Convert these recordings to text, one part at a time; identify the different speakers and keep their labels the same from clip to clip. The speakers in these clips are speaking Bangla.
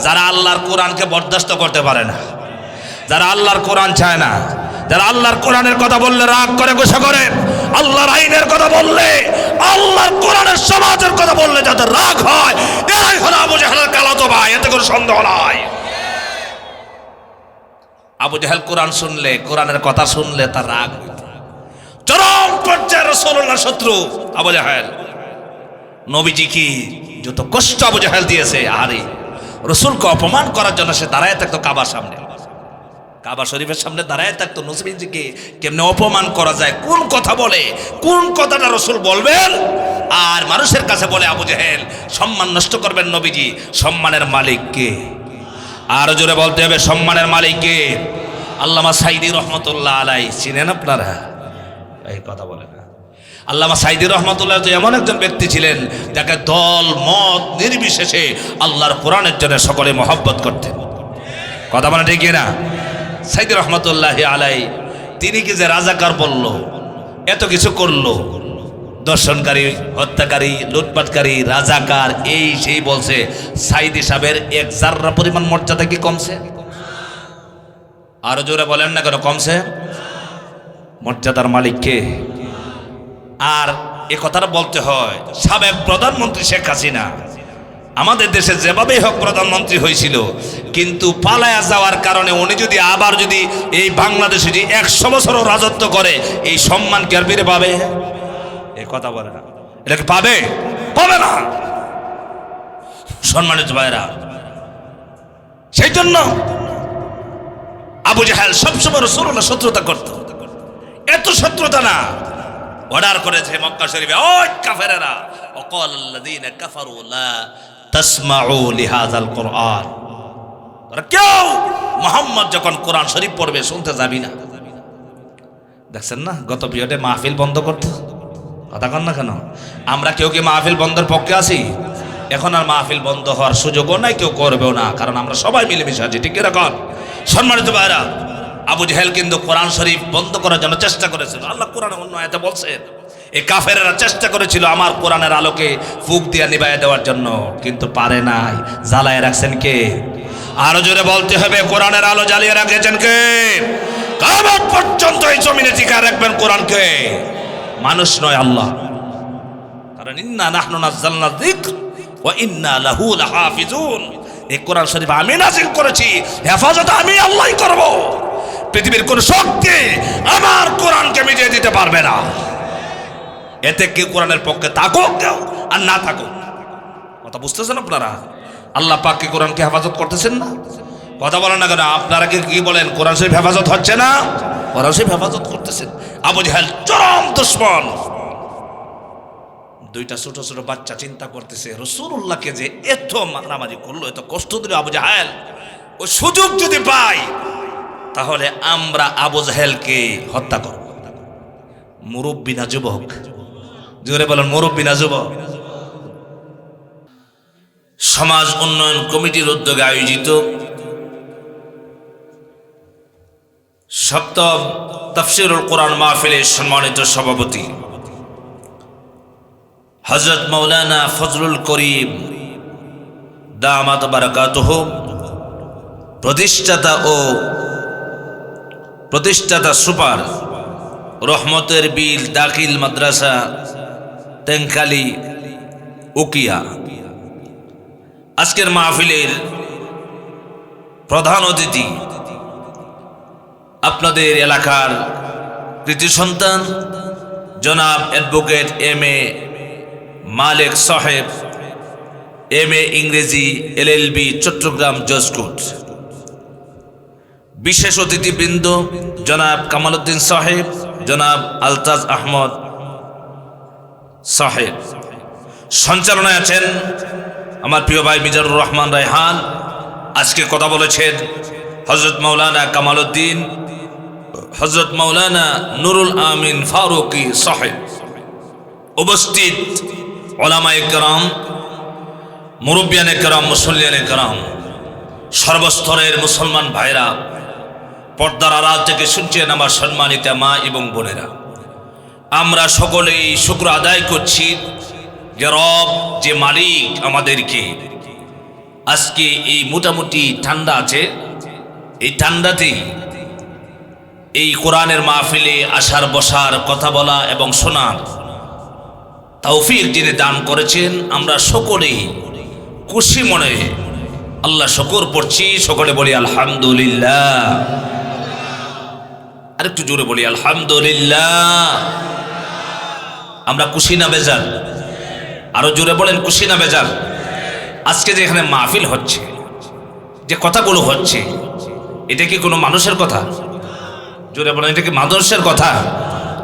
Speaker 1: যারা আল্লাহর কোরআনকে বরদাস্ত করতে পারে না, যারা আল্লাহর কোরআন চায় না, যারা আল্লাহর কোরআনের কথা বললে রাগ করে গোসা করে, আল্লাহর আইনের কথা বললে, আল্লাহর কোরআনের সমাজের কথা বললে যাদের রাগ হয়, এরাই হলো আবু জাহেলের কালাতো ভাই, এতে কোনো সন্দেহ নাই। আবু জাহেল কোরআন শুনলে, কোরআনের কথা শুনলে তার রাগ হইত। চরম পর্যায়ে রাসূলুল্লাহর শত্রু আবু জাহেল। নবীজি কি যত কষ্ট আবু জাহেল দিয়েছে, আরে রাসূলকে অপমান করার জন্য সে দাঁড়ায় থাকতো কাবার সামনে, কাবা শরীফের সামনে দাঁড়ায় থাকতো। নবীজিকে কেমনে অপমান করা যায়, কোন কথা বলে, কোন কথাটা রাসূল বলবেন আর মানুষের কাছে বলে আবু জাহেল সম্মান নষ্ট করবেন। নবীজি সম্মানের মালিক কে? আরো জোরে বলতে হবে, সম্মানের মালিক কে? আল্লামা সাইদি রহমতুল্লাহ আলাই চিনেন আপনারা? এই কথা বলে না। আল্লামা সাইদি রহমতুল্লাহ তো এমন একজন ব্যক্তি ছিলেন যাকে দল মত নির্বিশেষে আল্লাহর কোরআনের জন্য সকলে মহব্বত করতেন। কথা বলে ঠিক না? সাইদি রহমতুল্লাহ আলাই তিনি কি যে রাজাকার বলল, এত কিছু করলো, দর্শনকারী, হত্যাকারী, লুটপাটকারী, রাজাকার, এই সেই বলছে, সাইদি সাহেবের এক জাররা পরিমাণ মর্যাদা কি কমছে? আরো জোরে বলেন না কেন কমছে? মর্যাদার মালিক কে? আর এ কথাটা বলতে হয়, সাবেক প্রধানমন্ত্রী শেখ হাসিনা আমাদের দেশে যেভাবেই হোক প্রধানমন্ত্রী হয়েছিল, কিন্তু পালায়া যাওয়ার কারণে উনি যদি আবার যদি এই বাংলাদেশে যদি 100 বছরও রাজত্ব করে, এই সম্মান কি আর ফিরে পাবে? এই কথা বলে না, এটা কি পাবে? পাবে না। সম্মানিত ভাইরা, সেই জন্য আবু জাহেল সবসময় রাসূলুল্লাহ শত্রুতা করত। এত শত্রুতা না, অর্ডার করেছে মক্কা শরীফে, ওই কাফেরেরা, ওয়াকালাল্লাযীনা কাফারু লা তাসমাউ লিহাযাল কুরআন, তোরা কেউ মুহাম্মদ যখন কোরআন শরীফ পড়বে শুনতে যাবি না। দেখছেন না, গত পিরিয়ডে মাহফিল বন্ধ করতে, কথা কন না কেন? আমরা কেউ কি মাহফিল বন্ধের পক্ষে আছি? এখন আর মাহফিল বন্ধ হওয়ার সুযোগও নাই, কেউ করবেও না, কারণ আমরা সবাই মিলেমিশে আছি। ঠিক এরকম সম্মানিত ভাইরা, আবু জাহেল কিন্তু কোরআন শরীফ বন্ধ করার জন্য চেষ্টা করেছিল। আল্লাহ কোরআনে অন্য আয়াতে বলছেন, এই কাফেরেরা চেষ্টা করেছিল আমার কোরআনের আলোকে ফুক দিয়ে নিভাইয়া দেওয়ার জন্য, কিন্তু পারে নাই। জ্বালায় রাখছেন কে? আরো জোরে বলতে হবে, কোরআনের আলো জ্বালিয়ে রাখেছেন কে? কিয়ামত পর্যন্ত এই জমিনে টিকা রাখবেন কোরআনকে, মানুষ নয়, আল্লাহ। কারণ ইন্না নাহনু নাযালনা যিকর ওয়া ইন্না লাহু লাহাফিজুন, এই কোরআন শরীফ আমি নাযিল করেছি, হেফাজত আমি আল্লাহই করব। পৃথিবীর কোন শক্তি আমার কোরআনকে মিটিয়ে দিতে পারবে না। এতে কি কোরআনের পক্ষে থাকুক কেউ আর না থাকুক, কথা বুঝতেছেন আপনারা? আল্লাহ পাক কি কোরআনকে হেফাজত করতেছেন না? কথা বলেন না কেন? আপনারা কি বলেন কোরআন শরীফ হেফাজত হচ্ছে না? কোরআন শরীফ হেফাজত করতেছেন। আবু জাহেল চরম দুশমন। দুইটা ছোট ছোট বাচ্চা চিন্তা করতেছে রাসূলুল্লাহকে যে এত মারামারি করলো, এত কষ্ট দিল আবু জাহেল, ওই সুযোগ যদি পাই তাহলে আমরা আবু জাহেলকে হত্যা করব। মুরব্বী না যুবক? জোরে বলেন, মুরব্বী না যুবক? সমাজ উন্নয়ন কমিটির উদ্যোগে আয়োজিত সপ্তম তাফসীরুল কোরআন মাহফিলের সম্মানিত সভাপতি হযরত মাওলানা ফজলুল করিম দামাত বারাকাতুহু, প্রতিষ্ঠাতা সুপার রহমতের বিল দাখিল মাদ্রাসা তেংখালি উকিয়া, আজকের মাহফিলের প্রধান অতিথি, আপনাদের এলাকার কৃতি সন্তান জনাব অ্যাডভোকেট এম.এ. মালেক সাহেব, এম.এ. ইংরেজি LLB, চট্টগ্রাম জজ কোর্ট। বিশেষ অতিথিবৃন্দ জনাব কামালউদ্দিন সাহেব, জনাব আলতাজ আহমদ সাহেব। সঞ্চালনায় আছেন আমার প্রিয় ভাই মিজানুর রহমান রায়হান। আজকে কথা বলেছেন হযরত মাওলানা কামালউদ্দিন, হযরত মাওলানা নুরুল আমিন ফারুকি সাহেব। উপস্থিত উলামায়ে কেরাম, মুরব্বিয়ানে কেরাম, মুসল্লিয়ানে কেরাম, সর্বস্তরের মুসলমান ভাইরা, পর্দার আড়াল থেকে শুনছেন আমার সম্মানিতা মা এবং বোনেরা, আমরা সকলেই শুকর আদায় করছি যে রব, যে মালিক আমাদেরকে আজকে এই মোটামুটি ঠান্ডা আছে, এই ঠান্ডাতেই এই কোরআনের মাহফিলে আসার, বসার, কথা বলা এবং শোনার তৌফিক যিনি দান করেছেন, আমরা সকলেই খুশি মনে আল্লাহ শুকর পড়ছি। সকলে বলি আলহামদুলিল্লাহ। আরেকটু জোরে বলি আলহামদুলিল্লাহ। আমরা খুশি না বেজার? আরো জোরে বলেন খুশি না বেজার? আজকে যে এখানে মাহফিল হচ্ছে, যে কথাগুলো হচ্ছে, এটা কি কোনো মানুষের কথা? জোরে বলেন, এটা কি মানুষের কথা?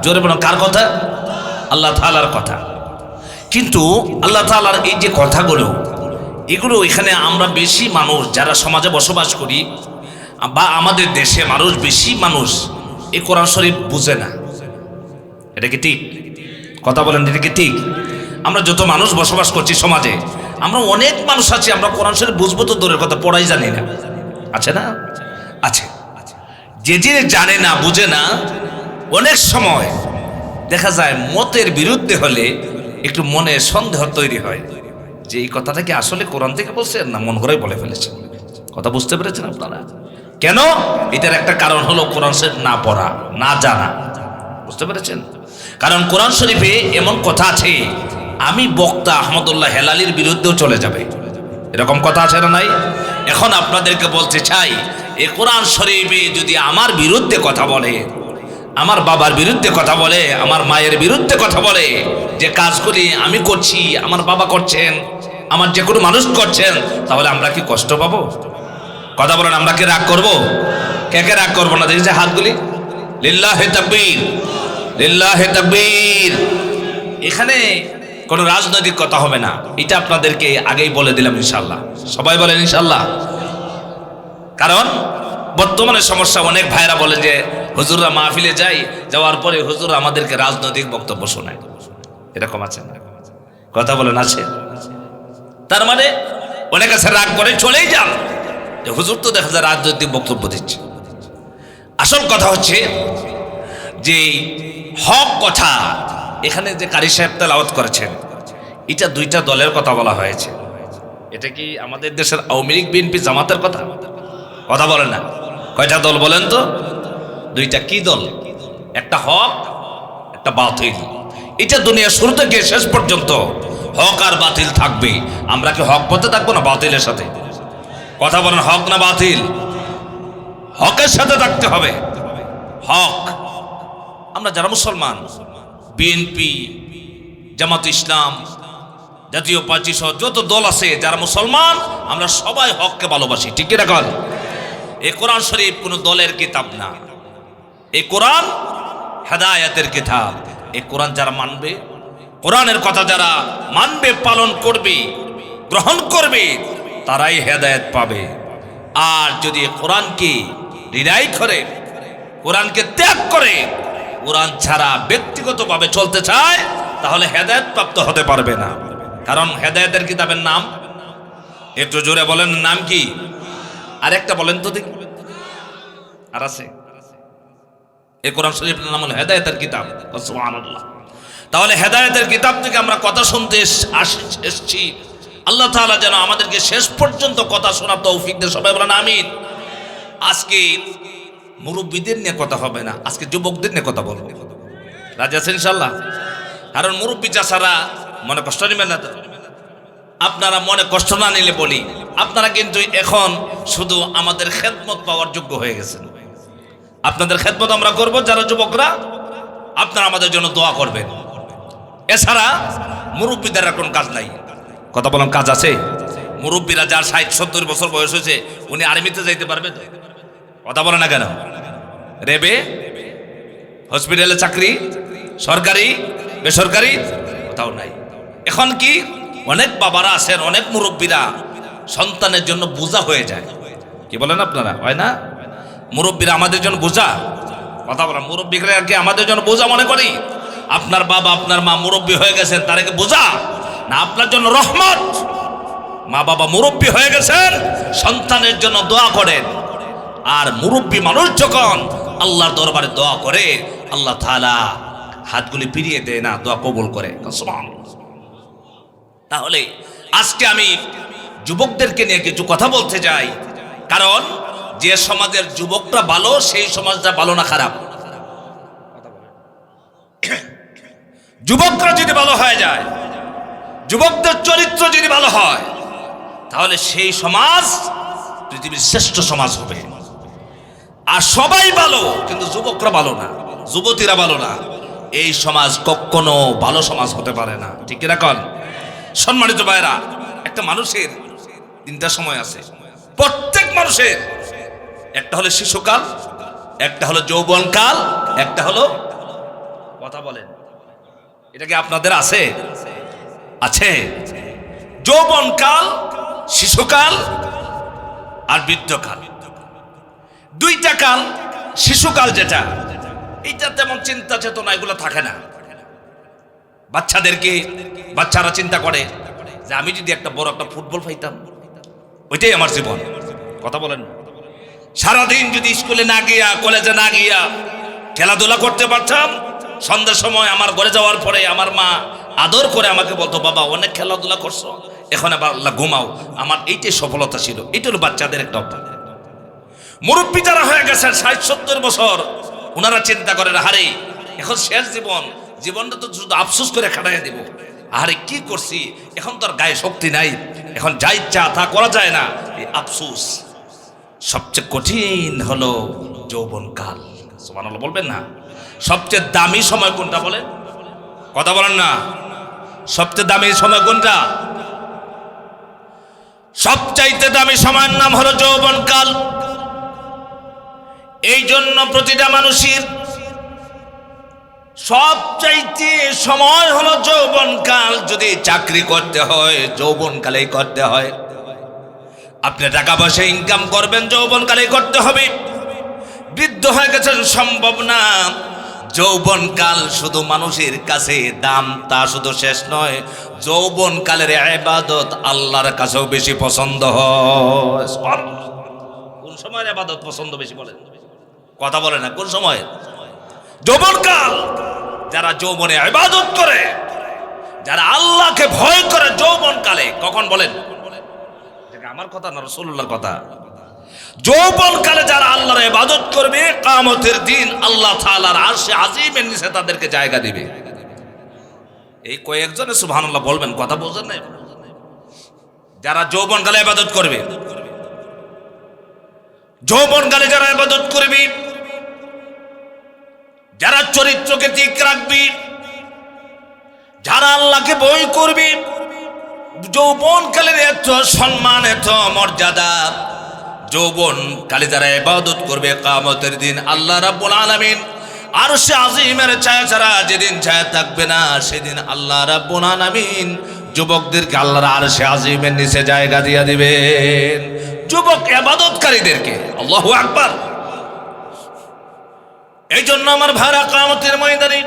Speaker 1: জোরে বলেন, কার কথা? আল্লাহ তাআলার কথা। কিন্তু আল্লাহ তাআলার এই যে কথাগুলো, এগুলো এখানে আমরা বেশি মানুষ যারা সমাজে বসবাস করি, বা আমাদের দেশে মানুষ, বেশি মানুষ এই কোরআন শরীফ বুঝে না। এটা কি ঠিক? কথা বলেন, এটা কি ঠিক? আমরা যত মানুষ বসবাস করছি সমাজে, আমরা অনেক মানুষ আছি, আমরা কোরআন শরীফ বুঝবো তো দূরের কথা, পড়াই জানি না। আছে না? আছে। যে যে জানে না, বুঝে না, অনেক সময় দেখা যায় মতের বিরুদ্ধে হলে একটু মনে সন্দেহ তৈরি হয় যে এই কথাটা কি আসলে কোরআন থেকে বলছেন না মন করেই বলে ফেলেছেন। কথা বুঝতে পেরেছেন আপনারা? কেন? এটার একটা কারণ হলো কোরআন শরীফ না পড়া, না জানা। বুঝতে পেরেছেন? কারণ কোরআন শরীফে এমন কথা আছে, আমি বক্তা আহমদুল্লাহ হেলালির বিরুদ্ধেও চলে যাবে, এরকম কথা আছে না নাই? এখন আপনাদেরকে বলতে চাই, এই কোরআন শরীফে যদি আমার বিরুদ্ধে কথা বলে, আমার বাবার বিরুদ্ধে কথা বলে, আমার মায়ের বিরুদ্ধে কথা বলে, যে কাজগুলি আমি করছি, আমার বাবা করছেন, আমার যে কোনো মানুষ করছেন, তাহলে আমরা কি কষ্ট পাবো? কথা বলেন, আমরা কি রাগ করবো? কে কে রাগ করবো না? দেখি যে হাতগুলি। লিল্লাহে তাকবীর, লিল্লাহে তাকবীর। এখানে কোনো রাজনৈতিক কথা হবে না, এটা আপনাদেরকে আগেই বলে দিলাম ইনশাল্লাহ। সবাই বলেন ইনশাল্লাহ। কারণ বর্তমানে সমস্যা, অনেক ভাইরা বলে যে হুজুররা মাহফিলে যাই, যাওয়ার পরে হুজুর আমাদেরকে রাজনৈতিক বক্তব্য শোনায়। এরকম আছে না? কথা বলেন, আছে? তার মানে অনেক আছে রাগ করে চলেই যান যে হুজুর তো দেখা যায় রাজনৈতিক বক্তব্য দিচ্ছে। আসল কথা হচ্ছে যে হক কথা এখানে যে কারি সাহেব তেলাওয়াত করেছেন, এটা দুইটা দলের কথা বলা হয়েছে। এটা কি আমাদের দেশের আওয়ামী লীগ, বিএনপি, জামাতের কথা? কথা বলেন না। কয়টা দল বলেন তো? দুইটা। কি দল? একটা হক, একটা বাতিল। এটা দুনিয়া শুরু থেকে শেষ পর্যন্ত হক আর বাতিল থাকবে। আমরা কি হক পথে থাকবো না বাতিলের সাথে? কথা বলেন, হক না বাতিল? হকের সাথে থাকতে হবে। হক। আমরা যারা মুসলমান, বিএনপি, জামাত ইসলাম, জাতীয় পার্টি সহ যত দল আছে, যারা মুসলমান, আমরা সবাই হককে ভালোবাসি। ঠিক কি রাখেন? এই কোরআন শরীফ কোনো দলের কিতাব না, এই কোরআন হেদায়েতের কিতাব। এই কোরআন যারা মানবে, কোরআনের কথা যারা মানবে, পালন করবে, গ্রহণ করবে, তারাই হেদায়েত পাবে। আর যদি কোরআনকে রিনাই করে, কোরআনকে ত্যাগ করে, কোরআন ছাড়া ব্যক্তিগতভাবে চলতে চায়, তাহলে হেদায়েত প্রাপ্ত হতে পারবে না। কারণ হেদায়েতের কিতাবের নাম, একটু জোরে বলেন, নাম কি? আরেকটা বলেন তো দেখি। আর আছে? এই কোরআন শরীফের নাম হলো হেদায়েতের কিতাব। সুবহানাল্লাহ। তাহলে হেদায়েতের কিতাব থেকে আমরা কথা শুনতে এসেছি। আল্লাহ তাআলা যেন আমাদেরকে শেষ পর্যন্ত কথা শোনার তৌফিক দেন। সবাই বলেন আমিন। আজকে মুরব্বীদের নিয়ে কথা হবে না, আজকে যুবকদের নিয়ে কথা বলবো। রাজি আছেন ইনশাআল্লাহ? কারণ মুরব্বী চাচারা মনে কষ্ট নেবেন না তো। আপনারা মনে কষ্ট না নিলে বলি, আপনারা কিন্তু এখন শুধু আমাদের খেদমত পাওয়ার যোগ্য হয়ে গেছেন। আপনাদের খেদমত আমরা করব, যারা যুবকরা, আপনারা আমাদের জন্য দোয়া করবেন। এছাড়া মুরব্বীদের আর কোনো কাজ নাই। কথা বলেন, কাজ আছে? মুরব্বীরা যার 60-70 বছর বয়স হয়েছে, উনি আর্মিতে যাইতে পারবে তো? কথা বলে না কেন? রেবে, হসপিটালে চাকরি, সরকারি, বেসরকারি, কোথাও নাই। এখন কি অনেক বাবারা আছেন, অনেক মুরব্বীরা সন্তানের জন্য বোঝা হয়ে যায়। কি বলেন আপনারা? হয় না? মুরব্বীরা আমাদের জন্য বোঝা। কথা বলেন, মুরব্বীরা কি আমাদের জন্য বোঝা মনে করি? আপনার বাবা, আপনার মা মুরব্বী হয়ে গেছেন, তারা কি বোঝা না? আপনার জন্য রহমত। মা বাবা মুরব্বী হয়ে গেছেন, সন্তানের জন্য দোয়া করেন। আর মুরব্বী মানুষ যখন আল্লাহর দরবারে দোয়া করে, আল্লাহ তাআলা হাতগুলি ফিরিয়ে দেয় না, দোয়া কবুল করে। সুবহানাল্লাহ। তাহলে আজকে আমি যুবকদেরকে নিয়ে কিছু কথা বলতে চাই, কারণ যে সমাজের যুবকরা ভালো সেই সমাজটা ভালো না খারাপ। যুবকরা যদি ভালো হয়ে যায়, যুবকদের চরিত্র যদি ভালো হয়, তাহলে সেই সমাজ পৃথিবীর শ্রেষ্ঠ সমাজ হবে। আর সবাই ভালো কিন্তু যুবকরা ভালো না, যুবতীরা ভালো না, এই সমাজ কখনো ভালো সমাজ হতে পারে না। ঠিক কিনা কন? সম্মানিত ভাইরা, একটা মানুষের তিনটা সময় আছে, প্রত্যেক মানুষের। একটা হলো শিশুকাল, একটা হলো যৌবনকাল, একটা হলো, কথা বলেন, এটা কি আপনাদের আছে? আছে। যৌবনকাল, শিশুকাল আর বৃদ্ধকাল, দুইটা কাল। শিশুকাল যেটা, এইটা তেমন চিন্তা চেতনা এগুলো থাকে না। বাচ্চারা চিন্তা করে যে আমি যদি একটা বড় একটা ফুটবল পাইতাম, ওইটাই আমার জীবন। কথা বলেন, সারাদিন যদি স্কুলে না গিয়া, কলেজে না গিয়া খেলাধুলা করতে পারতাম, সন্ধ্যার সময় আমার ঘরে যাওয়ার পরে আমার মা আদর করে আমাকে বলতো, বাবা অনেক খেলাধুলা করছো, এখন আবার ঘুমাও। আমার এইটাই সফলতা ছিল। এইটা হলো বাচ্চাদের একটা অভ্যাস। মুরব্বী যারা হয়ে গেছেন 60-70 বছর, ওনারা চিন্তা করেন, আরে এখন শেষ জীবনটা তো শুধু আফসোস করে খাটাইয়া দিব। আরে কি করছি, এখন তো আর গায়ে শক্তি নাই, এখন যা ইচ্ছা তা করা যায় না, এই আফসোস। সবচেয়ে কঠিন হলো যৌবনকাল। সুবহানাল্লাহ বলবেন না? সবচেয়ে দামি সময় কোনটা বলেন? কথা বলেন না। সবচেয়ে দামি সময় কোনটা? সবচাইতে দামি সময়ের নাম হলো যৌবনকাল। এই জন্য প্রতিটা মানুষের সবচাইতে সময় হলো যৌবনকাল। যদি চাকরি করতে হয় যৌবনকালেই করতে হয়। আপনি টাকা পয়সা ইনকাম করবেন যৌবনকালেই করতে হবে। বৃদ্ধ হয়ে গেছেন, সম্ভব না। যৌবনকাল শুধু মানুষের কাছে দাম, তা শুধু শেষ নয়, যৌবনকালের ইবাদত আল্লাহর কাছেও বেশি পছন্দ হয়। কোন সময় ইবাদত পছন্দ বেশি বলেন? কথা বলে না। কোন সময়? যৌবনকাল। যারা যৌবনে ইবাদত করে, যারা আল্লাহকে ভয় করে যৌবনকালে, কখন বলেন? আমার কথা না, রাসূলুল্লাহর কথা। যৌবনকালে যারা আল্লাহর ইবাদত করবে, কিয়ামতের দিন আল্লাহ তাআলার আরশে আজিমের নিচে তাদেরকে জায়গা দিবে। এই কয়েকজনে সুবহানাল্লাহ বলবেন, কথা বুঝেন না? যারা যৌবনকালে ইবাদত করবে, যৌবনকালে যারা ইবাদত করবে, যারা চরিত্রকে ঠিক রাখবে, যারা আল্লাহকে ভয় করবে, যৌবনকালের এত সম্মান, এত মর্যাদা। যৌবনকালে যারা ইবাদত করবে, কিয়ামতের দিন আল্লাহ রাব্বুল আলামিন আরশে আজিমের ছায়া ছাড়া যেদিন ছায়া থাকবে না, সেদিন আল্লাহ রাব্বুল আলামিন যুবকদেরকে আল্লাহর আরশে আজিমের নিচে জায়গা দিয়ে দিবেন। যুবক ইবাদতকারীদেরকে। আল্লাহু আকবার। এই জন্য আমার ভাইরা, কিয়ামতের ময়দানে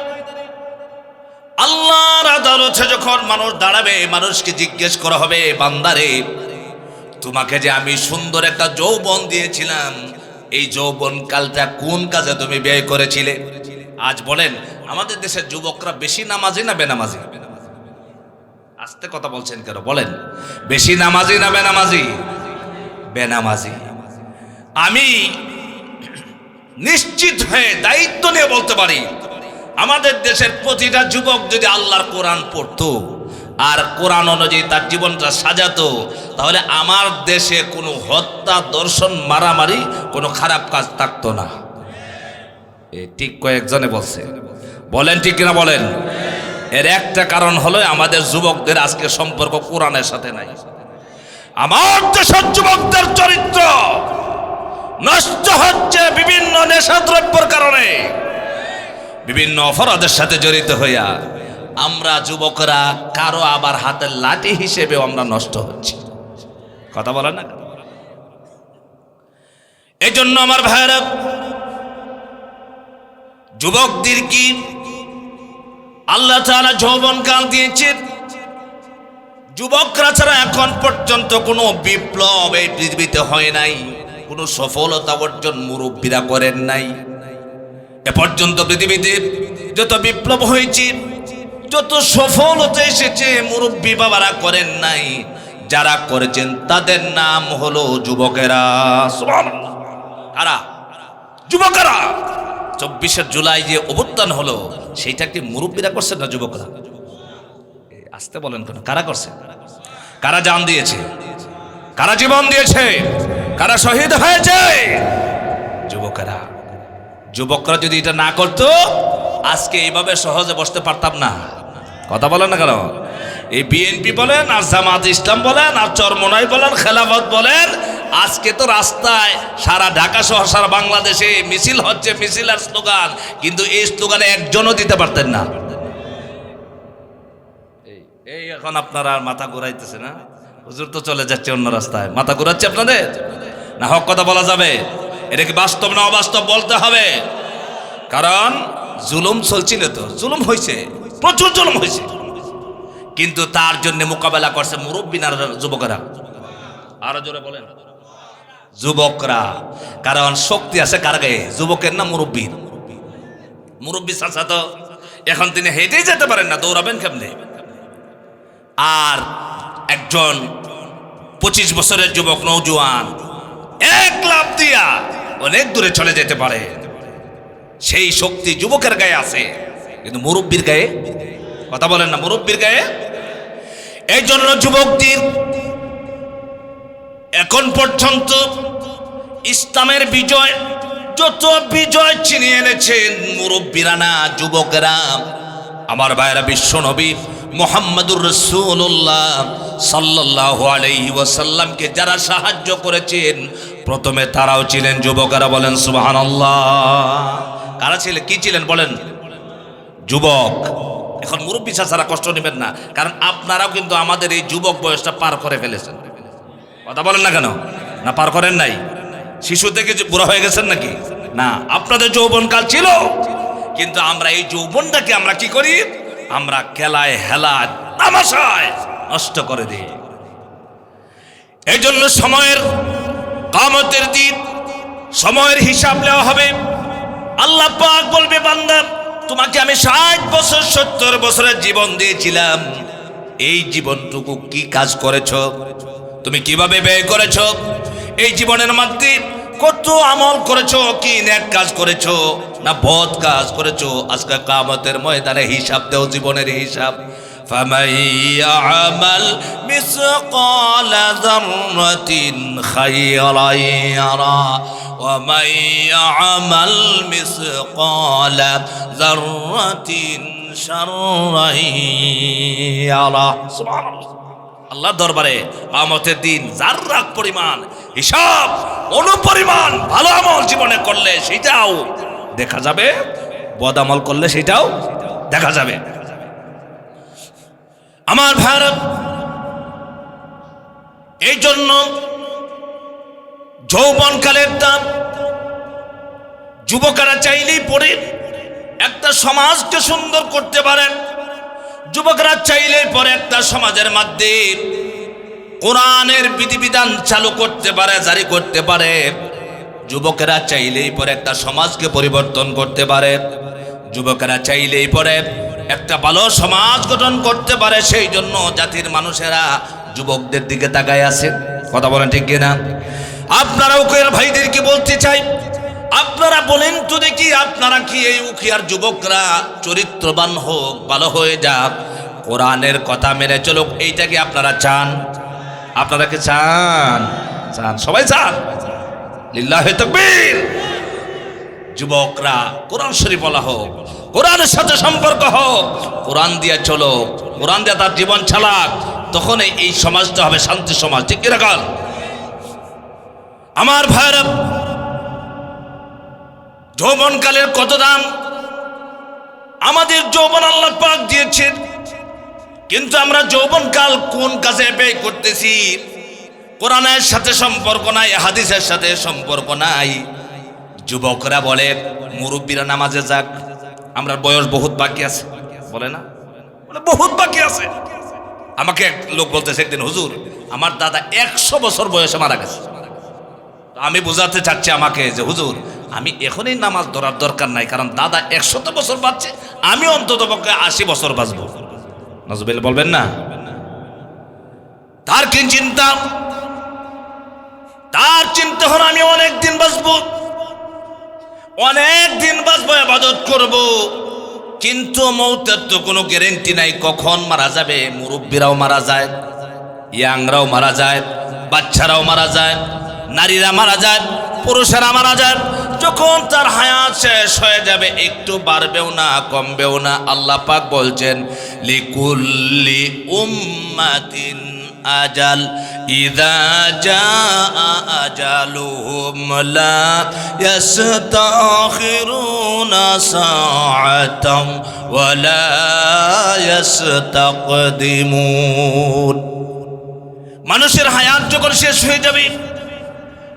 Speaker 1: আল্লাহর আদালতে যখন মানুষ দাঁড়াবে, মানুষকে জিজ্ঞেস করা হবে, বান্দারে তোমাকে যে আমি সুন্দর একটা যৌবন দিয়েছিলাম, এই যৌবন কালটা কোন কাজে তুমি ব্যয় করেছিলে? আজ বলেন, আমাদের দেশের যুবকরা বেশি নামাজি না বেনামাজি? আস্তে কথা বলছেন কেন? বলেন, বেশি নামাজি না বেনামাজি? বেনামাজি। আমি নিশ্চিত হয়ে দায়িত্ব নিয়ে বলতে পারি, আমাদের দেশের প্রতিটা যুবক যদি আল্লাহর কোরআন পড়তো আর কোরআন অনুযায়ী তার জীবনটা সাজাতো, তাহলে আমার দেশে কোনো হত্যা, দর্শন, মারামারি, কোনো খারাপ কাজ থাকতো না। এই ঠিক কয়েকজনে বলছে, বলেন ঠিক কিনা বলেন? এর একটা কারণ হলো আমাদের যুবকদের আজকে সম্পর্ক কোরআনের সাথে নাই। আমার দেশের যুবকদের চরিত্র নষ্ট হচ্ছে বিভিন্ন নেশাদ্রব্যের কারণে, বিভিন্ন অপরাধের সাথে জড়িত হইয়া। আমরা যুবকরা কারো আবার হাতের লাঠি হিসেবে আমরা নষ্ট হচ্ছি। কথা বলে না? এই জন্য আমার ভাইরা, যুবকদের কি আল্লাহ তাআলা যৌবনকাল দিয়েছেন। যুবকরা ছাড়া এখন পর্যন্ত কোনো বিপ্লব এই পৃথিবীতে হয় নাই, কোনো সফলতা অর্জন মুরব্বীরা করেন নাই। এ পর্যন্ত পৃথিবীতে যত বিপ্লব হয়েছে, যত সফলতা এসেছে, মুরব্বী বাবারা করেন নাই। যারা করেছেন তাদের নাম হলো যুবকেরা। সুবহানাল্লাহ। কারা? যুবকেরা। 24শে জুলাই যে অভ্যুত্থান হলো সেইটা কি মুরব্বীরা করছেন না যুবকরা? আসতে বলেন কেন? কারা করছে? কারা জান দিয়েছে? কারা জীবন দিয়েছে? কারা শহীদ হয়েছে? যুবকেরা। যুবকরা যদি এটা না করতো আজকে এইভাবে সহজে বসতে পারতাম না। কথা বলেন না কেন? এই বিএনপি বলেন আর জামাত ইসলাম বলেন আর চরমনাই বলেন খেলাফত বলেন, আজকে তো রাস্তায় সারা ঢাকা সহ সারা বাংলাদেশে মিছিল হচ্ছে, মিছিল আর স্লোগান, কিন্তু এই স্লোগানে একজনও দিতে পারতেন না। এই এখন আপনারা মাথা ঘুরাইতেছে না? হুজুর তো চলে যাচ্ছে অন্য রাস্তায়, মাথা ঘুরাচ্ছে আপনাদের না? হক কথা বলা যাবে? এটা কি বাস্তব না অবাস্তব বলতে হবে? কারণ জুলুম চলছিল, তো জুলুম হয়েছে, প্রচুর জুলুম হয়েছে, কিন্তু তার জন্য মোকাবেলা করছে মুরব্বীরা, যুবকেরা। আরো জোরে বলেন, যুবকরা। কারণ শক্তি আছে কার গায়ে? যুবকের না মুরব্বীর? মুরব্বী চাচা তো এখন তিনি হেঁটেই যেতে পারেন না, দৌড়াবেন কেমনে? আর একজন 25 বছরের যুবক নওজোয়ান এক লাফ দিয়া অনেক দূরে চলে যেতে পারে, সেই শক্তি যুবকের গায়ে আছে, কিন্তু মুরব্বীর গায়ে? কথা বলেন না, মুরব্বীর গায়ে। এই জন্য যুবকদের এখন পর্যন্ত ইসলামের বিজয়, যত বিজয় ছিনিয়ে এনেছেন মুরব্বীরা না, যুবকেরা। আমার ভাইরা, বিশ্ব নবী মুহাম্মদুর রাসূলুল্লাহ সাল্লাল্লাহু আলাইহি ওয়াসাল্লামকে যারা সাহায্য করেছেন প্রথমে তারাও ছিলেন যুবকেরা। বলেন সুবহানাল্লাহ। কারা ছিলেন? কি ছিলেন বলেন? যুবক। এখন মুরব্বী ছাড়া কষ্ট নেবেন না, কারণ আপনারাও কিন্তু আমাদের এই যুবক বয়সটা পার করে ফেলেছেন। কথা বলেন না কেন? না পার করেন নাই? শিশু থেকে বুড়া হয়ে গেছেন নাকি? না, আপনাদের যৌবনকাল ছিল, কিন্তু আমরা এই যৌবনটাকে আমরা কি করি? আমরা খেলায় হেলায় তামাশায় নষ্ট করে দিই। এই জন্য সময়ের কিয়ামতের দিন সময়ের হিসাব নেওয়া হবে। আল্লাহ পাক বলবে, বান্দা তোমাকে আমি 60 বছর 70 বছরের জীবন দিয়েছিলাম, এই জীবনটুকু কি কাজ করেছো? তুমি কিভাবে ব্যয় করেছো? এই জীবনের মধ্যে কত আমল করেছো? কি নেক কাজ করেছো না বদ কাজ করেছো? আজকে কিয়ামতের ময়দানে হিসাব দেও, জীবনের হিসাব। فَمَن يَعْمَلْ مِثْقَالَ ذَرَّةٍ خَيْرًا يَرَهُ وَمَن يَعْمَلْ مِثْقَالَ ذَرَّةٍ شَرًّا يَرَهُ। সুবহানাল্লাহ। আল্লাহ দরবারে কিয়ামতের দিন যাররা পরিমাণ হিসাব, অনুপরিমাণ ভালো আমল জীবনে করলে সেটাও দেখা যাবে, বদ আমল করলে সেটাও দেখা যাবে। আমার ভারত, এই জন্য যৌবনকালের দাম যুবকেরা চাইলেই পড়ে একটা সমাজকে সুন্দর করতে পারেন। যুবকরা চাইলেই পরে একটা সমাজের মধ্যে কোরআনের বিধিবিধান চালু করতে পারে, জারি করতে পারে। যুবকেরা চাইলেই পরে একটা সমাজকে পরিবর্তন করতে পারে। যুবকেরা চাইলেই পরে একটা ভালো সমাজ গঠন করতে পারে। সেই জন্য জাতির মানুষেরা যুবকদের দিকে তাকায় আছে। কথা বলেন ঠিক কিনা? আপনারা উকিয়ার ভাইদেরকে বলতে চাই, আপনারা বলেন তো দেখি, আপনারা কি এই উকিয়ার যুবকরা চরিত্রবান হোক, ভালো হয়ে যাক, কোরআনের কথা মেনে চলুক, এইটা কি আপনারা চান? আপনারা কি চান? চান, সবাই চান। লিল্লাহি তাকবীর। যুবকরা কোরআন শরীফ বলা হোক, কোরআনের সাথে সম্পর্ক হোক, কোরআন দিয়ে চলো, কোরআন দিয়ে তার জীবন চালাক, তখন এই সমাজটা হবে শান্তি সমাজ। ঠিক কি রাখাল? আমার ভাইরা, যৌবনকালের কত দাম! আমাদের যৌবন আল্লাহ পাক দিয়েছেন, কিন্তু আমরা যৌবনকাল কোন কাজে ব্যয় করতেছি? কোরআনের সাথে সম্পর্ক নাই, হাদিসের সাথে সম্পর্ক নাই। যুবকরা বলে মুরব্বীরা নামাজে যাক, আমরা বয়স বহুত বাকি আছে, বলে না? বলে বহুত বাকি আছে। আমাকে এক লোক বলতেছে একদিন, হুজুর আমার দাদা 100 বছর বয়সে মারা গেছে। আমি বোঝাতে চাচ্ছি আমাকে যে হুজুর আমি এখনই নামাজ ধরার দরকার নাই, কারণ দাদা 100 বছর বাঁচছে, আমি অন্তত পক্ষে 80 বছর বাঁচবো। নাজুবিল বলবেন না? তার কি চিন্তা? তার চিন্তা হলো আমি অনেক দিন বাঁচবো, অনেক দিন বাঁচবো, ইবাদত করব, কিন্তু মৌতের তো কোনো গ্যারান্টি নাই, কখন মারা যাবে। মুরব্বীরাও মারা যায়, ইয়াংরাও মারা যায়, বাচ্চারাও মারা যায়, নারীরা মারা যায়, পুরুষেরা মারা যায়। যখন তার হায়াত শেষ হয়ে যাবে, একটু বাড়বেও না কমবেও না। আল্লাহ পাক বলছেন লিকুল্লি উম্মাতিন আজাল ইযা জাআ আজালুহুম লা ইস্তাখিরুনা সাআতাম ওয়া লা ইস্তাকদিমুন। মানুষের হায়াত যখন শেষ হয়ে যাবে,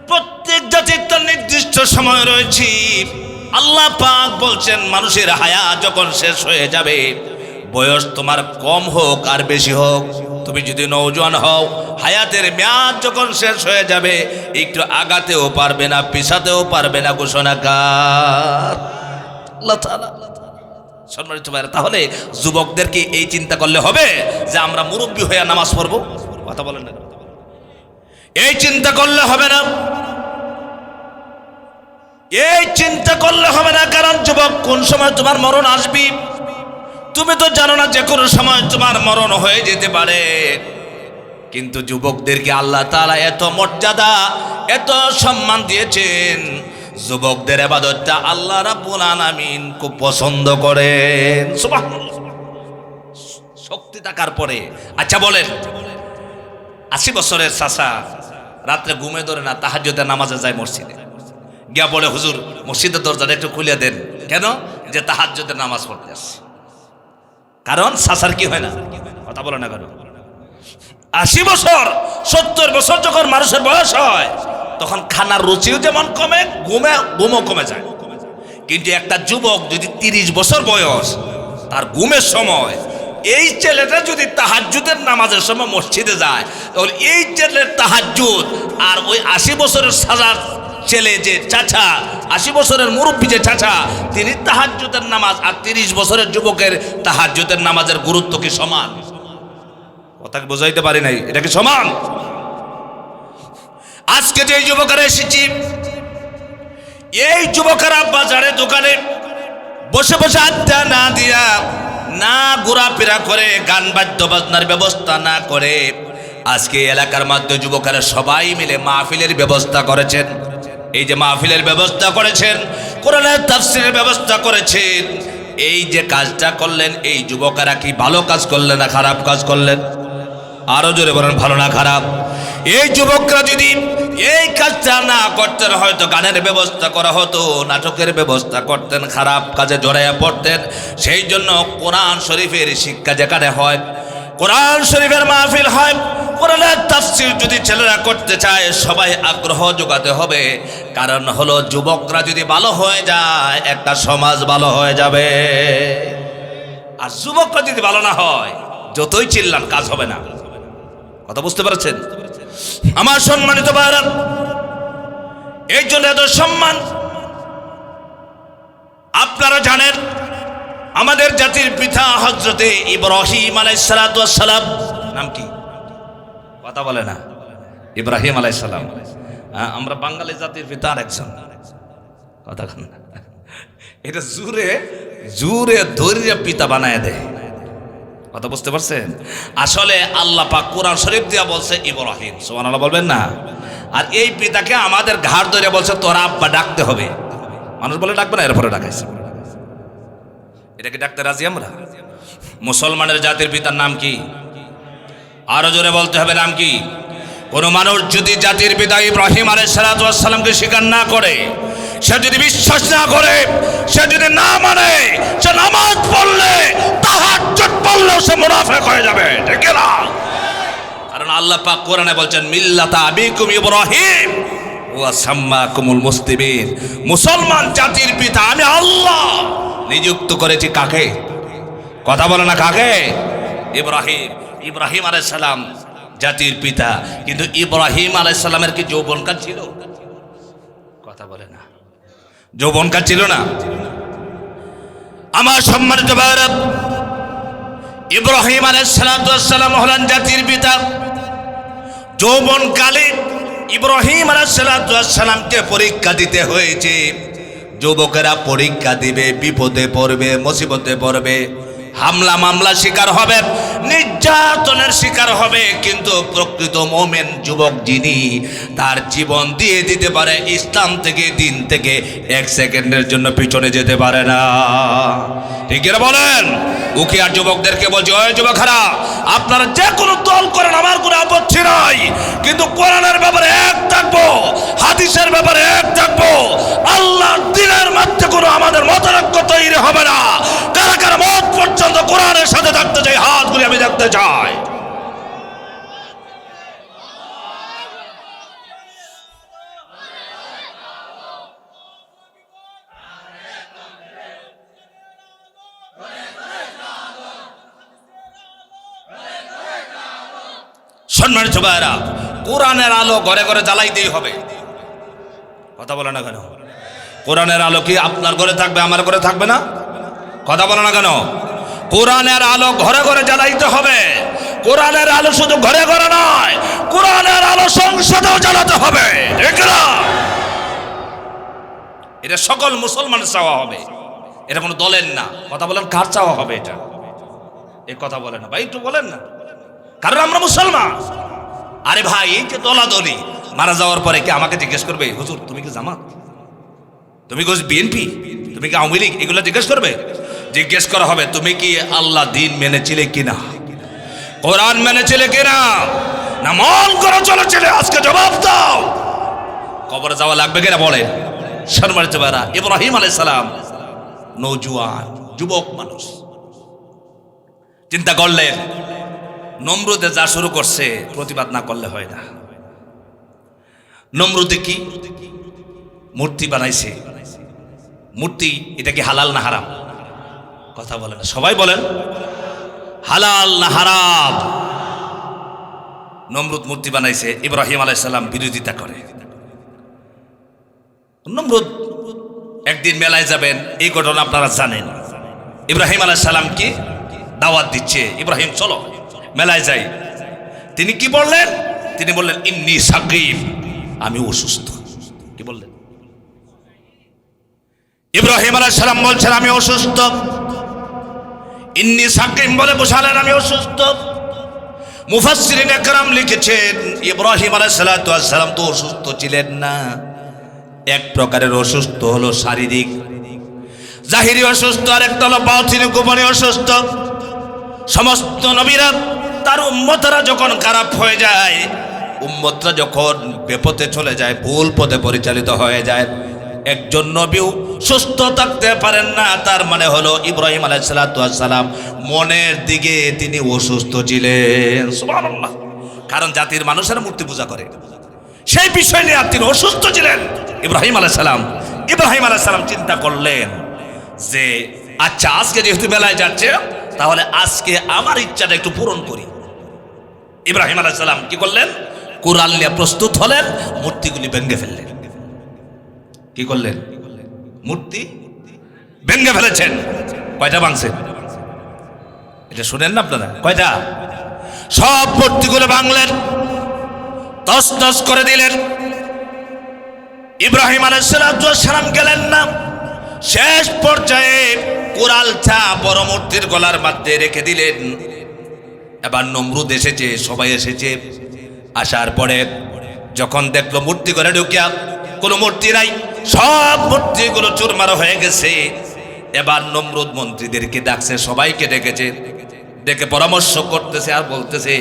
Speaker 1: প্রত্যেক জাতির তার নির্দিষ্ট সময় রয়েছে। আল্লাহ পাক বলছেন মানুষের হায়াত যখন শেষ হয়ে যাবে, বয়স তোমার কম হোক আর বেশি হোক, তুমি যদি নওজোয়ান হও, হায়াতের মেয়াদ যখন শেষ হয়ে যাবে, একটু আগাতেও পারবে না, পিছাতেও পারবে না। ঘোষণাকার আল্লাহ তাআলা। সম্মানিত ভাইরা, তাহলে যুবকদেরকে এই চিন্তা করলে হবে যে আমরা মুরব্বী হয়ে নামাজ পড়বো? কথা বলেন না, এই চিন্তা করলে হবে না, এই চিন্তা করলে হবে না। কারণ যুবক, কোন সময় তোমার মরণ আসবে তুমি তো জানো না, যে কোনো সময় তোমার মরণ হয়ে যেতে পারে। কিন্তু যুবকদেরকে আল্লাহ তাআলা এত মর্যাদা, এত সম্মান দিয়েছেন, যুবকদের ইবাদতটা আল্লাহ রাব্বুল আলামিন খুব পছন্দ করেন। সুবহানাল্লাহ। শক্তি থাকার পরে, আচ্ছা বলেন, 80 বছরের চাচা রাত্রে ঘুমে ধরে না, তাহাজ্জুদের নামাজে যায় মসজিদে, গিয়া বলে হুজুর মসজিদের দরজাটা একটু খুলে দেন। কেন? যে তাহাজ্জুদের নামাজ পড়তে আসছে। কারণ চাচার কি হয় না? কথা বলে না কেন? 80 বছর 70 বছর যখন মানুষের বয়স হয়, তখন খানার রুচিও যেমন কমে, ঘুমও কমে যায়। কিন্তু একটা যুবক যদি 30 বছর বয়স, তার ঘুমের সময়, এই ছেলেটা যদি তাহাজ্জুদের নামাজের সময় মসজিদে যায়, তাহলে এই ছেলের তাহাজ্জুদ আর ওই 80 বছরের সাজার ছেলে যে চাচা, 80 বছরের মুরব্বী যে চাচা, তিনি তাহাজ্জুদের নামাজ আর 30 বছরের যুবকের তাহাজ্জুদের নামাজের গুরুত্ব কি সমান? কথা বোঝাইতে পারি নাই, এটা কি সমান? আজকে যে যুবকেরা এসেছি, এই যুবকেরা বাজারে দোকানে বসে বসে আড্ডা না দিয়া, না ঘোরাফেরা করে, গান বাদ্য বাজনার ব্যবস্থা না করে, আজকে এলাকার মধ্যে যুবকেরা সবাই মিলে মাহফিলের ব্যবস্থা করেছেন। এই যে মাহফিলের ব্যবস্থা করেছেন, কোরআনের তাফসীরের ব্যবস্থা করেছেন, এই যে কাজটা করলেন, এই যুবকেরা কি ভালো কাজ করলেন না খারাপ কাজ করলেন? আরো জোরে বলেন, ভালো না খারাপ? এই যুবকরা যদি এই কাজটা না করতেন, হয়তো গানের ব্যবস্থা করা হতো, নাটকের ব্যবস্থা করতেন, খারাপ কাজে জড়াইয়া পড়তেন। সেই জন্য কোরআন শরীফের শিক্ষা যেখানে হয়, কোরআন শরীফের মাহফিল হয়, কোরআনের তাফসীর যদি ছেলেরা করতে চায়, সবাই আগ্রহ যোগাতে হবে। কারণ হলো, যুবকরা যদি ভালো হয়ে যায়, একটা সমাজ ভালো হয়ে যাবে। আর যুবকরা যদি ভালো না হয়, যতই চিল্লান কাজ হবে না। কথা বুঝতে পারছেন? আমার সম্মানিত ভাইরা, এই জন্য এত সম্মান। আপনারা জানেন, আমাদের জাতির পিতা হযরতে ইব্রাহিম আলাইহিস সালাতু ওয়াস সালাম, নাম কি? কথা বলে না, ইব্রাহিম আলাইহিস সালাম। আমরা বাঙালি জাতির পিতা আরেকজন, কথা বলেন না, এটা জুরে জুরে ধৈর্য পিতা বানায় দেয়। কথা বুঝতে পারছেন? আসলে আল্লাহ পাক কোরআন শরীফ দিয়া বলছে ইব্রাহিম, সুবহানাল্লাহ বলবেন না? আর এই পিতাকে আমাদের ঘাড় ধরে বলছে তোর আব্বা, ডাকতে হবে। মানুষ বলে ডাকবে না, এরপরে ডাকাইছে। এটাকে ডাকতে রাজি আমরা? মুসলমানের জাতির পিতার নাম কি? আরো জোরে বলতে হবে, নাম কি? কোন মানুষ যদি জাতির পিতা ইব্রাহিম আলাইহিস সালাতু ওয়াস সালামকে স্বীকার না করে, সে যদি বিশ্বাস না করে, সে যদি না মানে, সে নামাজ পড়লে, তাহাজ্জুদ পড়লেও সে মুনাফিক হয়ে যাবে। ঠিক না? কারণ আল্লাহ পাক কোরআনে বলছেন মিল্লাতা আবিকুম ইব্রাহিম ওয়া সাম্মাকুমুল মুসলিমিন। মুসলমান জাতির পিতা আমি আল্লাহ নিযুক্ত করেছি কাকে? কথা বলে না, কাকে? ইব্রাহিম। ইব্রাহিম আলাইহিস সালাম জাতির পিতা। কিন্তু ইব্রাহিম আলাইহিস সালামের কি যৌবনকাল ছিল? কথা বলে না, যৌবনকাল ছিল না। আমার সম্মানিত ভাইরা, ইব্রাহিম আলাইহিস সালাম হলেন জাতির পিতা। যৌবনকালে ইব্রাহিম আলাইহিস সালামকে পরীক্ষা দিতে হয়েছে। যুবকেরা পরীক্ষা দিবে, বিপদে পড়বে, মুসিবতে পড়বে, হামলা মামলা শিকার হবে, নির্যাতনের শিকার হবে। কিন্তু প্রকৃত মুমিন যুবক যিনি, তার জীবন দিয়ে দিতে পারে, ইসলাম থেকে, দিন থেকে এক সেকেন্ডের জন্য পিছনে যেতে পারে না। ঠিক কিনা বলেন? উকিয়ার যুবকদেরকে বলছি, ওই যুবকেরা, আপনারা যে কোনো দল করেন, আমার কোনো আপত্তি নাই, কিন্তু কোরআনের ব্যাপারে এক থাকবো, হাদিসের ব্যাপারে এক থাকবো, আল্লাহর দ্বীনের মধ্যে কোনো আমাদের মতানৈক্য তৈরি হবে না। কারা কারা মত পর্যন্ত কোরআনের সাথে থাকতে চাই, হাতগুলি আমি দেখতে চাই। সম্মানিত ভাইরা, কোরআনের আলো ঘরে ঘরে জ্বালাইতেই হবে। কথা বলে না কেন? কোরআনের আলো কি আপনার ঘরে থাকবে, আমার ঘরে থাকবে না? কথা বলে না কেন? কোরআনের আলো ঘরে ঘরে জ্বালাইতে হবে। কোরআনের আলো শুধু ঘরে ঘরে নয়, কোরআনের আলো সংসদেও জ্বালাতে হবে। ঠিক না? এটা সকল মুসলমানের চাওয়া হবে, এটা কোনো দলের না। কথা বলেন, কার চাওয়া হবে এটা? এই কথা বলেন না ভাই, একটু বলেন না, কারণ আমরা মুসলমান। আরে ভাই, এই যে দলাদলি, মারা যাওয়ার পরে কি আমাকে জিজ্ঞেস করবে, হুজুর তুমি কি জামাত, তুমি কি বিএনপি, তুমি কি আওয়ামী লীগ, এগুলো জিজ্ঞেস করবে? জিজ্ঞেস করা হবে তুমি কি আল্লাহ দিন মেনেছিলে কিনা, কোরআন মেনেছিলে কিনা, না মন করে চলেছিলে? আজকে জবাব দাও। কবরে যাওয়া লাগবে কিনা বলেন? সম্মানিত ভাইরা, ইব্রাহিম আলাইহিস সালাম নওজোয়ান যুবক মানুষ, চিন্তা করলেন নমরুদে যা শুরু করছে প্রতিবাদ না করলে হয় না। নমরুদে কি মূর্তি বানাইছে, মূর্তি এটা কি হালাল না হারাম? কথা বলেন না, সবাই বলেন হালাল না হারাম? নমরুদ মূর্তি বানাইছে, ইব্রাহিম আলাইহিস সালাম বিরোধিতা করে। নমরুদ একদিন মেলায় যাবেন, এই ঘটনা আপনারা জানেন। ইব্রাহিম আলাইহিস সালাম কি দাওয়াত দিচ্ছে, ইব্রাহিম চলো মেলায় যাই। তিনি কি বললেন? তিনি বললেন ইন্নী সাকিম, আমি অসুস্থ। কি বললেন? ইব্রাহিম আলাইহিস সালাম বলছেন আমি অসুস্থ। ইন্নী সাকিম বলে বোঝালেন আমি অসুস্থ। মুফাসসিরিন একরাম লিখেছেন ইব্রাহিম আলাইহিস সালাম তো অসুস্থ ছিলেন না, এক প্রকারের অসুস্থ হলো শারীরিক, জাহিরি অসুস্থ, আর একটা হলো বাতিনি গোপনে অসুস্থ। সমস্ত নবীরা তার উম্মতরা যখন খারাপ হয়ে যায়, উম্মতরা যখন বিপদে চলে যায়, ভুল পথে পরিচালিত হয়ে যায়, একজন নবীও সুস্থ থাকতে পারেন না। তার মানে হলো ইব্রাহিম আলাইহিস সালাম মনের দিকে তিনি অসুস্থ ছিলেন। সুবহানাল্লাহ। কারণ জাতির মানুষের মূর্তি পূজা করে, সেই বিষয় নিয়ে তিনি অসুস্থ ছিলেন ইব্রাহিম আলাইহিস সালাম। ইব্রাহিম আলাইহিস সালাম চিন্তা করলেন যে আচ্ছা, আজকে যেহেতু বেলায় যাচ্ছে, তাহলে আজকে আমার ইচ্ছাটা একটু পূরণ করি। ইব্রাহিম আলাইহিস সালাম কি করলেন? কোরআন নিয়ে প্রস্তুত হলেন, মূর্তিগুলি ভেঙে ফেললেন। কি করলেন? মূর্তি ভেঙে ফেলেছেন। কয়টা ভাঙছেন? এটা শুনেন না আপনারা? কয়টা? সব মূর্তিগুলো ভাঙলেন, তছনছ করে দিলেন। ইব্রাহিম আলাইহিস সালাম গেলেন না, শেষ পর্যায়ে কোরালটা বড় মূর্তির গলার মধ্যে রেখে দিলেন। এবার নমরুদ এসেছে, সবাই এসেছে। আসার পরে যখন দেখলো মূর্তি ঘরে ঢুকিয়া কোনো মূর্তি নাই, সব মূর্তিগুলো চুরমার হয়ে গেছে। এবার নমরুদ মন্ত্রীদেরকে ডাকছে, সবাইকে ডেকেছে, ডেকে পরামর্শ করতেছে আর বলতেছে,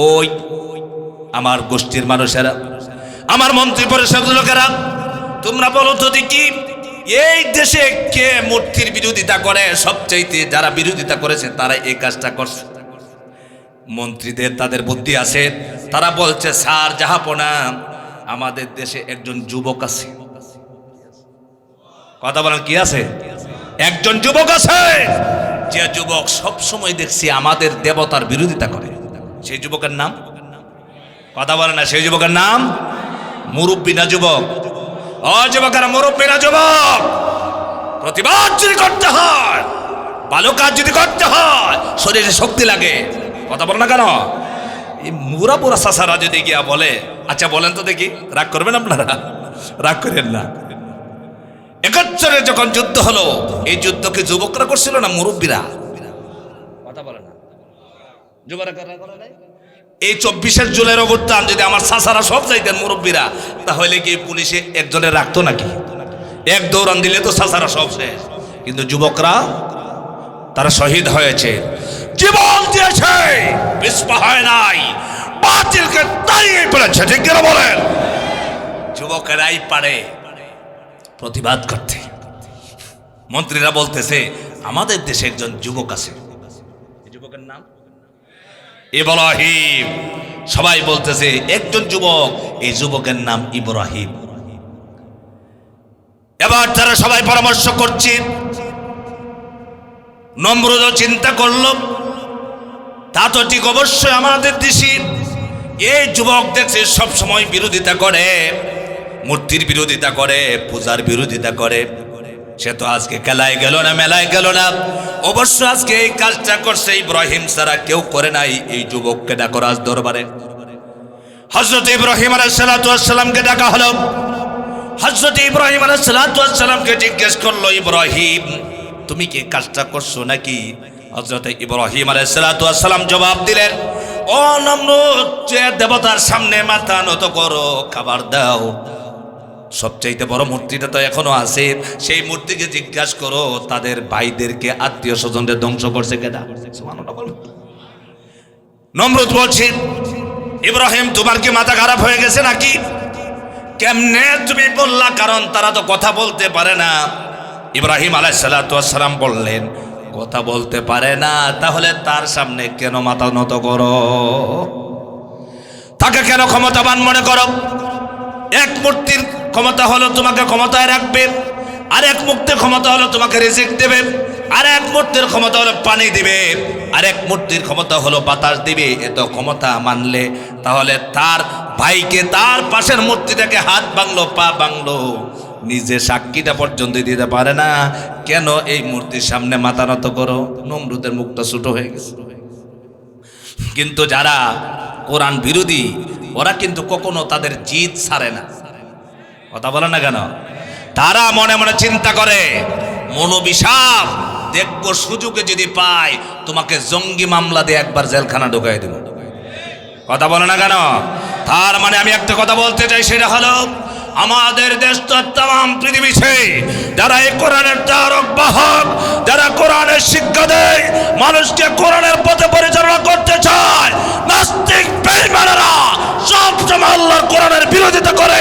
Speaker 1: ওই আমার গোষ্ঠীর মানুষেরা, আমার মন্ত্রী পরিষদ লোকেরা, তোমরা বলো তো দেখি এই দেশে কে মূর্তির বিরোধিতা করে? সবচাইতে যারা বিরোধিতা করেছে তারা এই কাজটা করছে। মন্ত্রীদের তাদের বুদ্ধি আছে, তারা বলছে স্যার জাহাপনা, আমাদের দেশে একজন যুবক আছে। কথা বলেন, কি আছে? একজন যুবক আছে, যে যুবক সব সময় দেখছি আমাদের দেবতার বিরোধিতা করে। সেই যুবকের নাম? কথা বলে না, সেই যুবকের নাম মুরব্বী না যুবক? ও যুবকেরা, মুরব্বী না যুবক? প্রতিবাদ যদি করতে হয়, ভালো কাজ যদি করতে হয়, শরীরে শক্তি লাগে। কথা বল না কেন? এই মুরা বুড়া চাচারা যদি গিয়া বলে, আচ্ছা বলেন তো দেখি, রাগ করবেন আপনারা? রাগ করেন না। 71 যখন যুদ্ধ হলো, এই যুদ্ধ কি যুবকরা করছিল না মুরব্বীরা? কথা বলে না, যুবকরা করে নাই? এই 24 জুলাইয়ের অবস্থান যদি আমার চাচারা সব চাইতেন মুরব্বীরা, তাহলে কি পুলিশে একজনের রাখতো নাকি? এক দৌড়ান দিলে তো চাচারা সব শেষ। কিন্তু যুবকরা তারা শহীদ হয়েছে, জীবন দিয়েছে, পিছপা হয় নাই, বাতিলকে তাড়িয়ে ফেলেছে। ঠিক কিনা বলেন? যুবকেরাই পারে প্রতিবাদ করতে। মন্ত্রীরা বলতেছে আমাদের দেশে একজন যুবক আছে, যুবকের নাম ইব্রাহিম। সবাই বলতেছে একজন যুবক, এই যুবকের নাম ইব্রাহিম। এবার তারা সবাই পরামর্শ করছে। নমরুদও চিন্তা করল, তা তো ঠিক অবশ্যই আমাদের দেশে এই যুবক দেখছে সব সময় বিরোধিতা করে, মূর্তির বিরোধিতা করে, পূজার বিরোধিতা করে। সে তো আজকে খেলায় গেল না, মেলায় গেল না, অবশ্য আজকে এই কাজটা করছে ইব্রাহিম ছাড়া কেউ করে নাই। এই যুবককে ডাকো রাজ দরবারে। হযরত ইব্রাহিম আলাইহিস সালামকে ডাকা হলো। হযরত ইব্রাহিম আলাইহিস সালামকে জিজ্ঞেস করলো, ইব্রাহিম তুমি কি কাজটা করছো নাকি? হযরত ইব্রাহিম আলাইহিস সালাম জবাব দিলেন, ও নমরুদ, যে দেবতার সামনে মাথা নত করো, খাবার দাও। সবচাইতে বড় মূর্তিটা তো এখনো আছে, সেই মূর্তিকে জিজ্ঞাসা করো তাদের ভাইদেরকে, আত্মীয় স্বজনদের ধ্বংস করছে কেডা? নমরুদ বলছে, ইব্রাহিম তোমার কি মাথা খারাপ হয়ে গেছে নাকি? কেমনে তুমি বললা? কারণ তারা তো কথা বলতে পারে না। ইব্রাহিম আলাইহিস সালাম বললেন, কথা বলতে পারে না, তাহলে তার সামনে কেন মাথা নত করো? তাকে কেন ক্ষমতাবান মনে করো? এক মূর্তির ক্ষমতা হলো তোমাকে ক্ষমতায় রাখবে, আর এক মূর্তির ক্ষমতা হলো তোমাকে রিজিক দেবে, আর এক মূর্তির ক্ষমতা হলো পানি দিবে, আর এক মূর্তির ক্ষমতা হলো বাতাস দিবে। এত ক্ষমতা মানলে তাহলে তার ভাইকে, তার পাশের মূর্তিটাকে হাত ভাঙলো, পা ভাঙলো, নিজে সাক্ষীটা পর্যন্ত দিতে পারে না, কেন এই মূর্তির সামনে মাথা নত করো? নমরুদের মুখটা ছোট হয়ে গেছে। কিন্তু যারা কোরআন বিরোধী, ওরা কিন্তু কখনো তাদের জিদ ছাড়ে না। কথা বলে না কেন? তারা মনে মনে চিন্তা করে, মনোবিষাপ দেখবো, সুযোগে যদি পাই তোমাকে জঙ্গি মামলা দিয়ে একবার জেলখানা ঢুকাই দেব। কথা বলে না কেন? তার মানে আমি একটা কথা বলতে চাই, সেটা হলো আমাদের দেশ তো তাম পৃথিবীতে যারা এই কোরআনের তারক বাহক, যারা কোরআনের শিক্ষা দেয়, মানুষকে কোরআনের পথে পরিচালনা করতে চায়, নাস্তিক বেঈমানেরা সব সময় আল্লাহর কোরআনের বিরোধিতা করে,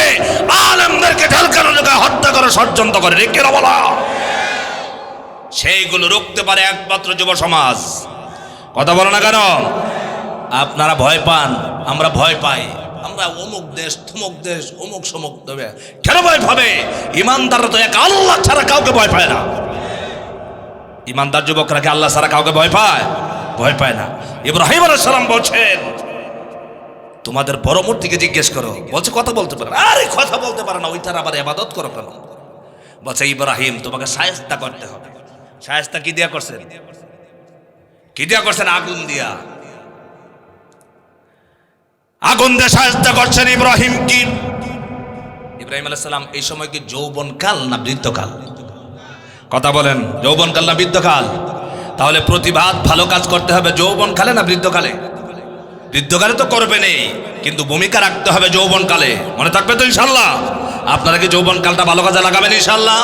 Speaker 1: আলেমদেরকে ঢালকানো জায়গায় হত্যা করে, ষড়যন্ত্র করে। রে কেন বলা? সেইগুলো রুখতে পারে একমাত্র যুব সমাজ। কথা বলো না কেন? আপনারা ভয় পান, আমরা ভয় পাই, আমরা অমুক দেশ, থমুক দেশ, অমুক সমুক দেবে। কেন ভয় পাবে? ইমানদাররা তো এক আল্লাহ ছাড়া কাউকে ভয় পায় না। ইমানদার যুবকরা কি আল্লাহ ছাড়া কাউকে ভয় পায়? ভয় পায় না। ইব্রাহিম আলাইহিস সালাম বলছেন, তোমাদের বড় মূর্তিকে জিজ্ঞেস করো। বলছে কথা বলতে পারে না। আরে কথা বলতে পারে না, ওইটার আবার ইবাদত করো কেন? বলছে ইব্রাহিম তোমাকে শায়েস্তা করতে হবে। শায়েস্তা কি দিয়া করছেন? কি দিয়া করছেন? আগুন দিয়া। আগুন দিয়ে শায়েস্তা করছেন ইব্রাহিম। কি ইব্রাহিম আলাইহিস সালাম এই সময় কি যৌবনকাল না বৃদ্ধকাল? কথা বলেন, যৌবনকাল না বৃদ্ধকাল? তাহলে প্রতিবাদ ভালো কাজ করতে হবে যৌবনকালে না বৃদ্ধকালে? বৃদ্ধকালে তো করবে নেই, কিন্তু ভূমিকা রাখতে হবে যৌবনকালে। মনে থাকবে তো ইনশাল্লাহ? আপনারা কি যৌবনকালটা ভালো কাজে লাগাবেন ইনশাল্লাহ?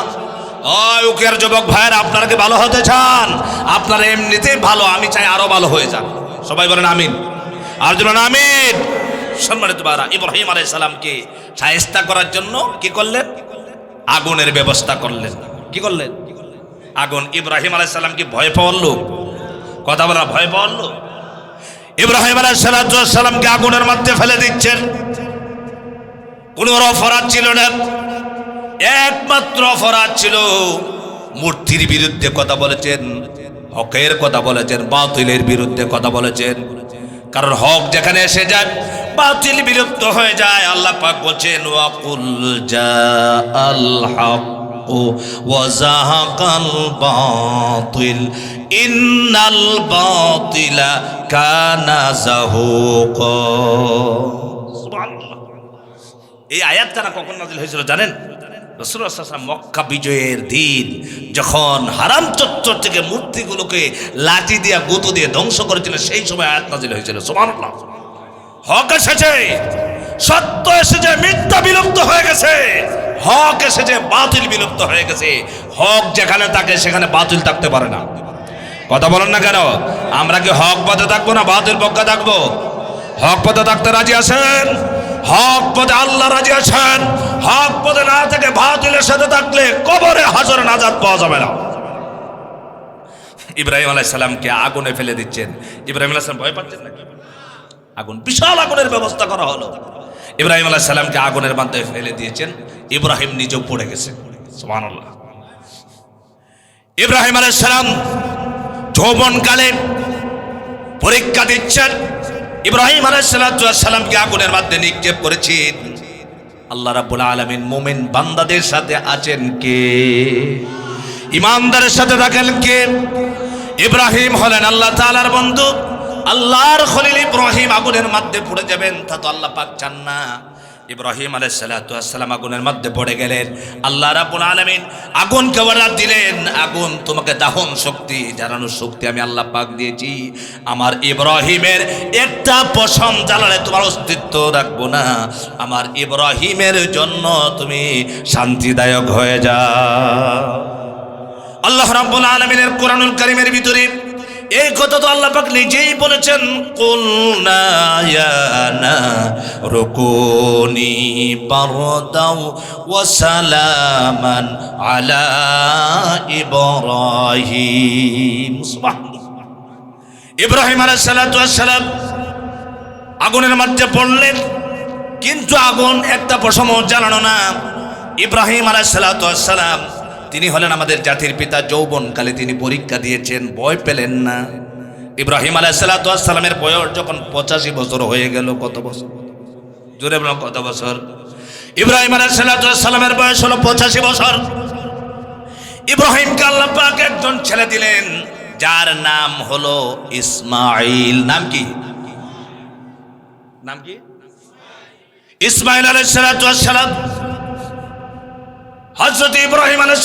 Speaker 1: ওই উকিয়ার যুবক ভাইয়ের, আপনারা কি ভালো হতে চান? আপনারা এমনিতেই ভালো, আমি চাই আরো ভালো হয়ে যান। সবাই বলেন আমিন। আর বলেন আমিন। সম্মানিত ভাইরা, ইব্রাহিম আলাইহিস সালামকে শায়েস্তা করার জন্য কি করলেন? আগুনের ব্যবস্থা করলেন। কি করলেন? আগুন। ইব্রাহিম আলাইহিস সালাম কি ভয় পাওয়ার লোক? কথা বলা ভয় পাওয়ার লোক? ইব্রাহিম আলাইহিস সালামকে আগুনের মধ্যে ফেলে দিচ্ছেন। কোন অপরাধ ছিল না, একমাত্র অপরাধ ছিল মূর্তির বিরুদ্ধে কথা বলেছেন, হকের কথা বলেছেন, বাতিলের বিরুদ্ধে কথা বলেছেন। কারণ হক যেখানে এসে যায়, বাতিল বিলুপ্ত হয়ে যায়। আল্লাহ পাক বলেন ওয়াকুল জাআল হক ওয়া যাহাকাল বাতিল ইন্নাল বাতিলা কানা যাহুকা। সুবহানাল্লাহ। এই আয়াতটা কখন নাযিল হয়েছিল জানেন? রাসূলুল্লাহ সাল্লাল্লাহু আলাইহি ওয়াসাল্লাম মক্কা বিজয়ের দিন যখন হারাম চত্বর থেকে মূর্তিগুলোকে লাঠি দিয়ে গুঁতো দিয়ে ধ্বংস করেছিলেন, সেই সময় আয়াত নাযিল হয়েছিল। সুবহানাল্লাহ। হক এসেছে, সত্য এসেছে, মিথ্যা বিলুপ্ত হয়ে গেছে। হক এসেছে, বাতিল বিলুপ্ত হয়ে গেছে। হক যেখানে থাকে সেখানে বাতিল থাকতে পারে না। কথা বলেন না কেন? আমরা কি হক পথে থাকবো না বাতিল পক্ষে থাকবো? হক পথে থাকতে রাজি আছেন? হক পথে আল্লাহ রাজি আছেন? হক পথে না থেকে বাতিলের সাথে থাকলে কবরে হাজরে নাজাত পাওয়া যাবে না। ইব্রাহিম আলাইহিস সালামকে আগুনে ফেলে দিচ্ছেন। ইব্রাহিম আলাইহিস সালাম ভয় পাচ্ছেন নাকি? আগুন, বিশাল আগুনের ব্যবস্থা করা হলো। ইব্রাহিম আলাইহিস সালামকে আগুনের মধ্যে ফেলে দিয়েছেন। ইব্রাহিম নিজেও পড়ে গেছে। সুবহানাল্লাহ। ইব্রাহিম আলাইহিস সালাম যৌবনকালে পরীক্ষা দিচ্ছেন। ইব্রাহিম আলাইহিস সালামকে আগুনের মধ্যে নিক্ষেপ করেছেন। আল্লাহ রাব্বুল আলামিন মুমিন বান্দাদের সাথে আছেন কে? ইমানদারের সাথে থাকেন কে? ইব্রাহিম হলেন আল্লাহ তাআলার বন্ধু। আল্লাহর খলিল ইব্রাহিম আগুনের মধ্যে পড়ে যাবেন, তা তো আল্লাহ পাক চান না। ইব্রাহিম আলাইহিস সালাম আগুনের মধ্যে পড়ে গেলেন। আল্লাহ রাব্বুল আলামিন আগুনকে অর্ডার দিলেন, আগুন তোমাকে দাহন শক্তি, জ্বালানোর শক্তি আমি আল্লাহ পাক দিয়েছি। আমার ইব্রাহিমের একটা পশম জ্বালালে তোমার অস্তিত্ব রাখবো না। আমার ইব্রাহিমের জন্য তুমি শান্তিদায়ক হয়ে যাও। আল্লাহ রাব্বুল আলামিনের কোরআনুল কারীমের ভিতরে এই কথা তো আল্লাহ পাক নিজেই বলেছেন, কুলনা ইয়া নারু কুনি বারদাও ওয়া সালামান আলা ইব্রাহিম। সুবহানাল্লাহ। ইব্রাহিম আলাইহিস সালাম আগুনের মধ্যে পড়লেন, কিন্তু আগুন একটা পশমও জ্বালানো না। ইব্রাহিম আলাইহিস সালাম তিনি হলেন আমাদের জাতির পিতা। যৌবনকালে তিনি পরীক্ষা দিয়েছেন, ভয় পেলেন না। ইব্রাহিম আলাইহিস সালামের বয়স যখন 85 বছর হয়ে গেল, কত বছর? জোরে বলুন কত বছর? ইব্রাহিম আলাইহিস সালামের বয়স হলো 85 বছর। ইব্রাহিমকে আল্লাহ পাক একজন ছেলে দিলেন, যার নাম হলো ইসমাইল। নাম কি? নাম কি? ইসমাইল আলাইহিস সালাম। হযরত ইব্রাহিম আলাইহিস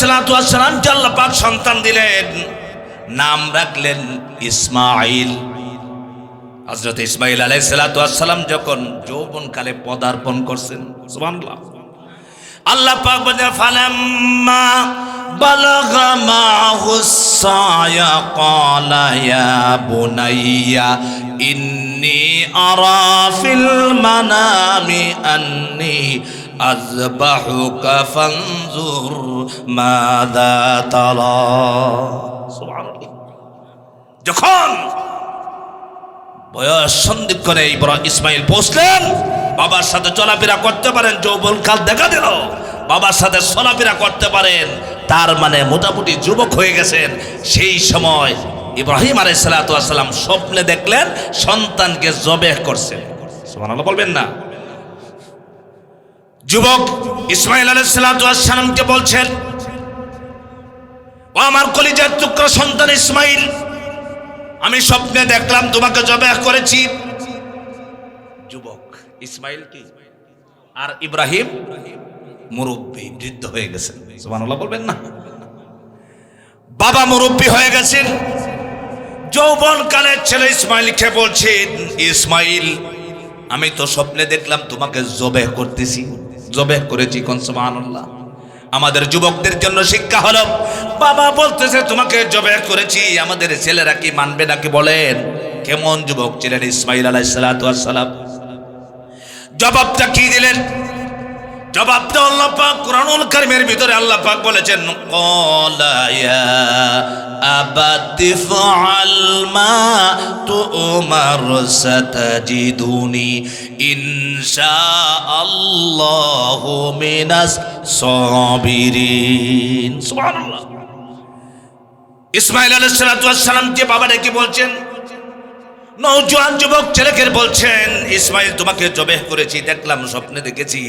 Speaker 1: সালামকে আল্লাহ পাক সন্তান দিলেন, নাম রাখলেন ইসমাইল। হযরত ইসমাইল আলাইহিস সালাম যখন যৌবনকালে পদার্পণ করছেন, সুবহানাল্লাহ, আল্লাহ পাক বলেন, ফালাম্মা বালাগা মাহুস সায়া ক্বালা ইয়া বুনাইয়া ইন্নী আরা ফিল মানামি আন্নী আযবাহুকা ফানজুর মাযা তারা। সুবহানাল্লাহ। যখন বয়স সন্ধিক্ষণে ইসমাইল পৌঁছলেন, বাবার সাথে চলাফেরা করতে পারেন, যৌবনকাল দেখা দিল, বাবার সাথে চলাফেরা করতে পারেন, তার মানে মোটামুটি যুবক হয়ে গেছেন। সেই সময় ইব্রাহিম আলাইহিস সালাম স্বপ্নে দেখলেন সন্তানকে জবেহ করছেন। সুবহানাল্লাহ বলবেন না? যুবক ইসমাইল আলাইহিস সালামকে বলছেন, ও আমার কলিজার টুকরা সন্তান ইসমাইল, আমি স্বপ্নে দেখলাম তোমাকে জবেহ করেছি। যুবক ইসমাইল কি? আর ইব্রাহিম মুরব্বী, বৃদ্ধ হয়ে গেছেন। সুবহানাল্লাহ বলবেন না? বাবা মুরব্বী হয়ে গেছেন। যৌবনকালের ছেলে ইসমাইলকে বলছেন, ইসমাইল, আমি তো স্বপ্নে দেখলাম তোমাকে জবেহ করতেছি, জবেহ করেছি। কোন সুবহানাল্লাহ। আমাদের যুবকদের জন্য শিক্ষা হলো, বাবা বলতেছে তোমাকে জবেহ করেছি, আমাদের ছেলেরা কি মানবে নাকি? বলেন, কেমন যুবক ছিলেন ইসমাইল আলাইহিস সালাম? জবাবটা কি দিলেন? জবাবটা আল্লাহ পাক কুরআনুল কারীমের ভিতরে আল্লাহ পাক বলেছেন, ক্বালা ইয়া আবাতি ফাআল মা তুমার সাতাজিদুনি ইনশাআল্লাহু মিনাস সাবিরিন। সুবহানাল্লাহ। ইসমাইল আলাইহিস সালাম যে বাবা ডেকে বলছেন, নওজোয়ান যুবক ছেলেকে বলছেন, ইসমাইল তোমাকে জবেহ করেছি, দেখলাম স্বপ্নে দেখেছি।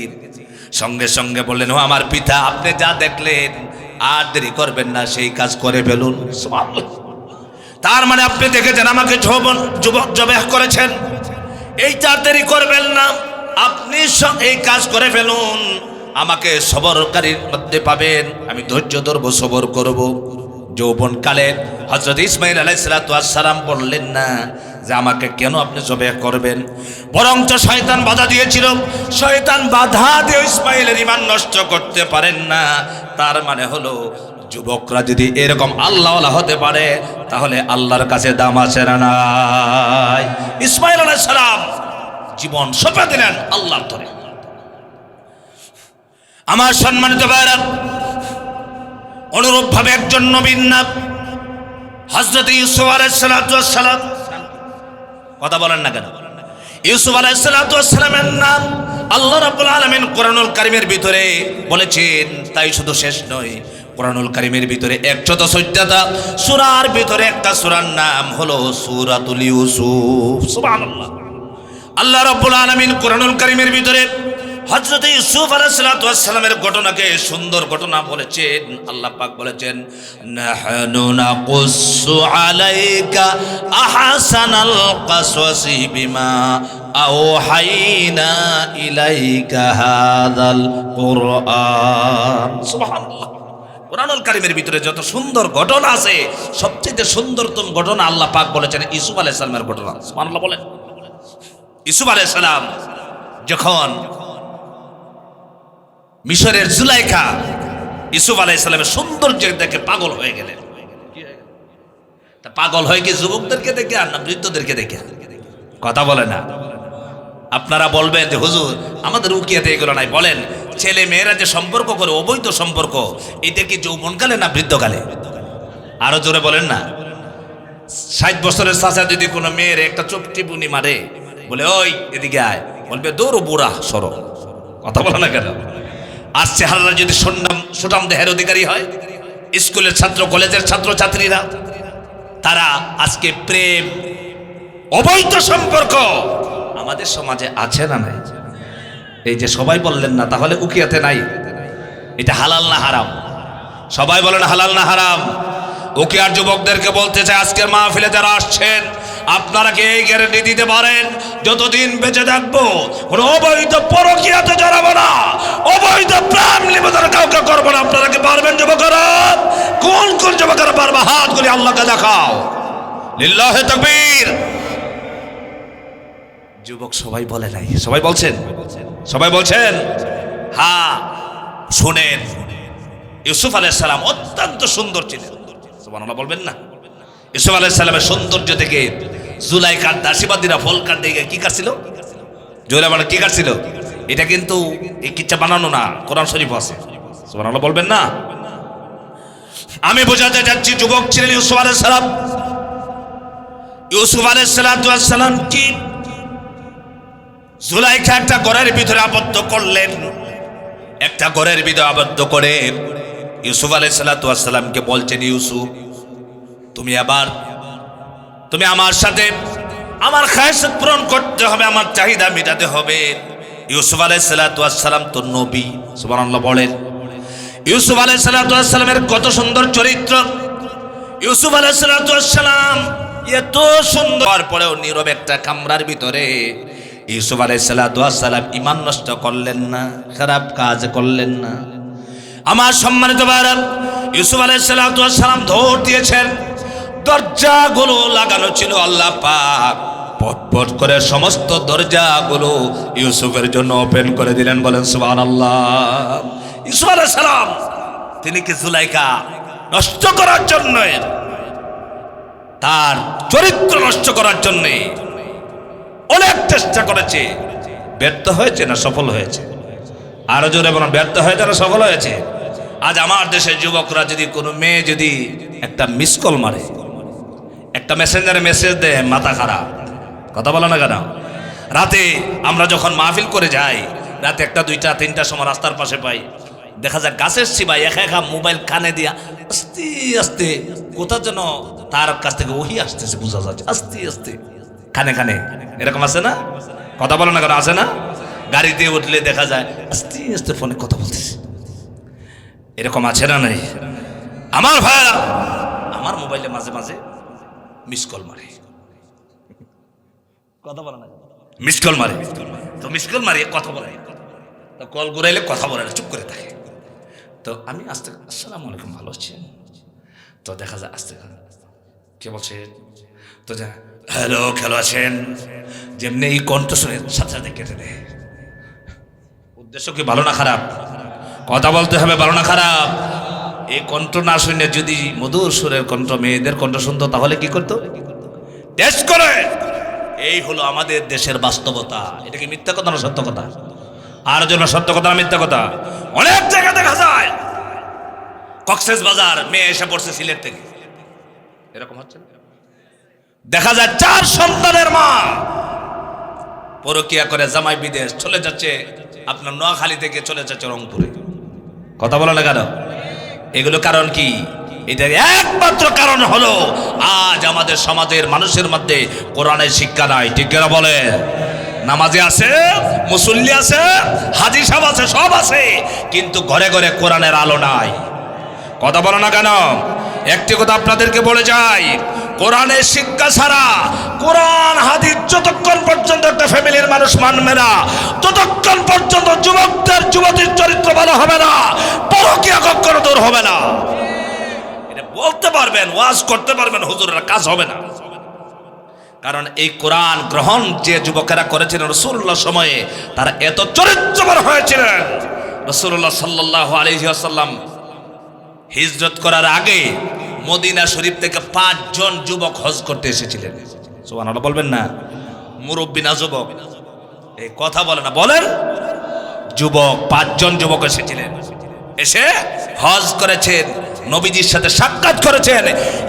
Speaker 1: সঙ্গে সঙ্গে বললেন, ও আমার পিতা, আপনি যা দেখলেন আর দেরি করবেন না, সেই কাজ করে ফেলুন। সুবহানাল্লাহ। তার মানে আপনি দেখেছেন আমাকে যুবক জবাহ করেছেন, এইটা দেরি করবেন না, আপনি এই কাজ করে ফেলুন, আমাকে সবরকারীর মধ্যে পাবেন, আমি ধৈর্য ধরবো, সবর করব। যৌবনকালে হযরত ইসমাঈল আলাইহিস সালাম বললেন না যে আমাকে কেন আপনি জবাহ করবেন, বরঞ্চ শয়তান বাধা দিয়েছিল। শয়তান বাধা দিয়ে ইসমাঈলের ঈমান নষ্ট করতে পারেন না। তার মানে হলো যুবকরা যদি এরকম আল্লাহওয়ালা হতে পারে তাহলে আল্লাহর কাছে দাম আছে না নাই? ইসমাঈল আলাইহিস সালাম জীবন সঁপে দিলেন আল্লাহর তরে। আমার সম্মানিত ভাইরা, অনুরূপ ভাবে একজন নবীর নাম হযরত ইউসুফ আলাইহিস সালাম। কথা বলেন না কেন? ইউসুফ আলাইহিস সালামের নাম আল্লাহ রাব্বুল আলামিন কোরআনুল কারীমের ভিতরে বলেছেন। তাই শুধু শেষ নয়, কোরআনুল কারীমের ভিতরে 114টা সূরার ভিতরে একটা সূরার নাম হলো সূরাতুল ইউসুফ। সুবহানাল্লাহ। আল্লাহ রাব্বুল আলামিন কোরআনুল কারীমের ভিতরে হযরত ইউসুফ আলাইহিস সালামের ঘটনাকে সুন্দর ঘটনা বলেছেন। আল্লাহ পাক বলেছেন, নাহনু নাকুসু আলাইকা আহসানাল কাসওয়াসি বিমা আওহাইনা ইলাইকা হাযাল কুরআন। সুবহানাল্লাহ। কোরআনুল কারীমের ভিতরে যত সুন্দর ঘটনা আছে, সবচেয়ে সুন্দরতম ঘটনা আল্লাহ পাক বলেছেন ইউসুফ আলাইহিস সালামের ঘটনা। সুবহানাল্লাহ বলেন। ইউসুফ আলাইহিস সালাম যখন মিশরের জুলাইখা ইউসুফ আলাইহিস সালামের সৌন্দর্য দেখে পাগল হয়ে গেলেন। তা পাগল হয়ে কি যুবকদেরকে দেখে আর না বৃদ্ধদেরকে দেখে? কথা বলে না। আপনারা বলবেন যে হুজুর আমাদের উকিয়াতে এগুলো নাই। বলেন, ছেলে মেয়েরা যে সম্পর্ক করে অবৈধ সম্পর্ক, এটা কি যৌবনকালে না বৃদ্ধকালে? আরো জোরে বলেন না। 60 বছরের চাচা যদি কোনো মেয়ের একটা চোখ টিপুনি মারে, বলে ওই এদিকে আয়, বলবে দৌড় বুড়া সরো। কথা বলে না কেন? আজ চেহারা যদি সুঠাম দেহের অধিকারী হয়, স্কুলের ছাত্র কলেজের ছাত্র ছাত্রীরা তারা আজকে প্রেম অবৈধ সম্পর্ক আমাদের সমাজে আছে না নাই? এই যে সবাই বললেন না, তাহলে উকিয়াতে নাই। এটা হালাল না হারাম? সবাই বলেন হালাল না হারাম? উকিয়ার যুবকদেরকে বলতে চাই, আজকের মাহফিলে যারা আসছেন আপনারা কি এই গ্যারান্টি দিতে পারেন যতদিন বেঁচে থাকবো কোনো অবৈধ পরকীয়াতে জড়াবো না, অবৈধ প্রেম নিবেদন কাউকে করবো না? আপনারা কি পারবেন যুবকরা? কোন কোন যুবকরা পারবে? হাতগুলি আল্লাহকে দেখাও। লিল্লাহি তাকবীর। যুবক সবাই বলে নাই? সবাই বলছেন? সবাই বলছেন? হ্যাঁ, শুনেন, ইউসুফ আলাইহিস সালাম অত্যন্ত সুন্দর ছিলেন। সুবহানাল্লাহ বলবেন না? ইউসুফ আলাইহিস সালামের সৌন্দর্য থেকে জুলাইখার দাসীবাদীরা ফলকার দিকে কি কাটছিল? জুলাই মানে কি কাটছিল? এটা কিন্তু এই কিচ্ছা বানানো না, কোরআন শরীফ আছে। সুবহানাল্লাহ বলবেন না? আমি বোঝাতে যাচ্ছি, যুবক ছিলেন ইউসুফ আলাইহিস সালাম। ইউসুফ আলাইহিস সালাম কি জুলাইখা একটা ঘরের ভিতরে আবদ্ধ করলেন। একটা ঘরের ভিতরে আবদ্ধ করে ইউসুফ আলাইহিস সালামকে বলছেন, ইউসুফ তুমি আমার সাথে আমার খায়সাত পূরণ করতে হবে, আমার চাহিদা মেটাতে হবে। ইউসুফ আলাইহিস সালাম তো নবী। সুবহানাল্লাহ বলেন। ইউসুফ আলাইহিস সালামের কত সুন্দর চরিত্র। ইউসুফ আলাইহিস সালাম এত সুন্দর পরেও নীরব একটা কামরার ভিতরে ইউসুফ আলাইহিস সালাম ঈমান নষ্ট করলেন না, খারাপ কাজ করলেন না। আমার সম্মানিত ভাইরা, ইউসুফ আলাইহিস সালাম দৌড় দিয়েছেন। দরজাগুলো লাগানো ছিল, আল্লাহ পাক পটপট করে সমস্ত দরজাগুলো ইউসুফের জন্য ওপেন করে দিলেন। বলেন সুবহানাল্লাহ। ইউসুফ আলাইহিস সালাম তিনি কি জুলাইখা নষ্ট করার জন্য, তার চরিত্র নষ্ট করার জন্য অনেক চেষ্টা করেছে। ব্যর্থ হয়েছে না সফল হয়েছে? আরো জোরে বলুন, ব্যর্থ হয়েছে না সফল হয়েছে? আজ আমার দেশের যুবকরা যদি কোনো মেয়ে যদি একটা মিস কল মারে, একটা মেসেঞ্জারে মেসেজ দেয়, মাথা খারাপ। কথা বলো না কেন? রাতে আমরা যখন মাহফিল করে যাই, রাতে 1টা 2টা 3টার সময় রাস্তার পাশে পাই, দেখা যায় গাছের সিবাই একা মোবাইল কানে দিয়া আস্তে আস্তে কোথা যেন তার কাছ থেকে ওহি আসতেছে, বোঝা যাচ্ছে আস্তে আস্তে কানে কানে। এরকম আছে না? কথা বলো না কেন? আছে না? গাড়িতে উঠলে দেখা যায় আস্তে আস্তে ফোনে কথা বলতেছে। এরকম আছে না নাই? আমার ভাইরা, আমার মোবাইলে মাঝে মাঝে মিস কল মারে, কথা বলে না, মিস কল মারে, তো মিস কল মারে কথা বলে, তো কল ঘুরাইলে কথা বলে না, চুপ করে থাকে। তো আমি আস্তে আসসালামু আলাইকুম, ভালো আছেন? তো দেখা যায় আস্তে কে বলছে, তো যা হ্যালো খেলো আছেন, যেমনি এই কণ্ঠ শুনে সাথে সাথে কেটে দেয়। উদ্দেশ্য কি ভালো না খারাপ? কথা বলতে হবে, ভালো না খারাপ? এই কণ্ঠ না শুনে যদি মধুর সুরের কণ্ঠ মেয়েদের কণ্ঠ শুনতো তাহলে কি করতো? টেস্ট করে। এই হলো আমাদের দেশের বাস্তবতা। এটা কি মিথ্যা কথা না সত্য কথা? আর জন্য সত্য কথা না মিথ্যা কথা? অনেক জায়গা দেখা যায় কক্সেস বাজার মেয়ে এসে পড়ছে সিলেট থেকে, এরকম হচ্ছে না? দেখা যায় 4 সন্তানের মা পরকিয়া করে জামাই বিদেশ চলে যাচ্ছে, আপনার নোয়াখালী থেকে চলে যাচ্ছে রংপুরে। কথা বলা না কেন? এগুলো কারণ কি? এটার একমাত্র কারণ হলো আজ আমাদের সমাজের মানুষের মধ্যে কোরআনের শিক্ষা নাই। ঠিক করে বলে, নামাজে আছে, মুসল্লি আছে, হাজি সাহেব আছে, সব আছে, কিন্তু ঘরে ঘরে কোরআনের আলো নাই। কথা বলো না কেন? একটি কথা আপনাদেরকে বলে যাই, কোরআনের শিক্ষা ছাড়া, কোরআন হাদিস যতক্ষণ পর্যন্ত একটা ফ্যামিলির মানুষ মানবে না, ততক্ষণ পর্যন্ত যুবকদের যুবতীর চরিত্র ভালো হবে না, পরকীয়া কখনো দূর হবে না। এটা বলতে পারবেন, ওয়াজ করতে পারবেন, হুজুরের কাজ হবে না। কারণ এই কোরআন গ্রহণ যে যুবকেরা করেছিলেন রাসূলুল্লাহ সময়ে, তারা এত চরিত্রবান হয়েছিলেন। রাসূলুল্লাহ সাল্লাল্লাহু আলাইহি ওয়াসাল্লাম হিজরত করার আগে মদিনা শরীফ থেকে 5 জন যুবক হজ করতে এসেছিলেন। সুবহানাল্লাহ বলবেন না? মুরব্বি না যুবক? এই কথা বলে না, বলেন যুবক। 5 জন যুবক এসেছিলেন, এসে হজ করেছেন, নবীজির সাথে সাক্ষাৎ করেছেন।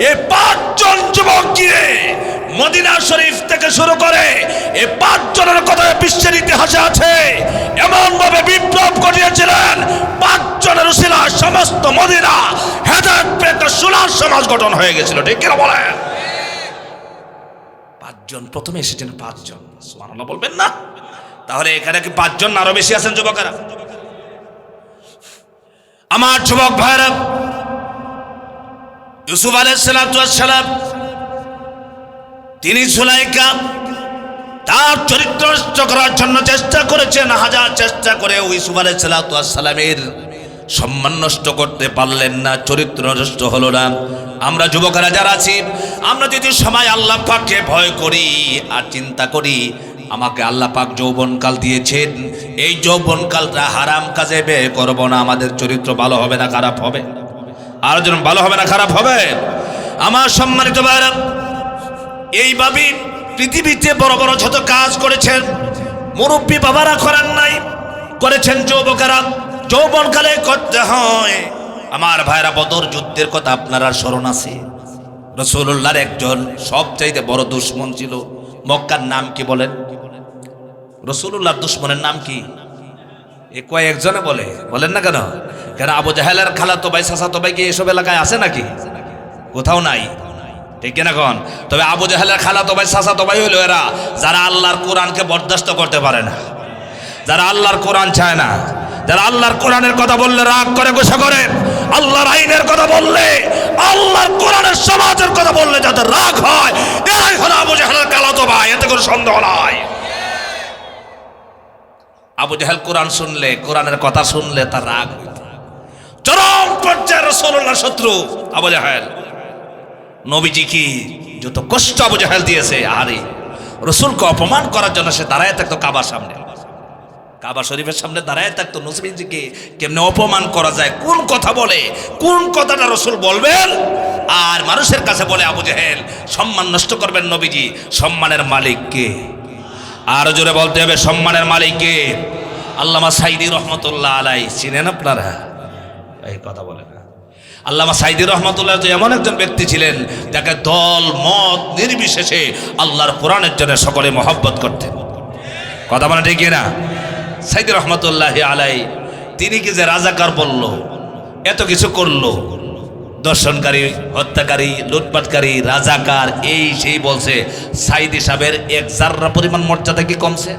Speaker 1: এই 5 জন যুবক গিয়ে মদিনা শরীফ থেকে শুরু করে এই 5 জনের কথা বিশ্বের ইতিহাসে আছে, এমন ভাবে বিপ্লব ঘটিয়েছিলেন। 5 জনের উসিলায় সমস্ত মদিনা হেদায়েত পেয়ে একটা সোনার সমাজ গঠন হয়ে গেছিল। ঠিক কিনা বলেন? 5 জন প্রথমে এসেছেন, 5 জন। সুবহানাল্লাহ বলবেন না? তাহলে এখানে কি 5 জন আরো বেশি আছেন যুবকেরা? আমার যুবক ভাইরা, ইউসুফ আলাইহিস সালাম তিনি সুলাইকা তার চরিত্র নষ্ট করার জন্য চেষ্টা করেছেন, হাজার চেষ্টা করে ইউসুফ আলাইহিস সালামের সম্মান নষ্ট করতে পারলেন না, চরিত্র নষ্ট হলো না। আমরা যুবকেরা যারা আছি, আমরা যদি সময় আল্লাহ পাককে ভয় করি আর চিন্তা করি, আমাকে আল্লাহ পাক যৌবনকাল দিয়েছেন, এই যৌবনকালটা হারাম কাজে ব্যয় করব না, আমাদের চরিত্র ভালো হবে না খারাপ হবে? আর যেন ভালো হবে না খারাপ হবে? আমার সম্মানিত ভাইরা, এইভাবে পৃথিবীতে বড় বড় যত কাজ করেছেন মুরব্বী বাবারা করেন নাই, করেছেন যুবকেরা। যৌবনকালে করতে হয়। আমার ভাইরা, বদর যুদ্ধের কথা আপনারা স্মরণ আছে? রাসূলুল্লাহর একজন সবচাইতে বড় দুশমন ছিল, মক্কার নাম কি বলেন? রাসূলুল্লাহর দুশমনের নাম কি? এ কয়েকজনে বলেন না কেন? কেন আবু জাহেলের খালাতো ভাই চাচাতো ভাই কি এসব এলাকায় আছে নাকি? কোথাও নাই। ঠিক কিনা কোন? তবে আবু জাহেলের খালাতো ভাই চাচাতো ভাই হইলো এরা যারা আল্লাহর কোরআনকে বরদাস্ত করতে পারে না, যারা আল্লাহর কোরআন চায় না, যারা আল্লাহর কোরআনের কথা বললে রাগ করে গোসা করে, আল্লাহর আইনের কথা বললে, আল্লাহর কোরআনের সমাজের কথা বললে যাদের রাগ হয়, এরাই হলো আবু জাহেলের খালাতো ভাই, এতে কোনো সন্দেহ নাই। আবু জাহেল কোরআন শুনলে, কোরআনের কথা শুনলে তার রাগ হইত। চরম পর্যায়ে রাসূলুল্লাহর শত্রু আবু জাহেল। নবীজি কি যত কষ্ট আবু জাহেল দিয়েছে, আরে রাসূলকে অপমান করার জন্য সে দাঁড়ায় থাকতো কাবার সামনে, কাবা শরীফের সামনে দাঁড়ায় থাকতো। নবীজিকে কেমনে অপমান করা যায়, কোন কথা বলে, কোন কথাটা রাসূল বলবেন আর মানুষের কাছে বলে আবু জাহেল সম্মান নষ্ট করবেন। নবীজি সম্মানের মালিক কে? আরো জোরে বলতে হবে, সম্মানের মালিক কে? আল্লামা সাইদি রহমতুল্লাহ আলাই চিনেন আপনারা? এই কথা বলে না। আল্লামা সাইদি রহমতুল্লাহ যে এমন একজন ব্যক্তি ছিলেন যাকে দল মত নির্বিশেষে আল্লাহর কোরআনের জন্য সকলে মহব্বত করতেন। কথা বলে ঠিক না? সাইদি রহমতুল্লাহ আলাই তিনি কি যে রাজাকার বলল, এত কিছু করলো, দর্শনকারী, হত্যাকারী, লুটপাটকারী, রাজাকার, এই সেই বলছে, সাইদি সাহেবের 1 জাররা পরিমাণ মর্যাদা কি কমছে?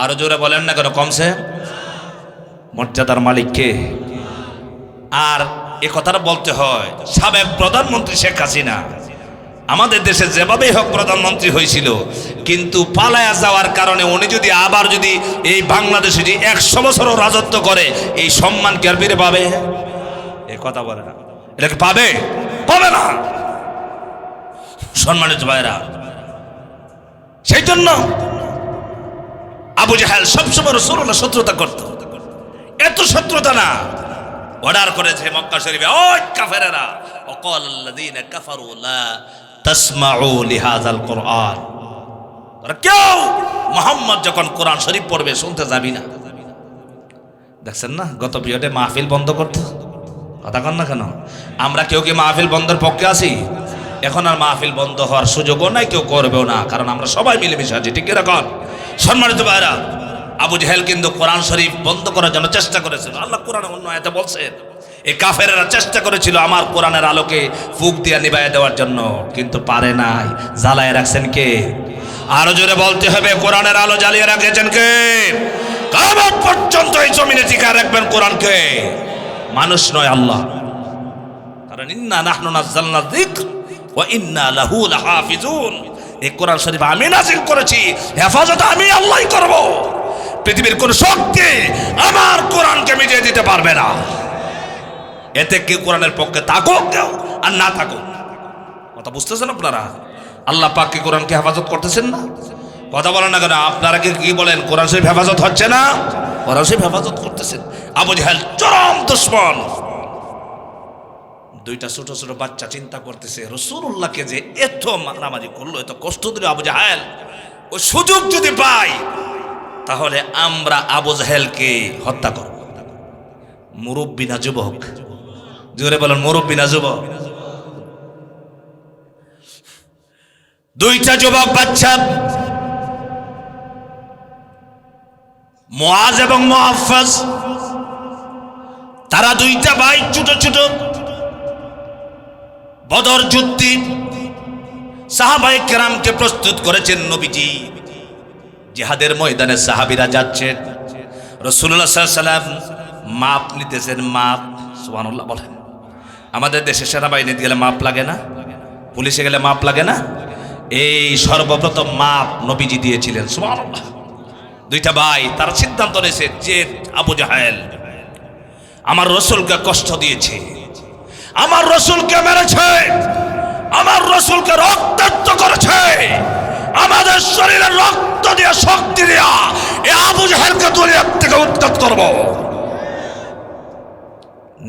Speaker 1: আরো জোরে বলেন না কেন কমছে? মর্যাদার মালিক কে? আর এ কথাটা বলতে হয়। সাবেক প্রধানমন্ত্রী শেখ হাসিনা আমাদের দেশে যেভাবেই হোক প্রধানমন্ত্রী হয়েছিল, কিন্তু পালায়া যাওয়ার কারণে উনি যদি আবার যদি এই বাংলাদেশে যদি 100 বছরও রাজত্ব করে, এই সম্মান কি আর ফিরে পাবে? এ কথা বলে না, এটাকে পাবে? পাবে না। সম্মানিত ভাইরা, সেই জন্য আবু জাহেল সবসময় রাসূলুল্লাহ শত্রুতা করত। এত শত্রুতা না, অর্ডার করেছে মক্কা শরীফে, ওই কাফেরেরা, ওয়াকালাল্লাযীনা কাফারু লা তাসমাউ লিহাযাল কুরআন, তোরা কেউ মুহাম্মদ যখন কোরআন শরীফ পড়বে শুনতে যাবি না। দেখছেন না, গত পিরিয়ডে মাহফিল বন্ধ করতো, কথা কন না কেন? আমরা কেউ কি মাহফিল বন্ধের পক্ষে আছি? এখন আর মাহফিল বন্ধ হওয়ার সুযোগও নাই, কেউ করবেও না, কারণ আমরা সবাই মিলেমিশে আছি। ঠিক এরকম সম্মানিত ভাইরা, আবু জাহেল কিন্তু কোরআন শরীফ বন্ধ করার জন্য চেষ্টা করেছিল। আল্লাহ কোরআনে অন্য আয়াতে বলছেন, এই কাফেরেরা চেষ্টা করেছিল আমার কোরআনের আলোকে ফুক দিয়ে নিভাইয়া দেওয়ার জন্য, কিন্তু পারে নাই। জ্বালায় রাখছেন কে? আরো জোরে বলতে হবে, কোরআনের আলো জ্বালিয়ে রাখেছেন কে? কিয়ামত পর্যন্ত এই জমিনে টিকা রাখবেন কোরআনকে, মানুষ নয়, আল্লাহ। কারণ ইন্না নাহনু নাযালনা যিকর ওয়া ইন্না লাহু লাহাফিজুন, এই কোরআন শরীফ আমি নাযিল করেছি, হেফাজত আমি আল্লাহই করব। পৃথিবীর কোন শক্তি আমার কোরআনকে মিটিয়ে দিতে পারবে না। এতে কি কোরআনের পক্ষে থাকুক কেউ আর না থাকুক, কথা বুঝতেছেন আপনারা? আল্লাহ পাক কি কোরআনকে হেফাজত করতেছেন না? কথা বলেন না কেন? আপনারা কি বলেন, কোরআন শরীফ হেফাজত হচ্ছে না? কোরআন শরীফ হেফাজত করতেছেন। আবু জাহেল চরম দুশমন। দুইটা ছোট ছোট বাচ্চা চিন্তা করতেছে, রাসূলুল্লাহকে যে এত মারামারি করলো, এত কষ্ট দিল আবু জাহেল, ওই সুযোগ যদি পাই তাহলে আমরা আবু জাহেলকে হত্যা করব। মুরব্বী না যুবক? জোরে বলেন, মুরব্বী না যুবক? দুইটা যুবক বাচ্চা, মুআজ এবং মুআফফাজ, তারা দুইটা ভাই ছোট ছোট। বদর যুদ্ধে সাহাবায়ে কেরামকে প্রস্তুত করেছেন নবীজি। জিহাদের ময়দানে সাহাবীরা যাচ্ছেন, রাসূলুল্লাহ সাল্লাল্লাহু আলাইহি ওয়াসাল্লাম মাপ নিতেছেন। মাপ, সুবহানাল্লাহ বলেন। আমাদের দেশে সেনাবাহিনীতে গেলে মাপ লাগে না? পুলিশে গেলে মাপ লাগে না? এই সর্বপ্রথম মাপ নবীজি দিয়েছিলেন, সুবহানাল্লাহ। দুইটা ভাই তারা সিদ্ধান্ত নিয়েছে যে আবু জাহেল আমার রাসূলকে কষ্ট দিয়েছে, আমার রাসূলকে মেরেছে, আমার রাসূলকে রক্তাক্ত করেছে, আমাদের শরীরে রক্ত দিয়ে শক্তি দিয়া এই আবু জাহেলকে দুনিয়া থেকে উৎখাত করব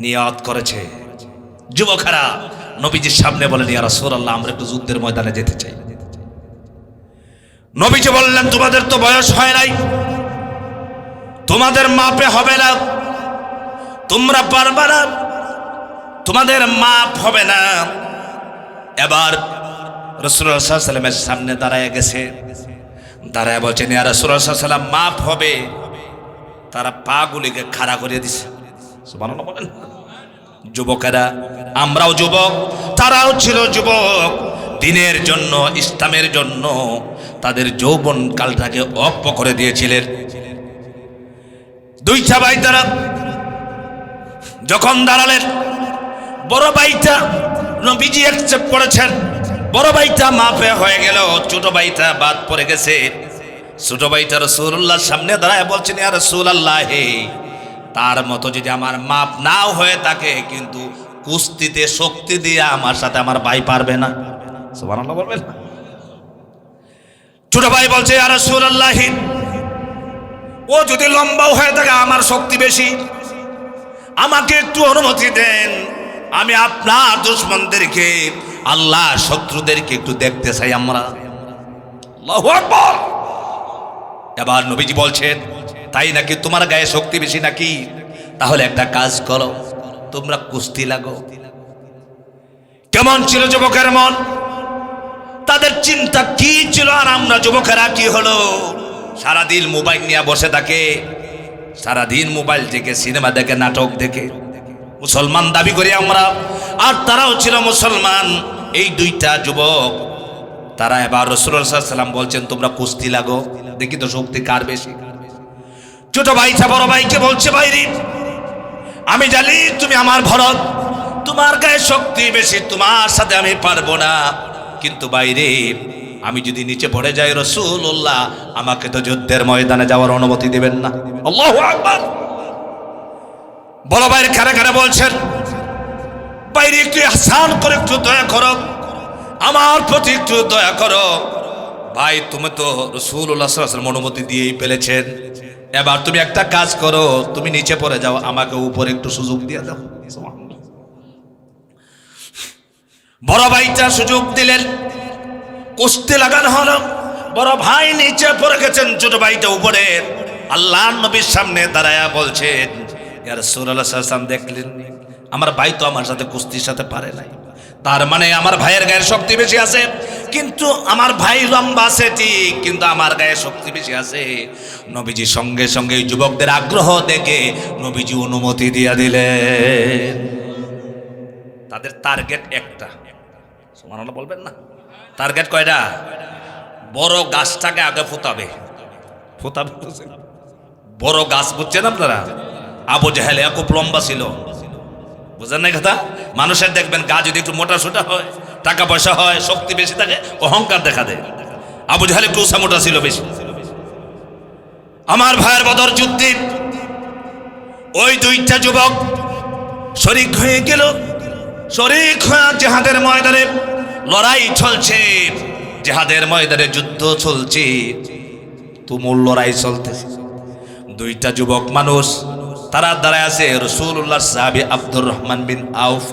Speaker 1: নিয়ত করেছে। যুবকেরা নবীজির সামনে বলেন, ইয়া রাসূলুল্লাহ, আমরা একটু যুদ্ধের ময়দানে যেতে চাই। নবীজি বললেন, তোমাদের তো বয়স হয় নাই, তোমাদের মাপে হবে না, তোমরা পারবে না, তোমাদের মাপ হবে না। এবার রাসূলুল্লাহ সাল্লাল্লাহু আলাইহি ওয়াসাল্লামের সামনে দাঁড়ায় গেছে, দাঁড়ায় বলছেন, ইয়া রাসূলুল্লাহ সাল্লাল্লাহু আলাইহি ওয়াসাল্লাম, মাপ হবে। তারা পা গুলিকে খাড়া করে দিছে, সুবহানাল্লাহ বলেন। যুবকেরা, আমরাও যুবক, তারাও ছিল যুবক, দ্বীনের জন্য, ইসলামের জন্য তাদের যৌবন কালটাকে অক্ষ করে দিয়েছিলেন। দুইটা ভাই তারা যখন দাঁড়ালেন, বড় ভাইটা নবীজি অ্যাকসেপ্ট করেছেন, বড় ভাইটা মাপে হয়ে গেল, ছোট ভাইটা বাদ পড়ে গেছে। ছোট ভাইটা রাসূলুল্লাহর সামনে দাঁড়ায় বলছেন, ইয়া রাসূলুল্লাহ, তার মতো যদি আমার মাপ নাও হয়ে থাকে, কিন্তু কুস্তিতে শক্তি দিয়ে আমার সাথে আমার ভাই পারবে না, সুবহানাল্লাহ বলবেন। ছোট ভাই বলছে, ইয়া রাসূলুল্লাহ, ও যদি লম্বাও হয়ে থাকে, আমার শক্তি বেশি, আমাকে একটু অনুমতি দেন, আমি আপনার দুশমনদেরকে, আল্লাহ শত্রুদেরকে একটু দেখতে চাই আমরা। আল্লাহু আকবার। এবার নবীজি বলছেন, তাই নাকি? তোমার গায়ে শক্তি বেশি নাকি? তাহলে একটা কাজ করো, তোমরা কুস্তি লাগো। কেমন ছিল যুবকের মন? তাদের চিন্তা কি ছিল? আর আমরা যুবকেরা কি হলো? সারাদিন মোবাইল নিয়ে বসে থাকে, সারাদিন মোবাইল থেকে সিনেমা দেখে, নাটক দেখে। মুসলমান দাবি করি আমরা, আর তারাও ছিল মুসলমান। এই দুইটা যুবক তারা এবার রাসূলুল্লাহ সাল্লাল্লাহু আলাইহি ওয়াসাল্লাম বলছেন, তোমরা কুস্তি লাগো, দেখি তো শক্তি কার বেশি। ছোট ভাইটা বড় ভাইকে বলছে, ভাইরি, আমি জানি তুমি আমার ভরত, তোমার গায়ে শক্তি বেশি, তোমার সাথে আমি পারবো না, কিন্তু বাইরে আমি যদি নিচে পড়ে যাই রাসূলুল্লাহ আমাকে তো যুদ্ধের ময়দানে যাওয়ার অনুমতি দিবেন না। আল্লাহু আকবার। বড় ভাইয়ের কানে কানে বলছেন, বাইরে একটু ইহসান করে একটু দয়া করো, আমার প্রতি একটু দয়া করো। ভাই তুমি তো রাসূলুল্লাহ সাল্লাল্লাহু আলাইহি ওয়াসাল্লাম অনুমতি দিয়েই ফেলেছেন, এবার তুমি একটা কাজ করো, তুমি নিচে পড়ে যাও, আমাকে উপরে একটু সুযোগ দিয়ে দাও। বড় ভাইটা সুযোগ দিলেন, কুস্তি লাগানো হলো। বড় ভাই নিচে পড়ে গেছেন, ছোট ভাইটা উপরে। আল্লাহর নবীর সামনে দাঁড়ায়া বলছেন, ইয়া রাসূলুল্লাহ সাল্লাল্লাহু আলাইহি ওয়াসাল্লাম, দেখলেন আমার ভাই তো আমার সাথে কুস্তির সাথে পারে নাই, তার মানে আমার ভাইয়ের গায়ে শক্তি বেশি আছে, কিন্তু আমার ভাই লম্বা আছে ঠিক, কিন্তু আমার গায়ে শক্তি বেশি আছে। নবীজি সঙ্গে সঙ্গে যুবকদের আগ্রহ দেখে নবীজি অনুমতি দিয়ে দিলেন। তাদের টার্গেট একটা, সুবহানাল্লাহ বলবেন না? টার্গেট কয়টা? বড় গাছটাকে আগে ফুটাবে। ফুটাবে বড় গাছ, বুঝছেন আপনারা? আবু জেহেল খুব লম্বা ছিল, বুঝেন না কথা? মানুষের দেখবেন গা যদি একটু মোটা সোটা হয়, টাকা পয়সা হয়, শক্তি বেশি থাকে, অহংকার দেখা দেয়। আবু জেহেল একটু উঁচা মোটা ছিল বেশি। আমার ভাইয়ের বদর যুদ্ধে ওই দুইটা যুবক শরীক হয়ে গেল, শরীক হয়ে জিহাদের ময়দানে লড়াই চলছে, জিহাদের ময়দানে যুদ্ধ চলছে, তুমুল লড়াই চলতেছে। দুইটা যুবক মানুষ তারা দাঁড়ায় আছে রাসূলুল্লাহর সাহাবী আব্দুর রহমান বিন আউফ।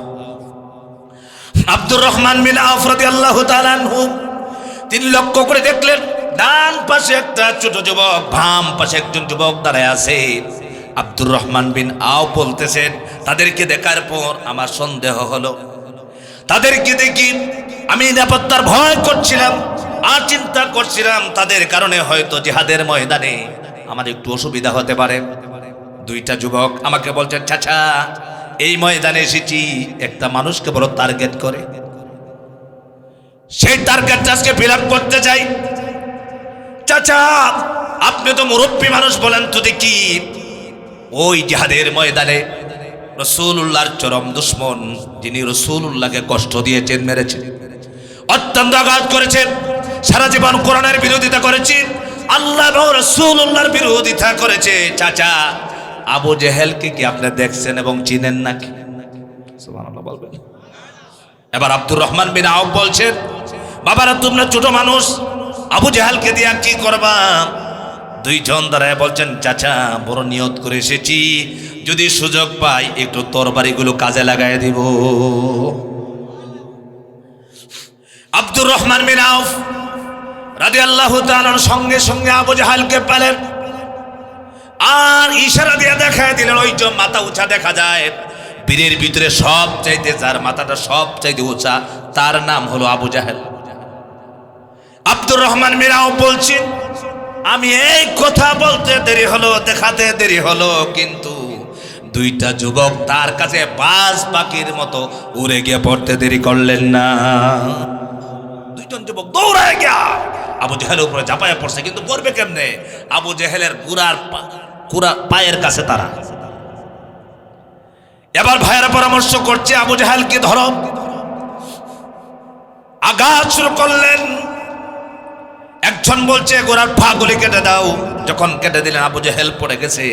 Speaker 1: আব্দুর রহমান বিন আউফ রাদিয়াল্লাহু তাআলা আনহু তিনি লক্ষ্য করে দেখলেন, ডান পাশে একটা ছোট যুবক, বাম পাশে একজন যুবক দাঁড়ায় আছে। আব্দুর রহমান বিন আউফ বলতেছেন, তাদেরকে দেখার পর আমার সন্দেহ হলো, তাদেরকে দেখি আমি নিরাপত্তার ভয় করছিলাম, আর চিন্তা করছিলাম তাদের কারণে হয়তো জিহাদের ময়দানে আমার একটু অসুবিধা হতে পারে। দুইটা যুবক আমাকে বলছেন, চাচা এই ময়দানে এসেছি একটা মানুষকে বড় টার্গেট করে, সেই টার্গেটটা আজকে ফিল আপ করতে চাই। চাচা আপনি তো মুরব্বী মানুষ, বলেন তো দেখি, ওই জিহাদের ময়দানে রাসূলুল্লাহর চরম দুশমন, যিনি রাসূলুল্লাহকে কষ্ট দিয়েছেন, মেরেছেন, অত্যন্ত আঘাত করেছেন, সারা জীবন কোরআনের বিরোধিতা করেছে, আল্লাহ এবং রাসূলুল্লাহর বিরোধিতা করেছে, চাচা আবু জেহেলকে কি আপনি দেখছেন এবং চিনেন নাকি? সুবহানাল্লাহ বলবেন। এবার আব্দুর রহমান বিন আউফ বলছেন, বাবারা তোমরা ছোট মানুষ, আবু জেহেলকে দিয়ে কি করবা? দুইজন দাঁড়ায় বলছেন, চাচা বড় নিয়ত করে এসেছি, যদি সুযোগ পাই একটু তরবারিগুলো কাজে লাগাই দিব। আব্দুর রহমান বিন আউফ রাদিয়াল্লাহু তাআলা সঙ্গে সঙ্গে আবু জেহেলকে পেলেন, আর ইশারা দিয়ে দেখায় দিলেন, ওই যে মাথা উঁচা দেখা যায়, বীরের ভিতরে সব চাইতে যার মাথাটা সব চাইতে উঁচা তার নাম হলো আবু জেহেল। আব্দুর রহমান বিন আউফ বলছেন, আমি এই কথা বলতে দেরি হলো, দেখাতে দেরি হলো, কিন্তু দুইটা যুবক তার কাছে বাজ পাখির মতো উড়ে গিয়ে পড়তে দেরি করলেন না। দুইজন যুবক দৌড়ায় গিয়া আবু জেহেলের উপরে ঝাঁপায়া পড়ছে, কিন্তু পড়বে কেমনে? আবু জেহেলের গুড়ার পায়ের কাছে তারা। এবার ভাইয়েরা পরামর্শ করছে, আবু জেহেলকে ধরো, আঘাত শুরু করলেন। একজন বলছে গোড়ার পা গুলি কেটে দাও, যখন কেটে দিলেন আবু জেহেল পড়ে গেছে।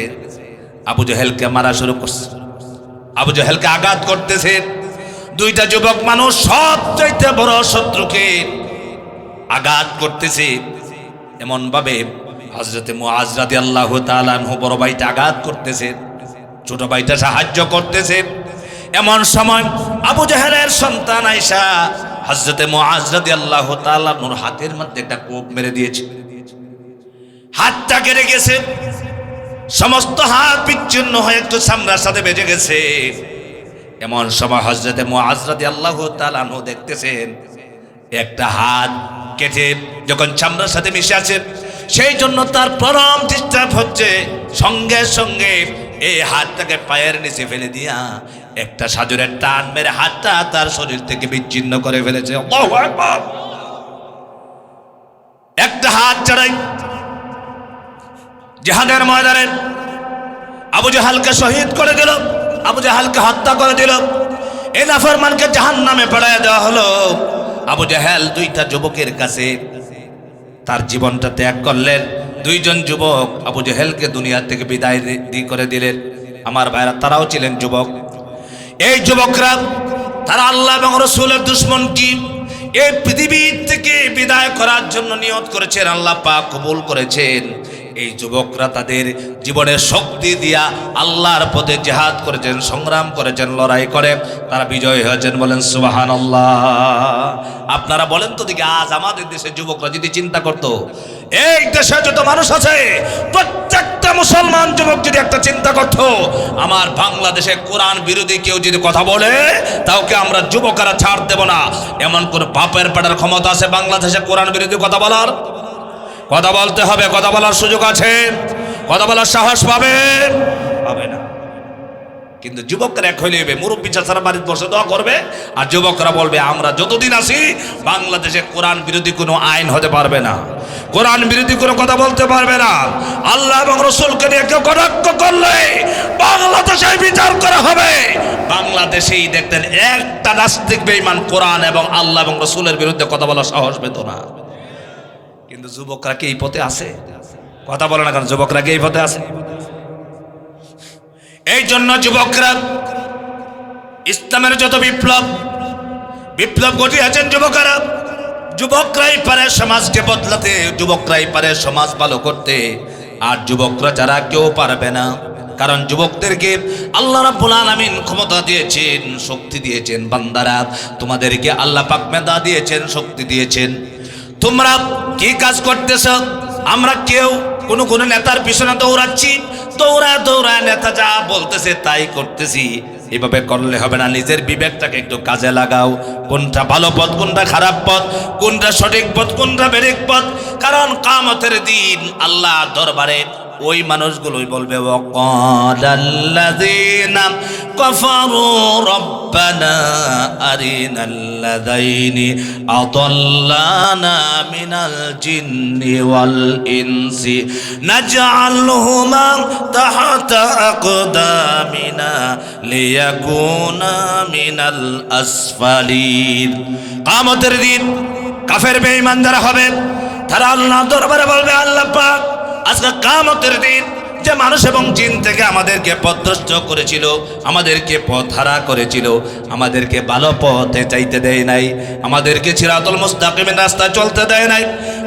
Speaker 1: আবু জেহেলকে মারা শুরু করছে, আবু জেহেলকে আঘাত করতেছে। দুইটা যুবক মানুষ সব চাইতে বড় শত্রুকে আঘাত করতেছে, এমন ভাবে হযরতে মুআজ রাদিয়াল্লাহু তাআলা আনহু বড় ভাইটা আঘাত করতেছে, ছোট ভাইটা সাহায্য করতেছে। এমন সময় আবু জেহেলের সন্তান আয়েশা হযরতে মুআজ রাদিয়াল্লাহু তাআলা আনহুর হাতের মধ্যে একটা কোপ মেরে দিয়েছে, হাতটা কেটে গেছে, সমস্ত হাত বিচ্ছিন্ন হয়ে একটু চামড়ার সাথে বেজে গেছে। এমন সময় হযরতে মুআজ রাদিয়াল্লাহু তাআলা আনহু দেখতেছেন একটা হাত কেটে যখন চামড়ার সাথে মিশে আছে, সেই জন্য তার পরম ডিস্টার্ব হচ্ছে। সঙ্গে সঙ্গে এই হাতটাকে পায়ের নিচে ফেলে দিয়া একটা সাজুরের টান মেরে হাতটা তার শরীর থেকে বিচ্ছিন্ন করে ফেলেছে। আল্লাহু আকবার। একটা হাত ছাড়াই জিহাদের ময়দানে আবু জেহেলকে শহীদ করে দিল, আবু জেহেলকে হত্যা করে দিল। এই নাফরমানকে জাহান্নামে পাঠায় দেওয়া হলো। আবু জাহেল দুইটা যুবকের কাছে তার জীবনটা ত্যাগ করলেন। দুইজন যুবক আবু জাহেলকে দুনিয়া থেকে বিদায় করে দিলেন। আমার ভাইরা, তারাও ছিলেন যুবক। এই যুবকরা তারা আল্লাহ এবং রাসূলের দুশমন কি এই পৃথিবী থেকে বিদায় করার জন্য নিয়ত করেছেন, আল্লাহ পাক কবুল করেছেন। এই যুবকরা তাদের জীবনের শক্তি দিয়া আল্লাহর পথে জিহাদ করেছেন, সংগ্রাম করেছেন, লড়াই করে তারা বিজয় হয়েছেন। বলেন সুবহানাল্লাহ। আপনারা বলেন তো দেখি, আজ আমাদের দেশের যুবকরা যদি চিন্তা করতো, এই দেশে যত মানুষ আছে প্রত্যেকটা মুসলমান যুবক যদি একটা চিন্তা করতো, আমার বাংলাদেশে কোরআন বিরোধী কেউ যদি কথা বলে তাওকে আমরা যুবকরা ছাড় দেব না, এমন কোন বাপের পেটার ক্ষমতা আছে বাংলাদেশে কোরআন বিরোধী কথা বলার? কথা বলতে হবে, কথা বলার সুযোগ আছে, কথা বলার সাহস পাবে না। কিন্তু যুবকরা এক হইলে মুরব্বী চাচারা বাড়িতে বসে দোয়া করবে, আর যুবকরা বলবে আমরা যতদিন আছি বাংলাদেশে কোরআন বিরোধী কোনো আইন হতে পারবে না, কোরআন বিরোধী কোনো কথা বলতে পারবে না। আল্লাহ এবং রাসূলকে নিয়ে কেউ কটাক্ষ করলে বাংলাদেশে বিচার করা হবে। বাংলাদেশেই দেখতেন একটা নাস্তিক বেঈমান কোরআন এবং আল্লাহ এবং রাসূলের বিরুদ্ধে কথা বলার সাহস পেত না। কিন্তু যুবকরা কি এই পথে আছে? কথা বলে না কেন? যুবকরা কি এই পথে আছে? এই জন্য যুবকরা ইসলামের যত বিপ্লব ঘটিয়েছেন যুবকরাই পারে সমাজকে বদলাতে, যুবকরাই পারে সমাজ ভালো করতে, আর যুবকরা যারা কেউ পারবে না। কারণ যুবকদেরকে আল্লাহ রাব্বুল আলামিন ক্ষমতা দিয়েছেন, শক্তি দিয়েছেন। বান্দারা, তোমাদেরকে আল্লাহ পাক মেধা দিয়েছেন, শক্তি দিয়েছেন। তোমরা কি কাজ করতেছ? আমরা কেউ কোন নেতার পিছনে দৌড়াচ্ছি, দৌড়া নেতা যা বলতেছে তাই করতেছি। এভাবে করলে হবে না। নিজের বিবেকটাকে একটু কাজে লাগাও। কোনটা ভালো পথ, কোনটা খারাপ পথ, কোনটা সঠিক পথ, কোনটা বেঠিক পথ। কারণ কিয়ামতের দিন আল্লাহ দরবারে ওই মানুষগুলোই বলবে, ওয়াকালাল্লাযীনা কাফারু রব্বানা আরিনাল্লাযাইনি আদাল্লানা মিনাল জিন্নি ওয়াল ইনসি নাজআলহুমা তাহতা আকদামিনা লিয়াকুনা মিনাল আসফালিন। কিয়ামতের দিন কাফের বেঈমান যারা হবে তারা আল্লাহ দরবারে বলবে, আল্লাহ পাক, আজকে কিয়ামতের দিন যে মানুষ এবং জিন থেকে আমাদেরকে পথভ্রষ্ট করেছিল, আমাদেরকে পথহারা করেছিল, আমাদেরকে ভালো পথে চাইতে দেয় নাই, আমাদেরকে সিরাতুল মুস্তাকিমের রাস্তায় চলতে দেয় নাই,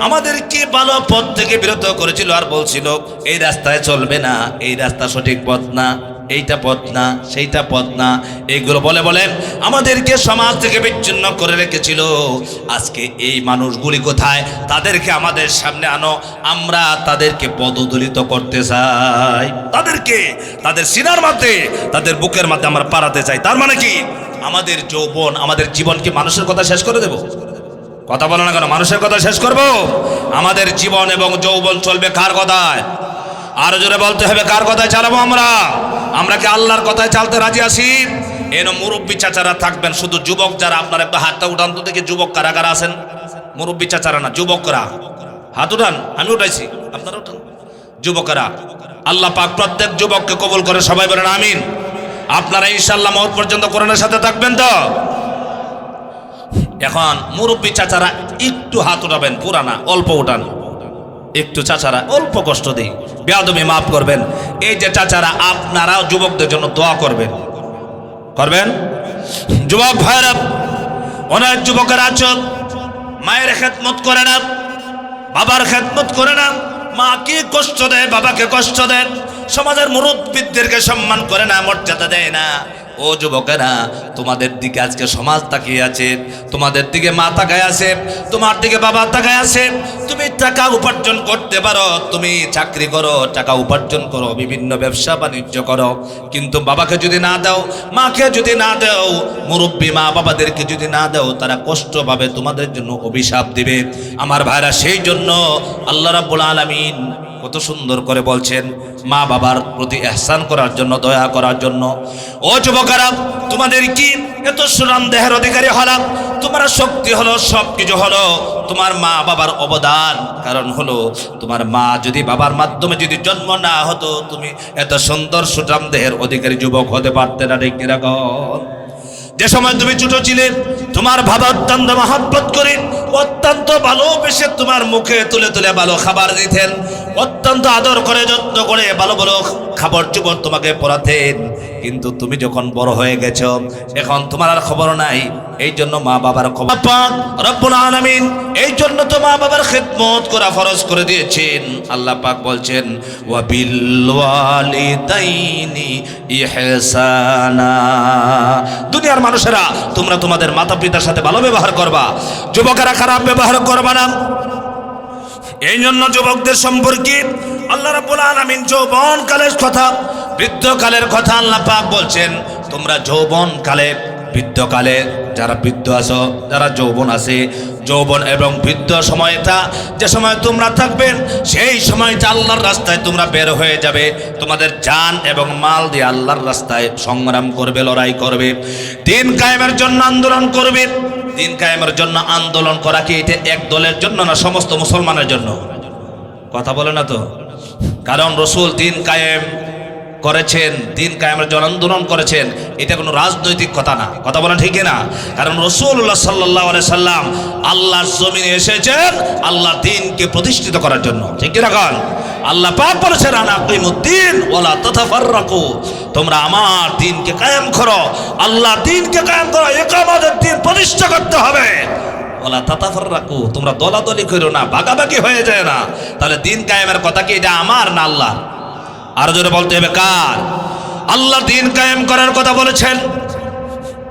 Speaker 1: আমাদেরকে ভালো পথ থেকে বিরত করেছিল, আর বলছিল এই রাস্তায় চলবে না, এই রাস্তা সঠিক পথ না, এইটা পথ না, সেইটা পথ না, এইগুলো বলে বলে আমাদেরকে সমাজ থেকে বিচ্ছিন্ন করে রেখেছিল। আজকে এই মানুষগুলি কোথায়? তাদেরকে আমাদের সামনে আনো, আমরা তাদেরকে পদদলিত করতে চাই, তাদেরকে তাদের সিনার মধ্যে, তাদের বুকের মধ্যে আমরা পাড়াতে চাই। তার মানে কি? আমাদের যৌবন, আমাদের জীবন কি মানুষের কথা শেষ করে দেব? কথা বলো না কেন? মানুষের কথা শেষ করব? আমাদের জীবন এবং যৌবন চলবে কার কথায়? আরো জোরে বলতে হবে, কার কথায় চালাবো আমরা? আমরা কি আল্লাহর কথায় চালতে রাজি আছি? এনো মুরব্বী চাচারা থাকবেন, শুধু যুবক যারা, আপনার একটা হাতটা উঠান তো দেখি, যুবক কারা কারা আছেন? মুরব্বী চাচারা না, যুবকরা হাত উঠান। আমি উঠাইছি, আপনারা উঠান। যুবকরা, আল্লাহ পাক প্রত্যেক যুবককে কবুল করে, সবাই বলেন আমিন। আপনারা ইনশাআল্লাহ মওত পর্যন্ত কোরআনের সাথে থাকবেন তো? এখন মুরব্বী চাচারা একটু হাত উঠাবেন, পুরানা অল্প উঠান, একটু চাচারা অল্প কষ্ট দিই, বেয়াদবি মাফ করবেন। এই যে চাচারা, আপনারাও যুবকদের জন্য দোয়া করবেন। যুবক ভাইরা, অনেক যুবকের আছো মায়ের খেদমত করে না, বাবার খেদমত করে না, মাকে কষ্ট দেয়, বাবাকে কষ্ট দেয়, সমাজের মুরব্বিদেরকে সম্মান করে না, মর্যাদা দেয় না। ও যুবকেরা, তোমাদের দিকে আজকে সমাজ তাকিয়ে আছে, তোমাদের দিকে মা তাকায় আছে, তোমার দিকে বাবা তাকায় আছে। তুমি টাকা উপার্জন করতে পারো, তুমি চাকরি করো, টাকা উপার্জন করো, বিভিন্ন ব্যবসা বাণিজ্য করো, কিন্তু বাবাকে যদি না দাও, মাকে যদি না দাও, মুরব্বী মা বাবাদেরকে যদি না দাও, তারা কষ্ট পাবে, তোমাদের জন্য অভিশাপ দিবে। আমার ভাইরা, সেই জন্য আল্লাহ রাব্বুল আলামিন কত সুন্দর করে বলছেন মা বাবার প্রতি ইহসান করার জন্য, দয়া করার জন্য। ও যুবকেরা, তোমাদের কি এত সুনাম দেহের অধিকারী হলাম, তোমার শক্তি হলো, সব কিছু হলো তোমার মা বাবার অবদান। কারণ হলো, তোমার মা যদি বাবার মাধ্যমে যদি জন্ম না হতো, তুমি এত সুন্দর সুনাম দেহের অধিকারী যুবক হতে পারতে না। ঠিক কিরকম? যে সময় তুমি ছোট ছিলে, তোমার বাবা অত্যন্ত মহব্বত করে, অত্যন্ত ভালোবেসে তোমার মুখে তুলে তুলে ভালো খাবার দিতেন, অত্যন্ত আদর করে যত্ন করে ভালো ভালো খাবার চোপড় তোমাকে পরাতেন। কিন্তু তুমি যখন বড় হয়ে গেছো, এখন তোমার আর খবর নাই। এই জন্য মা বাবার খবর পাক রব্বুল আলামিন এই জন্য তো মা বাবার খেদমত করা ফরজ করে দিয়েছেন। আল্লাহ পাক বলছেন, ওয়া বিল ওয়ালিদাইনি ইহসানা। দুনিয়ার মানুষেরা, তোমরা তোমাদের মাতা পিতার সাথে ভালো ব্যবহার করবা, যুবকেরা খারাপ ব্যবহার করবা না। এই জন্য যুবকদের সম্পর্কে আল্লাহ রাব্বুল আলামিন যৌবনকালের কথা, বৃদ্ধকালের কথা আল্লাহ পাক বলছেন, তোমরা যৌবনকালে, বৃদ্ধকালে যারা বৃদ্ধ আছো, যারা যৌবন আছে, যৌবন এবং বৃদ্ধ সময়টা যে সময় তোমরা থাকবেন, সেই সময়টা আল্লাহর রাস্তায় তোমরা বের হয়ে যাবে। তোমাদের জান এবং মাল দিয়ে আল্লাহর রাস্তায় সংগ্রাম করবে, লড়াই করবে, দিন কায়েমের জন্য আন্দোলন করবে। দিন কায়েমের জন্য আন্দোলন করা কি এটা এক দলের জন্য না সমস্ত মুসলমানের জন্য? কথা বলে না তো। কারণ রসুল দিন কায়েম করেছেন, দিন কায়েমের জন্য আন্দোলন করেছেন, এটা কোনো রাজনৈতিক কথা না। কথা বলেন ঠিক না? কারণ রাসূলুল্লাহ সাল্লাল্লাহু আলাইহি সাল্লাম আল্লাহর জমিনে এসেছেন আল্লাহ দিনকে প্রতিষ্ঠিত করার জন্য। ঠিক কি রাখেন? আল্লাহ পাক বলেছেন, আনা আকিমুদ্দিন ওয়ালা তাতাফাররাকু, তোমরা আমার দিনকে কায়েম করো। আল্লাহ দিনকে কায়েম করো, ইকামতের দিন প্রতিষ্ঠা করতে হবে। ওয়ালা তাতাফাররাকু, তোমরা দলাদলি করো না, ভাগাভাগি হয়ে যায় না। তাহলে দিন কায়েমের কথা কি এটা আমার না আল্লাহ? আরো জোরে বলতে হবে কার? আল্লাহ দিন কায়েম করার কথা বলেছেন।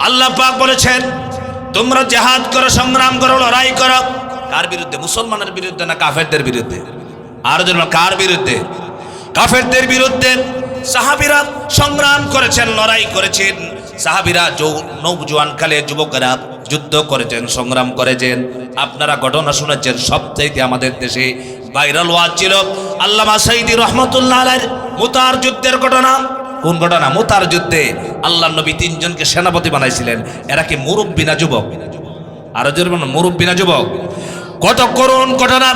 Speaker 1: আল্লাহ পাক বলেছেন, তোমরা জিহাদ করো, সংগ্রাম করো, লড়াই করো। কার বিরুদ্ধে? মুসলমানের বিরুদ্ধে না কাফেরদের বিরুদ্ধে? আরো জোরে কার বিরুদ্ধে? কাফেরদের বিরুদ্ধে। সাহাবীরা সংগ্রাম করেছেন, লড়াই করেছেন। সাহাবীরা নওজোয়ান কালে যুবকেরা যুদ্ধ করেছেন, সংগ্রাম করেছেন। আপনারা ঘটনা শুনেছেন, সবচাইতে আমাদের দেশে ভাইরাল ওয়াজ ছিল আল্লামা সাইদি রহমতুল্লাহ আলাইহির মুতার যুদ্ধের ঘটনা। কোন ঘটনা? মুতার যুদ্ধে আল্লাহর নবী তিনজনকে সেনাপতি বানাইছিলেন। এরা কি মুরব্বী না যুবক? আরো জোরে বলুন, মুরব্বী না যুবক? কত করুণ ঘটনা,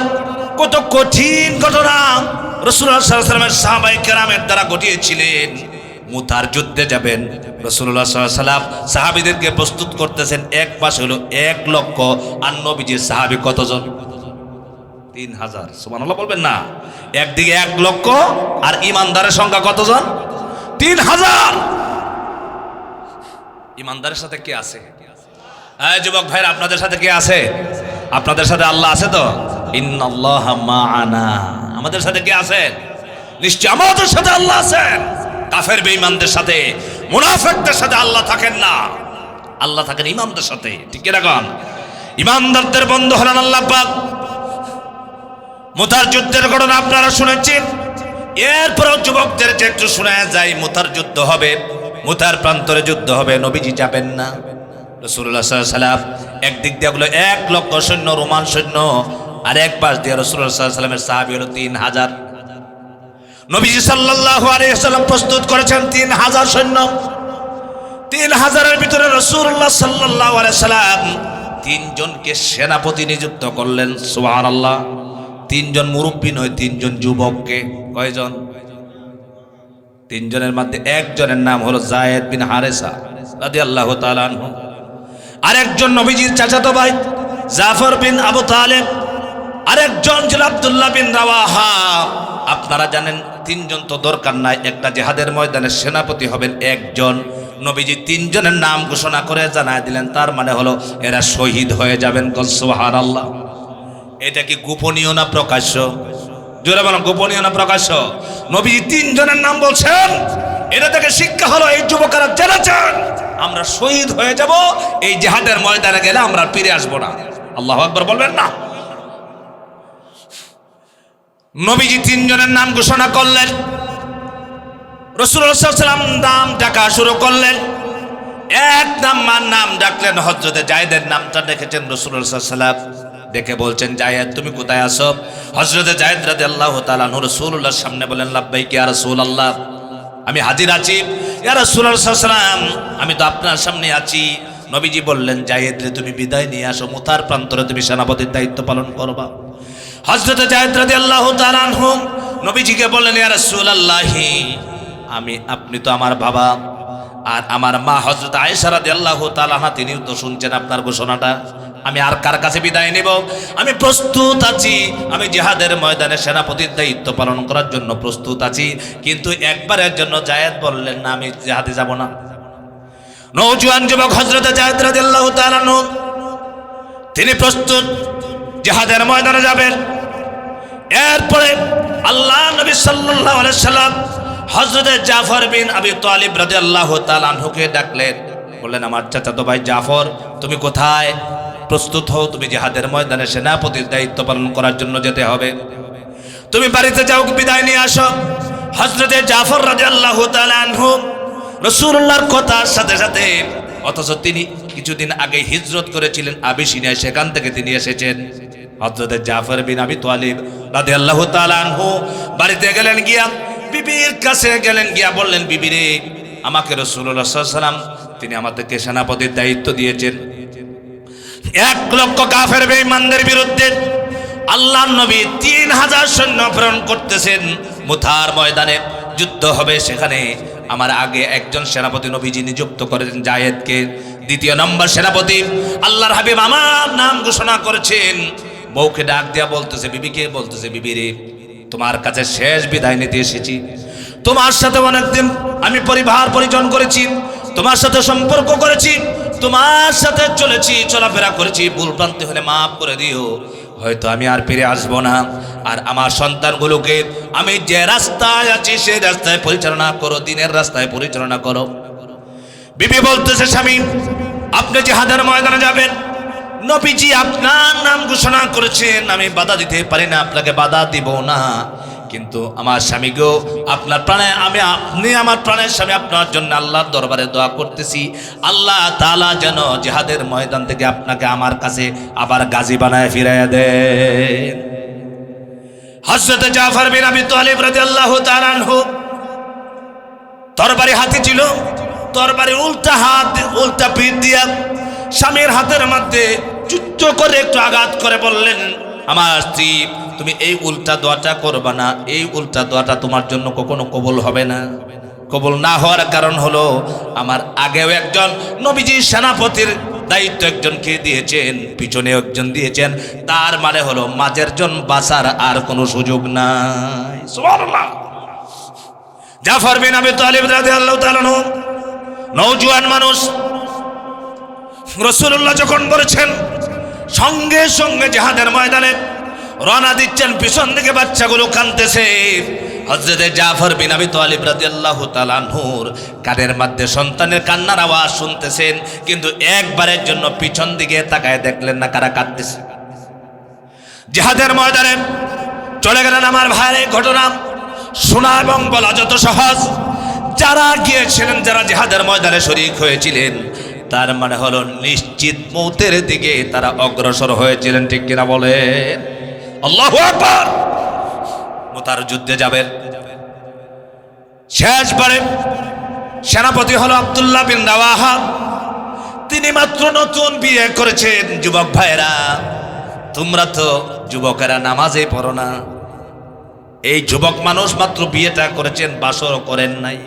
Speaker 1: কত কঠিন ঘটনা রাসূলুল্লাহ সাল্লাল্লাহু আলাইহি ওয়াসাল্লামের সাহাবায়ে কেরামের দ্বারা ঘটিয়েছিলেন। মুতার যুদ্ধে যাবেন, রাসূলুল্লাহ সাল্লাল্লাহু আলাইহি ওয়াসাল্লাম সাহাবীদেরকে প্রস্তুত করতেছেন। এক পাশে হলো 1 লক্ষ, আর নবীজির সাহাবী কতজন? 3000। সুবহানাল্লাহ বলবেন না? একদিকে 1 লক্ষ, আর ইমানদারের সংখ্যা কতজন? 3000। ইমানদারের সাথে কে আছে? হ্যাঁ যুবক ভাইরা, আপনাদের সাথে কে আছে? আপনাদের সাথে আল্লাহ আছে তো? ইন্নাল্লাহা মা'ানা। আমাদের সাথে কে আছে? নিশ্চয় আমাদের সাথে আল্লাহ আছেন। কাফের বেঈমানদের সাথে, মুনাফিকদের সাথে আল্লাহ থাকেন না, আল্লাহ থাকেন ইমানদের সাথে। ঠিক রাখুন। ইমানদারদের বন্ধু হলেন আল্লাহ পাক। মুতার যুদ্ধের ঘটনা আপনারা শুনেছেন। এরপরও যুবকদের যে একটু শোনা যায়, মুতার যুদ্ধ হবে, মুতার প্রান্তরে যুদ্ধ হবে, নবীজি যাবেন না। রাসূলুল্লাহ সাল্লাল্লাহু আলাইহি ওয়াসাল্লাম একদিক দিয়ে হলো 1 লক্ষ সৈন্য, রোমান সৈন্য, আর এক পাশ দিয়ে রাসূলুল্লাহ সাল্লাল্লাহু আলাইহি ওয়াসাল্লামের সাহাবী হলো 3000। নবীজি সাল্লাল্লাহু আলাইহি ওয়াসাল্লাম প্রস্তুত করেছেন 3000 সৈন্য। 3000-এর ভিতরে রাসূলুল্লাহ সাল্লাল্লাহু আলাইহি ওয়াসাল্লাম 3 জনকে সেনাপতি নিযুক্ত করলেন। সুবহানাল্লাহ। 3 জন মুরব্বী নয়, 3 জন যুবককে। কয়জন? 3 জনের মধ্যে একজনের নাম হলো যায়েদ বিন হারেসা রাদিয়াল্লাহু তাআলা আনহু। আরেকজন নবীজির চাচাতো ভাই জাফর বিন আবু তালেব, আরেকজন ছিল আব্দুল্লাহ বিন রাওয়াহা। আপনারা জানেন 3 জন তো দরকার নাই, একটা জিহাদের ময়দানে সেনাপতি হবেন একজন। নবীজি 3 জনের নাম ঘোষণা করে জানায় দিলেন, তার মানে হলো এরা শহীদ হয়ে যাবেন। সুবহানাল্লাহ। এটা কি গোপনীয় না প্রকাশ্য? জোরে বলেন, গোপনীয় না প্রকাশ্য? নবীজি 3 জনের নাম বলছেন। এটা থেকে শিক্ষা হলো, এই যুবকেরা জেনেছেন আমরা শহীদ হয়ে যাব, এই জিহাদের ময়দানে গেলে আমরা ফিরে আসবো না। আল্লাহু আকবার বলবেন না? নবীজি 3 জনের নাম ঘোষণা করলেন। রাসূলুল্লাহ সাল্লাল্লাহু আলাইহি ওয়াসাল্লাম নাম ডাকা শুরু করলেন। এক নাম ডাকলেন, হযরতে যায়েদের নামটা দেখেছেন রাসূলুল্লাহ সাল্লাল্লাহু আলাইহি ওয়াসাল্লাম। দেখে বলছেন, যায়েদ তুমি কোথায় আছো? হযরতে যায়েদ রাদিয়াল্লাহু তাআলা আনহু রাসূলুল্লাহর সামনে বলেন, লাব্বাইক ইয়া রাসূলুল্লাহ, আমি হাজির আছি। ইয়া রাসূলুল্লাহ সাল্লাল্লাহু আলাইহি ওয়াসাল্লাম, আমি তো আপনার সামনে আছি। নবীজি বললেন, যায়েদ রে তুমি বিদায় নিয়ে আসো, মুতার প্রান্তরে তুমি সেনাপতির দায়িত্ব পালন করবা। হযরতে যায়েদ রাদিয়াল্লাহু তাআলা আনহু নবীজিকে বললেন, ইয়া রাসূলুল্লাহ, আপনি তো আমার বাবা, আর আমার মা হযরত আয়েশা রাদিয়াল্লাহু তাআলা আনহা তিনিও তো শুনছেন আপনার ঘোষণাটা। আমি আর কার কাছে বিদায় নেব? আমি প্রস্তুত আছি, আমি জিহাদের ময়দানে সেনাপতির দায়িত্ব পালন করার জন্য প্রস্তুত আছি। কিন্তু একবারের জন্য জায়েদ বললেন না, আমি জিহাদে যাব না। নওজোয়ান যুবক হযরত জায়েদ রাদিয়াল্লাহু তাআলা আনহু তিনি প্রস্তুত, জিহাদের ময়দানে যাবেন। এরপরে আল্লাহ নবী সাল্লাল্লাহু আলাইহি সাল্লাম হযরত জাফর বিন আবি তালিব রাদিয়াল্লাহু তাআলা আনহুকে ডাকলেন, বললেন আমার চাচাতো ভাই জাফর, তুমি কোথায়? প্রস্তুত হও, তুমি জিহাদের ময়দানে সেনাপতির দায়িত্ব পালন করার জন্য যেতে হবে। তুমি বাড়িতে যাও, বিদায় নিয়ে আসো। হযরত জাফর রাদিয়াল্লাহু তাআলা আনহু রাসূলুল্লাহর কথার সাথে সাথে, অথচ তিনি কিছুদিন আগে হিজরত করেছিলেন আবিসিনিয়া, সেখান থেকে তিনি এসেছেন। হযরত জাফর বিন আবি তালিব রাদিয়াল্লাহু তাআলা আনহু বাড়িতে গেলেন, গিয়া বিবির কাছে গেলেন, গিয়া বললেন, বিবি রে, আমাকে রাসূলুল্লাহ সাল্লাল্লাহু আলাইহি ওয়াসাল্লাম তিনি আমাদেরকে সেনাপতির দায়িত্ব দিয়েছেন। 1,00,000 কাফের বেঈমানদের বিরুদ্ধে আল্লাহর নবী 3,000 সৈন্য প্রেরণ করতেছেন। মুতার ময়দানে যুদ্ধ হবে, সেখানে আমার আগে একজন সেনাপতি নবীজি নিযুক্ত করেছেন জায়েদকে, দ্বিতীয় নম্বর সেনাপতি আল্লাহর হাবিব আমার নাম ঘোষণা করেছেন। বউকে ডাক দিয়া বলতেছে, বিবিকে বলতেছে, বিবি রে, তোমার কাছে শেষ বিদায় নিতে এসেছি। তোমার সাথে অনেকদিন আমি পরিবার পরিজন করেছি, তোমার সাথে সম্পর্ক করেছি, তোমার সাথে চলেছি, চলাফেরা করেছি। ভুল ভ্রান্তি হলে মাফ করে দিও, হয়তো আমি আর ফিরে আসবো না। আর আমার সন্তানগুলোকে আমি যে রাস্তায় আছি সেই রাস্তায় পরিচালনা করো, দিনের রাস্তায় পরিচালনা করো। বিবি বলতেছে, স্বামী আপনি জিহাদের ময়দানে যাবেন, নবীজি আপনার নাম ঘোষণা করেছেন, আমি বাধা দিতে পারি না, আপনাকে বাধা দিব না। কিন্তু আমার স্বামী গো, আপনার প্রাণে আপনি আমার প্রাণের স্বামী, আপনার জন্য আল্লাহর দরবারে দোয়া করতেছি, আল্লাহ তাআলা যেন জিহাদের ময়দান থেকে আপনাকে আমার কাছে আবার গাজী বানায় ফিরাইয়া দেন। হযরত জাফর বিন আবি তালিব রাদিয়াল্লাহু তাআলা আনহু তরবারি হাতে ছিল, তরবারি উল্টা হাত উল্টা পিঠ দিয়া স্বামীর হাতের মধ্যে চুচ্চ করে একটু আঘাত করে বললেন, আমার স্ত্রী, তুমি এই উল্টা দোয়াটা করবা না, এই উল্টা দোয়াটা তোমার জন্য কখনো কবুল হবে না। কবুল না হওয়ার কারণ হলো, আমার আগেও একজন নবীজি সেনাপতির দায়িত্ব একজনকে দিয়েছেন, পিছনে একজন দিয়েছেন, তার মানে হলো মাঝের জন বাঁচার আর কোনো সুযোগ নাই। সুবহানাল্লাহ। জাফর বিন আবি তালিব রাদিয়াল্লাহু তাআলা নওজোয়ান মানুষ, রাসূলুল্লাহ যখন বলেছেন সঙ্গে সঙ্গে জিহাদের ময়দানে রওনা দিচ্ছেন, পিছন থেকে বাচ্চাগুলো কাঁদতেছে। হযরত জাফর বিন আবি তালিব রাদিয়াল্লাহু তাআলা আনহুর কানের মধ্যে সন্তানের কান্নার আওয়াজ শুনতেছেন, কিন্তু একবারের জন্য পিছন দিকে তাকায় দেখলেন না কারা কাঁদতেছে। জিহাদের ময়দানে চলে গেলেন। আমার ভাইয়ের ঘটনা শোনা এবং বলা যত সহজ, যারা গিয়েছিলেন, যারা জিহাদের ময়দানে শরীক হয়েছিলেন, তার মানে হলো নিশ্চিত মৌতের দিকে তারা অগ্রসর হয়েছিলেন, ঠিক কিনা বলে? আল্লাহু আকবার। মুতার যুদ্ধে যাবেন। শেষবারে সেনাপতি হলো আব্দুল্লাহ বিন রাওয়াহা, তিনি মাত্র নতুন বিয়ে করেছেন। যুবক ভাইরা, তোমরা তো যুবকেরা নামাজে পড়ো না, এই যুবক মানুষ মাত্র বিয়েটা করেছেন, বাসরও করেন নাই।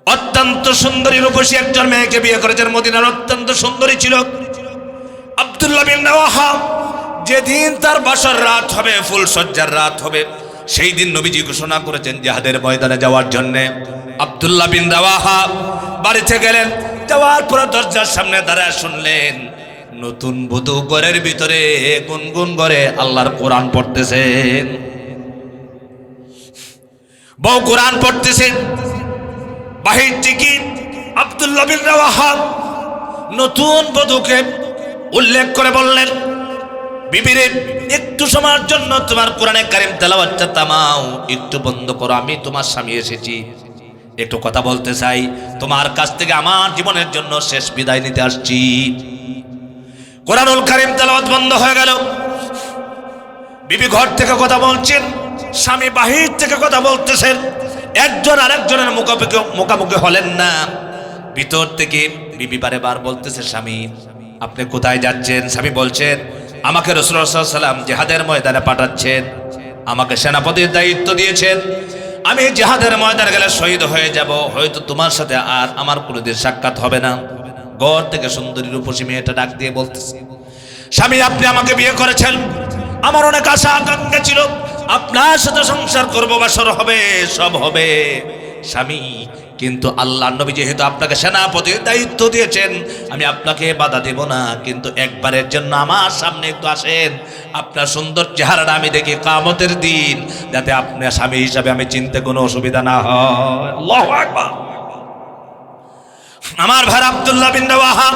Speaker 1: অত্যন্ত সুন্দরী রূপসী একজন মেয়েকে বিয়ে করেছেন, মদিনার অত্যন্ত সুন্দরী ছিল। আব্দুল্লাহ বিন রাওয়াহা যেদিন তার বাসর রাত হবে, ফুল সজ্জার রাত হবে, সেই দিন নবীজি ঘোষণা করেছেন জিহাদের ময়দানে যাওয়ার জন্য। আব্দুল্লাহ বিন রাওয়াহা বাড়িতে গেলেন, যাওয়ার পর দরজার সামনে দাঁড়ায় শুনলেন নতুন বধূ ঘরের ভিতরে গুনগুন করে আল্লাহর কোরআন পড়তেছেন। বউ কোরআন পড়তেছেন, বাহির থেকে আব্দুল্লাহ বিন রাওয়াহা নতুন বধূকে উল্লেখ করে বললেন, বিবিরে, একটু সময়ের জন্য তোমার কোরআনে কারিম তেলাওয়াতটা থামাও, একটু বন্ধ করো, আমি তোমার স্বামী এসেছি, একটু কথা বলতে চাই, তোমার কাছ থেকে আমার জীবনের জন্য শেষ বিদায় নিতে আসছি। কোরআনুল কারিম তেলাওয়াত বন্ধ হয়ে গেল। বিবি ঘর থেকে কথা বলছেন, স্বামী বাহির থেকে কথা বলতেছেন, একজন আরেকজনের মুখোমুখি হলেন না। ভিতর থেকে বিবি বারে বার বলতেছে, স্বামী আপনি কোথায় যাচ্ছেন? স্বামী বলছেন, আমাকে রাসূলুল্লাহ সাল্লাল্লাহু আলাইহি ওয়াসাল্লাম জিহাদের ময়দানে পাঠাচ্ছেন, আমাকে সেনাপতির দায়িত্ব দিয়েছেন, আমি জিহাদের ময়দানে গেলে শহীদ হয়ে যাব, হয়তো তোমার সাথে আর আমার কোনোদিন সাক্ষাৎ হবে না। ঘর থেকে সুন্দরী রূপসী মেয়েটা ডাক দিয়ে বলতেছে, স্বামী আপনি আমাকে বিয়ে করেছেন, আমার অনেক আশা আকাঙ্ক্ষা ছিল আপনার সাথে সংসার করবো, বাসর হবে, সব হবে স্বামী, কিন্তু আল্লাহ নবী যেহেতু আপনাকে সেনাপতির দায়িত্ব দিয়েছেন, আমি আপনাকে বাধা দেব না, কিন্তু একবারের জন্য আমার সামনে একটু আসেন, আপনার সুন্দর চেহারাটা আমি দেখি কিয়ামতের দিন, যাতে আপনার স্বামী হিসাবে আমি চিনতে কোনো অসুবিধা না হয়। আল্লাহু আকবার। আমার ভাই আব্দুল্লাহ বিন রাওয়াহা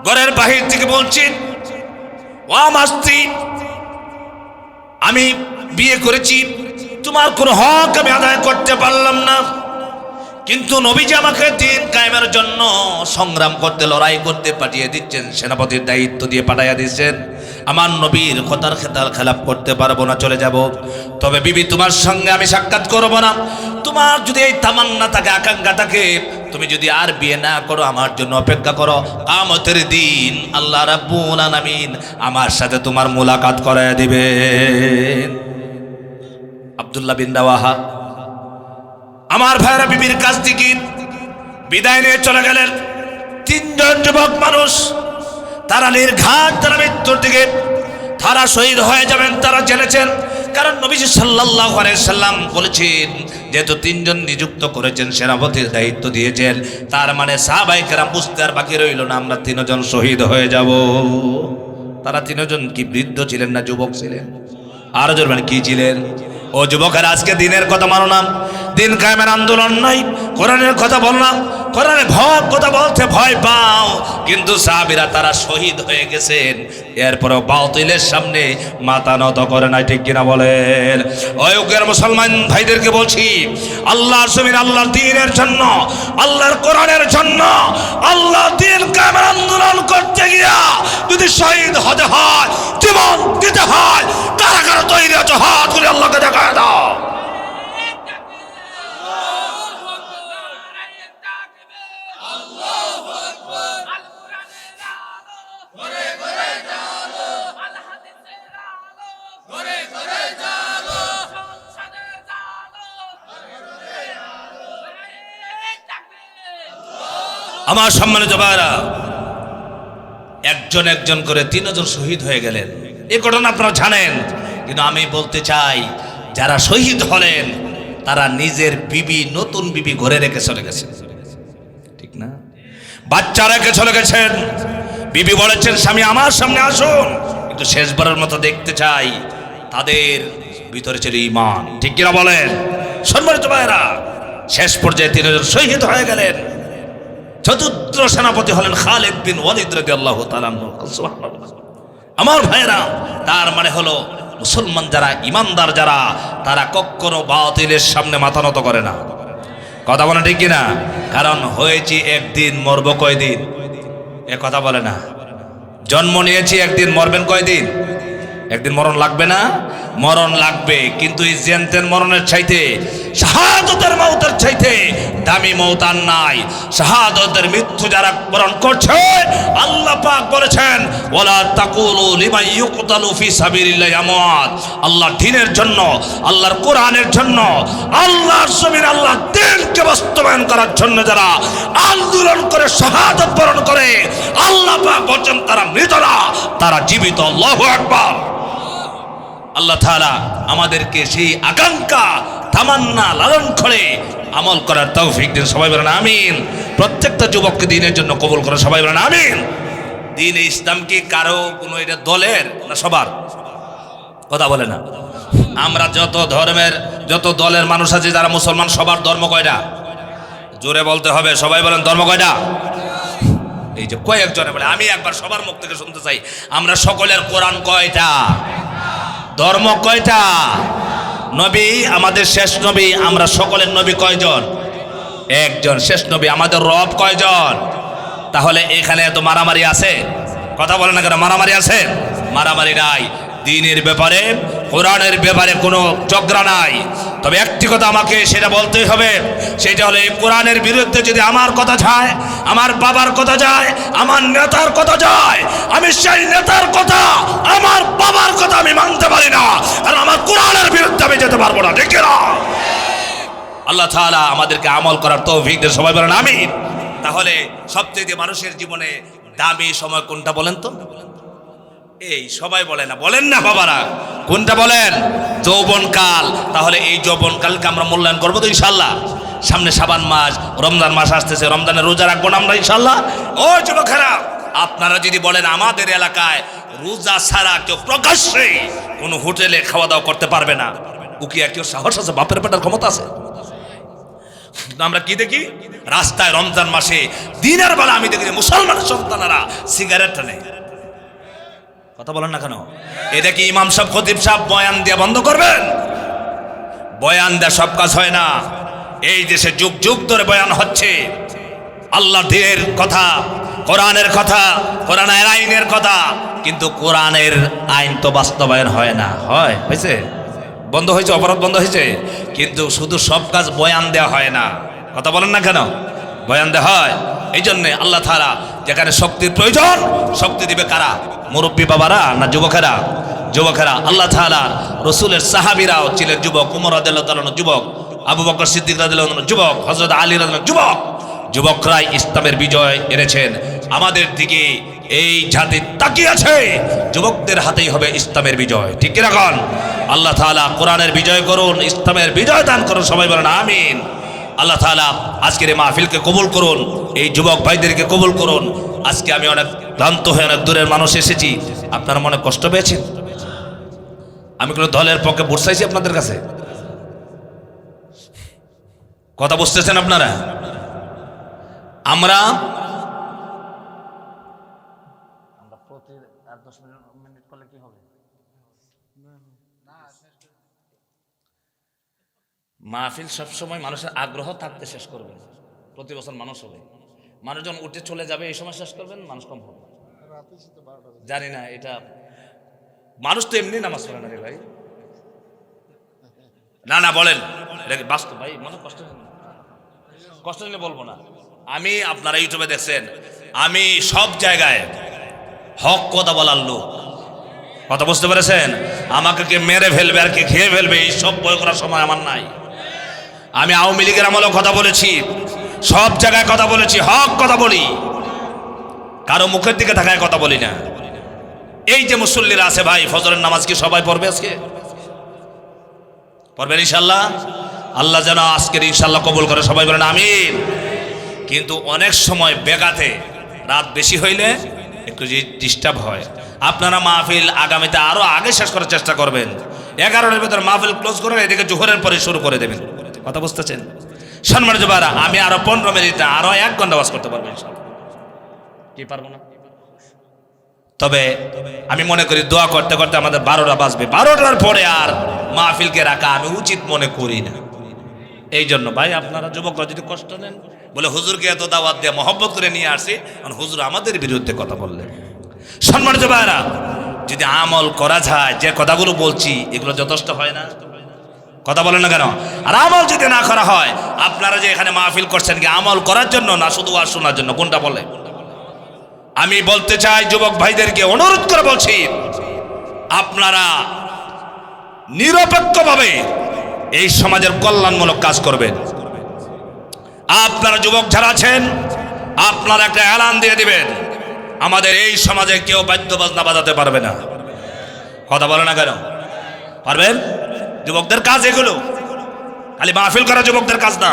Speaker 1: ঘরের বাহির থেকে বলছেন, ও আমার স্ত্রী, আমি বিয়ে করেছি, তোমার কোনো হক আমি আদায় করতে পারলাম না, কিন্তু নবীজি আমাকে দিন কায়েমের জন্য সংগ্রাম করতে, লড়াই করতে পাঠিয়ে দিচ্ছেন, সেনাপতির দায়িত্ব দিয়ে পাঠাইয়া দিচ্ছেন, আমার নবীর কথার খেলাপ করতে পারবো না, চলে যাব। তবে বিবি তোমার সঙ্গে আমি সাক্ষাৎ করব না, তোমার যদি এই তামান্না থাকে, আকাঙ্ক্ষা থাকে, তুমি যদি আর বিয়ে না করো, আমার জন্য অপেক্ষা করো, কিয়ামতের দিন আল্লাহ রাব্বুল আলামিন আমার সাথে তোমার মুলাকাত করায় দিবেন। আব্দুল্লাহ বিন রাওয়াহা আমার ভাইরা বিবির কাছ থেকে বিদায় নিয়ে চলে গেলেন। তিনজন যুবক মানুষ, তারা নির্ঘাত, তারা মৃত্যুর দিকে, তারা শহীদ হয়ে যাবেন, তারা জেনেছেন, কারণ নবীজি সাল্লাল্লাহু আলাইহি সাল্লাম বলেছেন, যেহেতু তিনজন নিযুক্ত করেছেন, সেনাপতির দায়িত্ব দিয়েছেন, তার মানে সাহাবায়ে কেরাম বুঝতে আর বাকি রইল না, আমরা তিনজন শহীদ হয়ে যাব। তারা তিনজন কি বৃদ্ধ ছিলেন না যুবক ছিলেন? আর জোর মানে কি ছিলেন? ও যুবকের, আজকে দিনের কথা মানো না, দিন কায়েমের আন্দোলন নাই, কোরআনের কথা বল না, কোরআনের কথা বলতে ভয় পাও, কিন্তু সাহাবীরা তারা শহীদ হয়ে গেছেন, এরপরেও বাতিলের সামনে মাথা নত করে নাই, ঠিক কিনা বলেন? অযোগ্যের মুসলমান ভাইদেরকে বলছি, আল্লাহর জমিন, আল্লাহর দ্বীনের জন্য, আল্লাহর কোরআনের জন্য, আল্লাহ দ্বীন কায়েমের আন্দোলন করতে গিয়া যদি শহীদ হতে হয়, জীবন দিতে হয়, কারা কারা তৈরি আছে হাত তুলে আল্লাহকে দেখায় দাও। আমার সম্মানিত ভাইরা, একজন একজন করে তিনজন শহীদ হয়ে গেলেন, এই ঘটনা আপনারা জানেন, কিন্তু আমি বলতে চাই, যারা শহীদ হলেন তারা নিজের বিবি, নতুন বিবি ঘরে রেখে চলে গেছেন, ঠিক না? বাচ্চা রেখে চলে গেছেন, বিবি বলেছেন স্বামী আমার সামনে আসুন, কিন্তু শেষবারের মতো দেখতে চাই তাদের ভিতরে ছিল ঈমান, ঠিক কিনা বলেন? সম্মানিত ভাইরা, শেষ পর্যায়ে তিনজন শহীদ হয়ে গেলেন। চতুর্থ সেনাপতি হলেন খালিদ বিন ওয়ালিদ রাদিয়াল্লাহু তাআলা আনহু। সুবহানাল্লাহ। আমার ভাইরা, তার মানে হলো মুসলমান যারা, ইমানদার যারা, তারা কখনো বাতিলের সামনে মাথা নত করে না। কথা বলে ঠিক কিনা? কারণ হয়েছি একদিন, মরবো কয়দিন? এ কথা বলে না। জন্ম নিয়েছি একদিন, মরবেন কয়দিন? একদিন মরণ লাগবে না? মরণ লাগবে, কিন্তু এই জেনতেন মরণের চাইতে, শাহাদাতের মওতের চাইতে দামি মওত আর নাই। শাহাদাতের মৃত্যু যারা বরণ করছে, আল্লাহ পাক বলেছেন, ওয়ালা তাকুলু লিমান ইউকতালু ফি সাবিলিল্লাহি আমওয়াত। আল্লাহর দ্বীনের জন্য, আল্লাহর কোরআনের জন্য, আল্লাহর জমিনে আল্লাহর দ্বীনকে বাস্তবায়ন করার জন্য যারা আন্দোলন করে শাহাদাত বরণ করে, আল্লাহ পাক বলেন তারা মৃত না, তারা জীবিত। আল্লাহু আকবার। আল্লাহ তাআলা আমাদেরকে সেই আকাঙ্ক্ষা, তামান্না লালন করে আমল করার তৌফিক দিন। সবাই বলেন আমিন। প্রত্যেকটা যুবককে দ্বীনের জন্য কবুল করে, সবাই বলেন আমিন। দ্বীন ইসলাম কি কারো কোনো এটা দলের না সবার? কথা বলে না। আমরা যত ধর্মের, যত দলের মানুষ আছে যারা মুসলমান, সবার ধর্ম কয়টা? জোরে বলতে হবে, সবাই বলেন ধর্ম কয়টা? এই যে কয়েকজনে বলে, আমি একবার সবার মুখ থেকে শুনতে চাই, আমরা সকলের কোরআন কয়টা? ধর্ম কয়টা? নবী আমাদের শেষ নবী, আমরা সকলের নবী কয়জন? একজন। শেষ নবী আমাদের রব কয়জন? তাহলে এখানে এত মারামারি আছে? কথা বলে না কেন? মারামারি আছে? মারামারি নাই। দ্বীনের ব্যাপারে কোরআনের ব্যাপারে কোনো ঝগড়া নাই। তবে একটি কথা আমাকে সেটা বলতেই হবে, সেটা হলো এই কোরআনের বিরুদ্ধে যদি আমার কথা যায়, আমার বাবার কথা যায়, আমার নেতার কথা যায়, আমি সেই নেতার কথা, আমার বাবার কথা আমি মানতে পারি না, আর আমার কোরআনের বিরুদ্ধে আমি যেতে পারবো না। ঠিক না? আল্লাহ তাআলা আমাদেরকে আমল করার তৌফিক দেন, সবাই বলেন আমিন। তাহলে সবচেয়ে মানুষের জীবনে দামি সময় কোনটা বলেন তো? এই সবাই বলে না, বলেন না বাবারা, কোনটা বলেন? যৌবনকাল। তাহলে এই যৌবনকালকে আমরা মূল্যায়ন করবো তো ইনশাল্লাহ। সামনে শাবান মাস, রমজান মাস আসতেছে, রমজানের রোজা রাখবো না আমরা ইনশাল্লাহ? ও যুবকেরা, আপনারা যদি বলেন আমাদের এলাকায় রোজা ছাড়া কেউ প্রকাশ্যে কোনো হোটেলে খাওয়া দাওয়া করতে পারবে না, ও কি কেউ সাহস আছে? বাপের পেটার ক্ষমতা আছে? আমরা কি দেখি রাস্তায় রমজান মাসে দিনের বেলা আমি দেখি মুসলমানের সন্তানেরা সিগারেট টানে। কথা বলেন না কেন? এটা কি ইমাম সাহেব, খতিব সাহেব বয়ান দিয়ে বন্ধ করবেন? বয়ান দেওয়া সব কাজ হয় না। এই দেশে যুগ যুগ ধরে বয়ান হচ্ছে আল্লাহ দিনের কথা, কোরআনের কথা, কোরআনের আইনের কথা, কিন্তু কোরআনের আইন তো বাস্তবায়ন হয় না। হয়েছে? বন্ধ হয়েছে, অপরাধ বন্ধ হয়েছে, কিন্তু শুধু সব কাজ বয়ান দেওয়া হয় না। কথা বলেন না কেন? বয়ান দেওয়া হয়। এই জন্যে আল্লাহ তাআলা যেখানে শক্তির প্রয়োজন, শক্তি দিবে কারা? মুরব্বী বাবারা না যুবকেরা? যুবকেরা। আল্লাহ তাআলা রসুলের সাহাবীরাও ছিলেন যুবক। উমর রাদিয়াল্লাহু তাআলা যুবক, আবু বকর সিদ্দিক রাদিয়াল্লাহু তাআলা যুবক, হযরত আলী রাদিয়াল্লাহু যুবক। যুবকরাই ইসলামের বিজয় এনেছেন। আমাদের দিকে এই জাতি তাকিয়ে আছে, যুবকদের হাতেই হবে ইসলামের বিজয়। ঠিক কি রাখুন? আল্লাহ তাআলা কোরআনের বিজয় করুন, ইসলামের বিজয় দান করুন, সবাই বলেন আমিন। আল্লাহ তাআলা আজকের এই মাহফিলকে কবুল করুন, এই যুবক ভাইদেরকে কবুল করুন। আজকে আমি অনেক ক্লান্ত হয়ে অনেক দূরের মানুষ এসেছি, আপনারা মনে কষ্ট পেয়েছেন? আমি কোনো দলের পক্ষে ভোট চাইছি আপনাদের কাছে? কথা বুঝতেছেন আপনারা? আমরা প্রতি 10 মিনিট করলে কি হবে? মাহফিল সবসময় মানুষের আগ্রহ থাকতে শেষ করবেন। প্রতি বছর মানুষ হবে, মানুষজন উঠে চলে যাবে, এই সময় শেষ করবেন, মানুষ কম হবে। জানি না, এটা মানুষ তো এমনি নামাজ পড়ে না রে ভাই। না না বলেন, এটা কি বাস্তব ভাই? মনে কষ্ট নিলে বলবো না। আমি, আপনারা ইউটিউবে দেখছেন, আমি সব জায়গায় হক কথা বলার লোক। কথা বুঝতে পেরেছেন? আমাকে কে মেরে ফেলবে আর কে খেয়ে ফেলবে এই সব বই করার সময় আমার নাই। আমি আওয়ামী লীগের আমলেও কথা বলেছি, সব জায়গায় কথা বলেছি, হক কথা বলি, কারো মুখের দিকে তাকায় কথা বলি না। এই যে মুসল্লিরা আছে ভাই, ফজরের নামাজ কি সবাই পড়বে? আজকে পড়বেন ইনশাল্লাহ? আল্লাহ যেন আজকের ইনশাল্লাহ কবুল করে, সবাই বলেন আমিন। কিন্তু অনেক সময় বেগাতে রাত বেশি হইলে একটু ডিস্টার্ব হয়। আপনারা মাহফিল আগামীতে আরো আগে শেষ করার চেষ্টা করবেন। 11টার ভিতরে মাহফিল ক্লোজ করে এদিকে জোহরের পরে শুরু করে দেবেন। কথা বুঝতেছেন? সম্মানিত ভাইরা, আমি আরো 15 মিনিট না, আরো 1 ঘন্টা ওয়াজ করতে পারবো ইনশাআল্লাহ। কি পারবো না? তবে আমি মনে করি দোয়া করতে করতে আমাদের 12টা বাজবে। 12টার পরে আর মাহফিলকে রাখা আমি উচিত মনে করি না। এই জন্য ভাই, আপনারা যুবকরা যদি কষ্ট নেন, বলে হুজুরকে এত দাওয়াত দিয়ে মহব্বত করে নিয়ে আসি, কারণ হুজুর আমাদের বিরুদ্ধে কথা বললেন। সম্মানিত ভাইরা, যদি আমল করা যায়, যে কথাগুলো বলছি এগুলো যথেষ্ট হয় না? কথা বলেন না কেন? আর আমল যদি না করা হয়, আপনারা যে এখানে মাহফিল করছেন কি আমল করার জন্য না শুধু ওয়াজ শোনার জন্য? কোনটা বলে? আমি বলতে চাই যুবক ভাইদেরকে অনুরোধ করে বলছি, আপনারা নিরপেক্ষভাবে এই সমাজের কল্যাণমূলক কাজ করবেন। আপনারা যুবক যারা আছেন, আপনারা একটা এলান দিয়ে দিবেন, আমাদের এই সমাজে কেউ বাদ্য বাজনা বাজাতে পারবে না। কথা বলে না কেন? পারবেন? যুবকদের কাজ এগুলো, খালি মাহফিল করা যুবকদের কাজ না।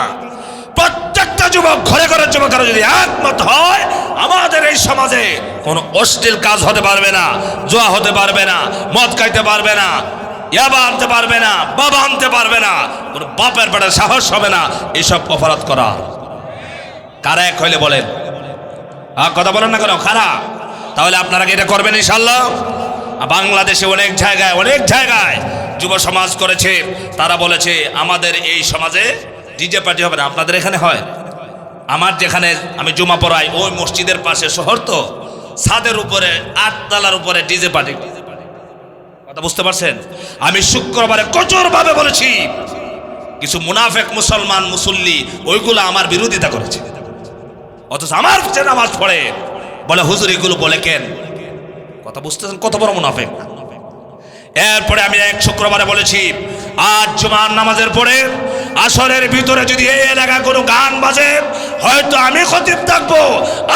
Speaker 1: প্রত্যেকটা যুবক, ঘরে ঘরে যুবকরা যদি একমত হয়, আমাদের এই সমাজে কোনো অশ্লীল কাজ হতে পারবে না, জুয়া হতে পারবে না, মদ খাইতে পারবে না, ইয়াবা আনতে পারবে না, বাবা আনতে পারবে না, কোনো বাপের পেটের সাহস হবে না এইসব অপরাধ করা। কারা এক হইলে বলেন? কথা বলেন না কেন? কারা? তাহলে আপনারা কি এটা করবেন ইনশাআল্লাহ? বাংলাদেশে অনেক জায়গায় যুব সমাজ করেছে, তারা বলেছে আমাদের এই সমাজে ডিজে পার্টি হবে না। আপনাদের এখানে হয়? আমার যেখানে আমি জুমা পড়াই ওই মসজিদের পাশে শহর, তো ছাদের উপরে 8 তলার উপরে ডিজে পার্টি। কথা বুঝতে পারছেন? আমি শুক্রবারে কঠোরভাবে বলেছি, কিছু মুনাফেক মুসলমান মুসল্লি ওইগুলো আমার বিরোধিতা করেছে, অথচ আমার পিছনে নামাজ পড়ে বলে হুজুর এগুলো বলে কেন? কথা বুঝতেছেন কত বড় মুনাফেক? এরপরে আমি এক শুক্রবারে বলেছি, আজ জুমার নামাজের পরে আসরের ভিতরে যদি এই এলাকায় কোনো গান বাজে, হয়তো আমি খতিব থাকবো,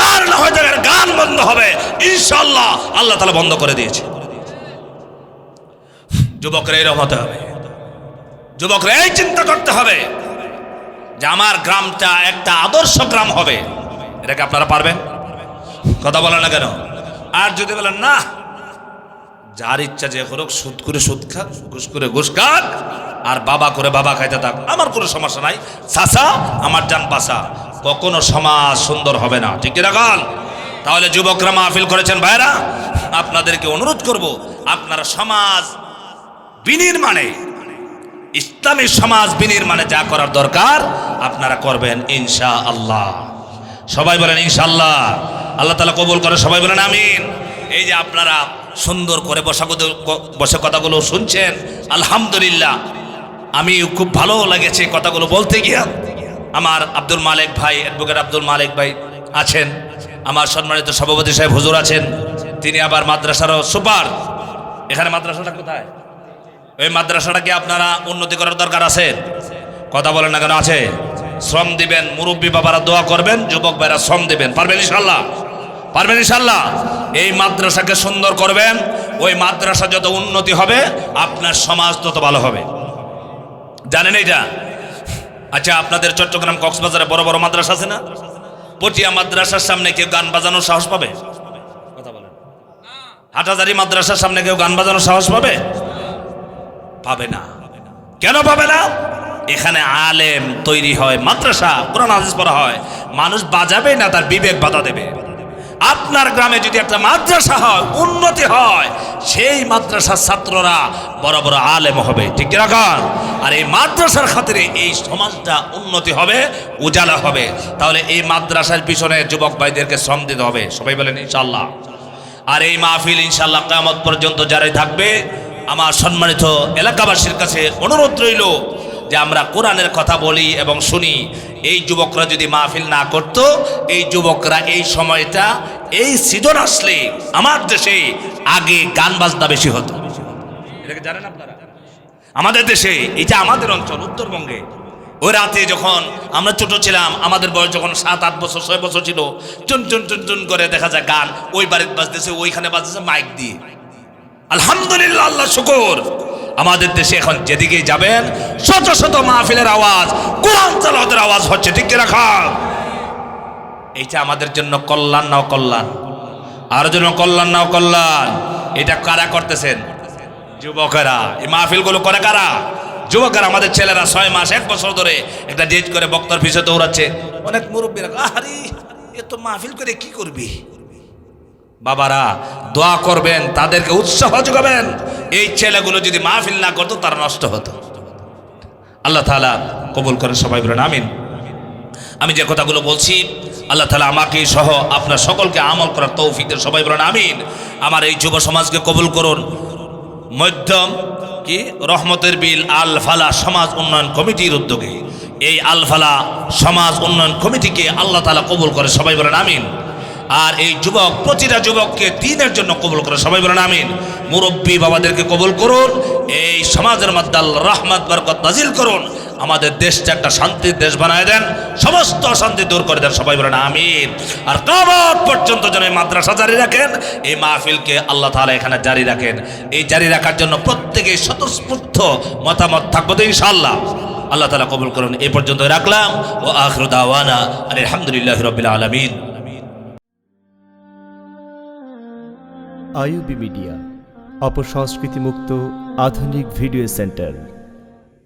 Speaker 1: আর না হয়তো গান বন্ধ হবে ইনশাআল্লাহ। আল্লাহ তাআলা বন্ধ করে দিয়েছে। যুবকরা এরকম হতে হবে, যুবকরা এই চিন্তা করতে হবে যে আমার গ্রামটা একটা আদর্শ গ্রাম হবে। এটাকে আপনারা পারবেন? কথা বলেন না কেন? আর যদি বলেন না, যার ইচ্ছা যে করুক, সুদ করে সুদ খাক, ঘুষ করে ঘুষ খাক, আর বাবা করে বাবা খাইতে থাক, আমার কোনো সমস্যা নাই, চাচা আমার জান বাসা, কখনো সমাজ সুন্দর হবে না। ঠিক রাখাল? তাহলে যুবকরা মাহফিল করেছেন ভাইরা, আপনাদেরকে অনুরোধ করব, আপনারা সমাজ বিনির্মাণে, ইসলামী সমাজ বিনির্মাণে যা করার দরকার আপনারা করবেন ইনশাআল্লাহ। সবাই বলেন ইনশাআল্লাহ। আল্লাহ তাআলা কবুল করে, সবাই বলেন আমিন। এই যে আপনারা সুন্দর করে বসে কথাগুলো শুনছেন, আলহামদুলিল্লাহ, আমি খুব ভালো লেগেছে কথাগুলো বলতে গিয়া। আমার আব্দুল মালিক ভাই, অ্যাডভোকেট আব্দুল মালিক ভাই আছেন, আমার সম্মানিত সভাপতি সাহেব হুজুর আছেন, তিনি আবার মাদ্রাসারও সুপার। এখানে মাদ্রাসাটা কোথায়? ওই মাদ্রাসাটাকে আপনারা উন্নতি করার দরকার আছে। কথা বলেন না কেন? আছে। শ্রম দিবেন, মুরব্বী বাবারা দোয়া করবেন, যুবক ভাইরা শ্রম দিবেন। পারবেন ইনশাআল্লাহ? পারবেন ইনশাআল্লাহ? এই মাদ্রাসাকে সুন্দর করবেন, ওই মাদ্রাসা যত উন্নতি হবে আপনার সমাজ তত ভালো হবে। জানেন এটা? আচ্ছা, আপনাদের চট্টগ্রাম কক্সবাজারে বড় বড় মাদ্রাসা আছে না? পটিয়া মাদ্রাসার সামনে কেউ গান বাজানোর সাহস পাবে? কথা বলেন। হাটহাজারী মাদ্রাসার সামনে কেউ গান বাজানোর সাহস পাবে? পাবে না। কেন পাবে না? এখানে আলেম তৈরি হয়, মাদ্রাসা কোরআন হাদিস পড়া হয়, মানুষ বাজাবে না, তার বিবেক বাধা দেবে। আপনার গ্রামে যদি একটা মাদ্রাসা হয়, উন্নতি হয়, সেই মাদ্রাসার ছাত্ররা বড় বড় আলেম হবে। ঠিক রাখান? আর এই মাদ্রাসার খাতিরে এই সমাজটা উন্নতি হবে, উজালা হবে। তাহলে এই মাদ্রাসার পিছনে যুবক ভাইদেরকে শ্রম দিতে হবে। সবাই বলেন ইনশাআল্লাহ। আর এই মাহফিল ইনশাআল্লাহ কিয়ামত পর্যন্ত যারাই থাকবে, আমার সম্মানিত এলাকাবাসীর কাছে অনুরোধ রইল যে আমরা কোরআনের কথা বলি এবং শুনি। এই যুবকরা যদি মাহফিল না করত, এই যুবকরা এই সময়টা, এই সিজন আসলে আমার দেশে আগে গান বাজনা বেশি হতো। এটাকে জানেন আপনারা? আমাদের দেশে, এটা আমাদের অঞ্চল উত্তরবঙ্গে, ওই রাতে যখন আমরা ছোট ছিলাম, আমাদের বয়স যখন 7-8 বছর 6 বছর ছিল, চুন চুন চুন চুন করে দেখা যায় গান ওই বাড়িতে বাজতেছে, ওইখানে বাজতেছে মাইক দিয়ে। আলহামদুলিল্লাহ, আল্লাহ শুকর, আমাদের দেশে এখন যেদিকে যাবেন শত শত মাহফিলের আওয়াজ, কোরআন তেলাওয়াতের আওয়াজ হচ্ছে। ঠিক রাখা? এইটা আমাদের জন্য কল্যাণ না অকল্যাণ? আর জন্য কল্যাণ না অকল্যাণ? এটা কারা করতেছেন? যুবকেরা। এই মাহফিলগুলো করে কারা? যুবকেরা। আমাদের ছেলেরা 6 মাস 1 বছর ধরে একটা ডেট করে বক্তার পিছনে দৌড়াচ্ছে। অনেক মুরব্বীরা, আরে এ তো মাহফিল করে কি করবি? বাবারা দোয়া করবেন, তাদেরকে উৎসাহ যোগাবেন। এই ছেলেগুলো যদি মাহফিল না করতো তারা নষ্ট হতো। আল্লাহ তাআলা কবুল করেন, সবাই বলেন আমিন। আমি যে কথাগুলো বলছি, আল্লাহ তাআলা আমাকে সহ আপনার সকলকে আমল করার তৌফিক দেন। সবাই বলেন আমিন। আমার এই যুব সমাজকে কবুল করুন। মধ্যম কি রহমতের বিল আল ফালা সমাজ উন্নয়ন কমিটির উদ্যোগে এই আল ফালা সমাজ উন্নয়ন কমিটিকে আল্লাহ তাআলা কবুল করে। সবাই বলেন আমিন। আর এই যুবক, প্রতিটা যুবককে দ্বীনের জন্য কবুল করে। সবাই বলেন আমিন। মুরব্বী বাবাদেরকে কবুল করুন। এই সমাজের মধ্যে আল্লাহ রহমত বরকত নাজিল করুন। আমাদের দেশটা একটা শান্তির দেশ বানায় দেন, সমস্ত অশান্তি দূর করে দেন। সবাই বলেন আমিন। আর কিয়ামত পর্যন্ত যেন এই মাদ্রাসা জারি রাখেন, এই মাহফিলকে আল্লাহ তাআলা এখানে জারি রাখেন। এই জারি রাখার জন্য প্রত্যেকেই স্বতঃস্ফূর্ত মতামত থাকবে তো ইনশাআল্লাহ। আল্লাহ তাআলা কবুল করুন। এই পর্যন্ত রাখলাম। ও আখিরু দাওয়ানা আলহামদুলিল্লাহি রাব্বিল আলামিন।
Speaker 2: আইইউবি মিডিয়া, অপসংস্কৃতি মুক্ত আধুনিক ভিডিও সেন্টার।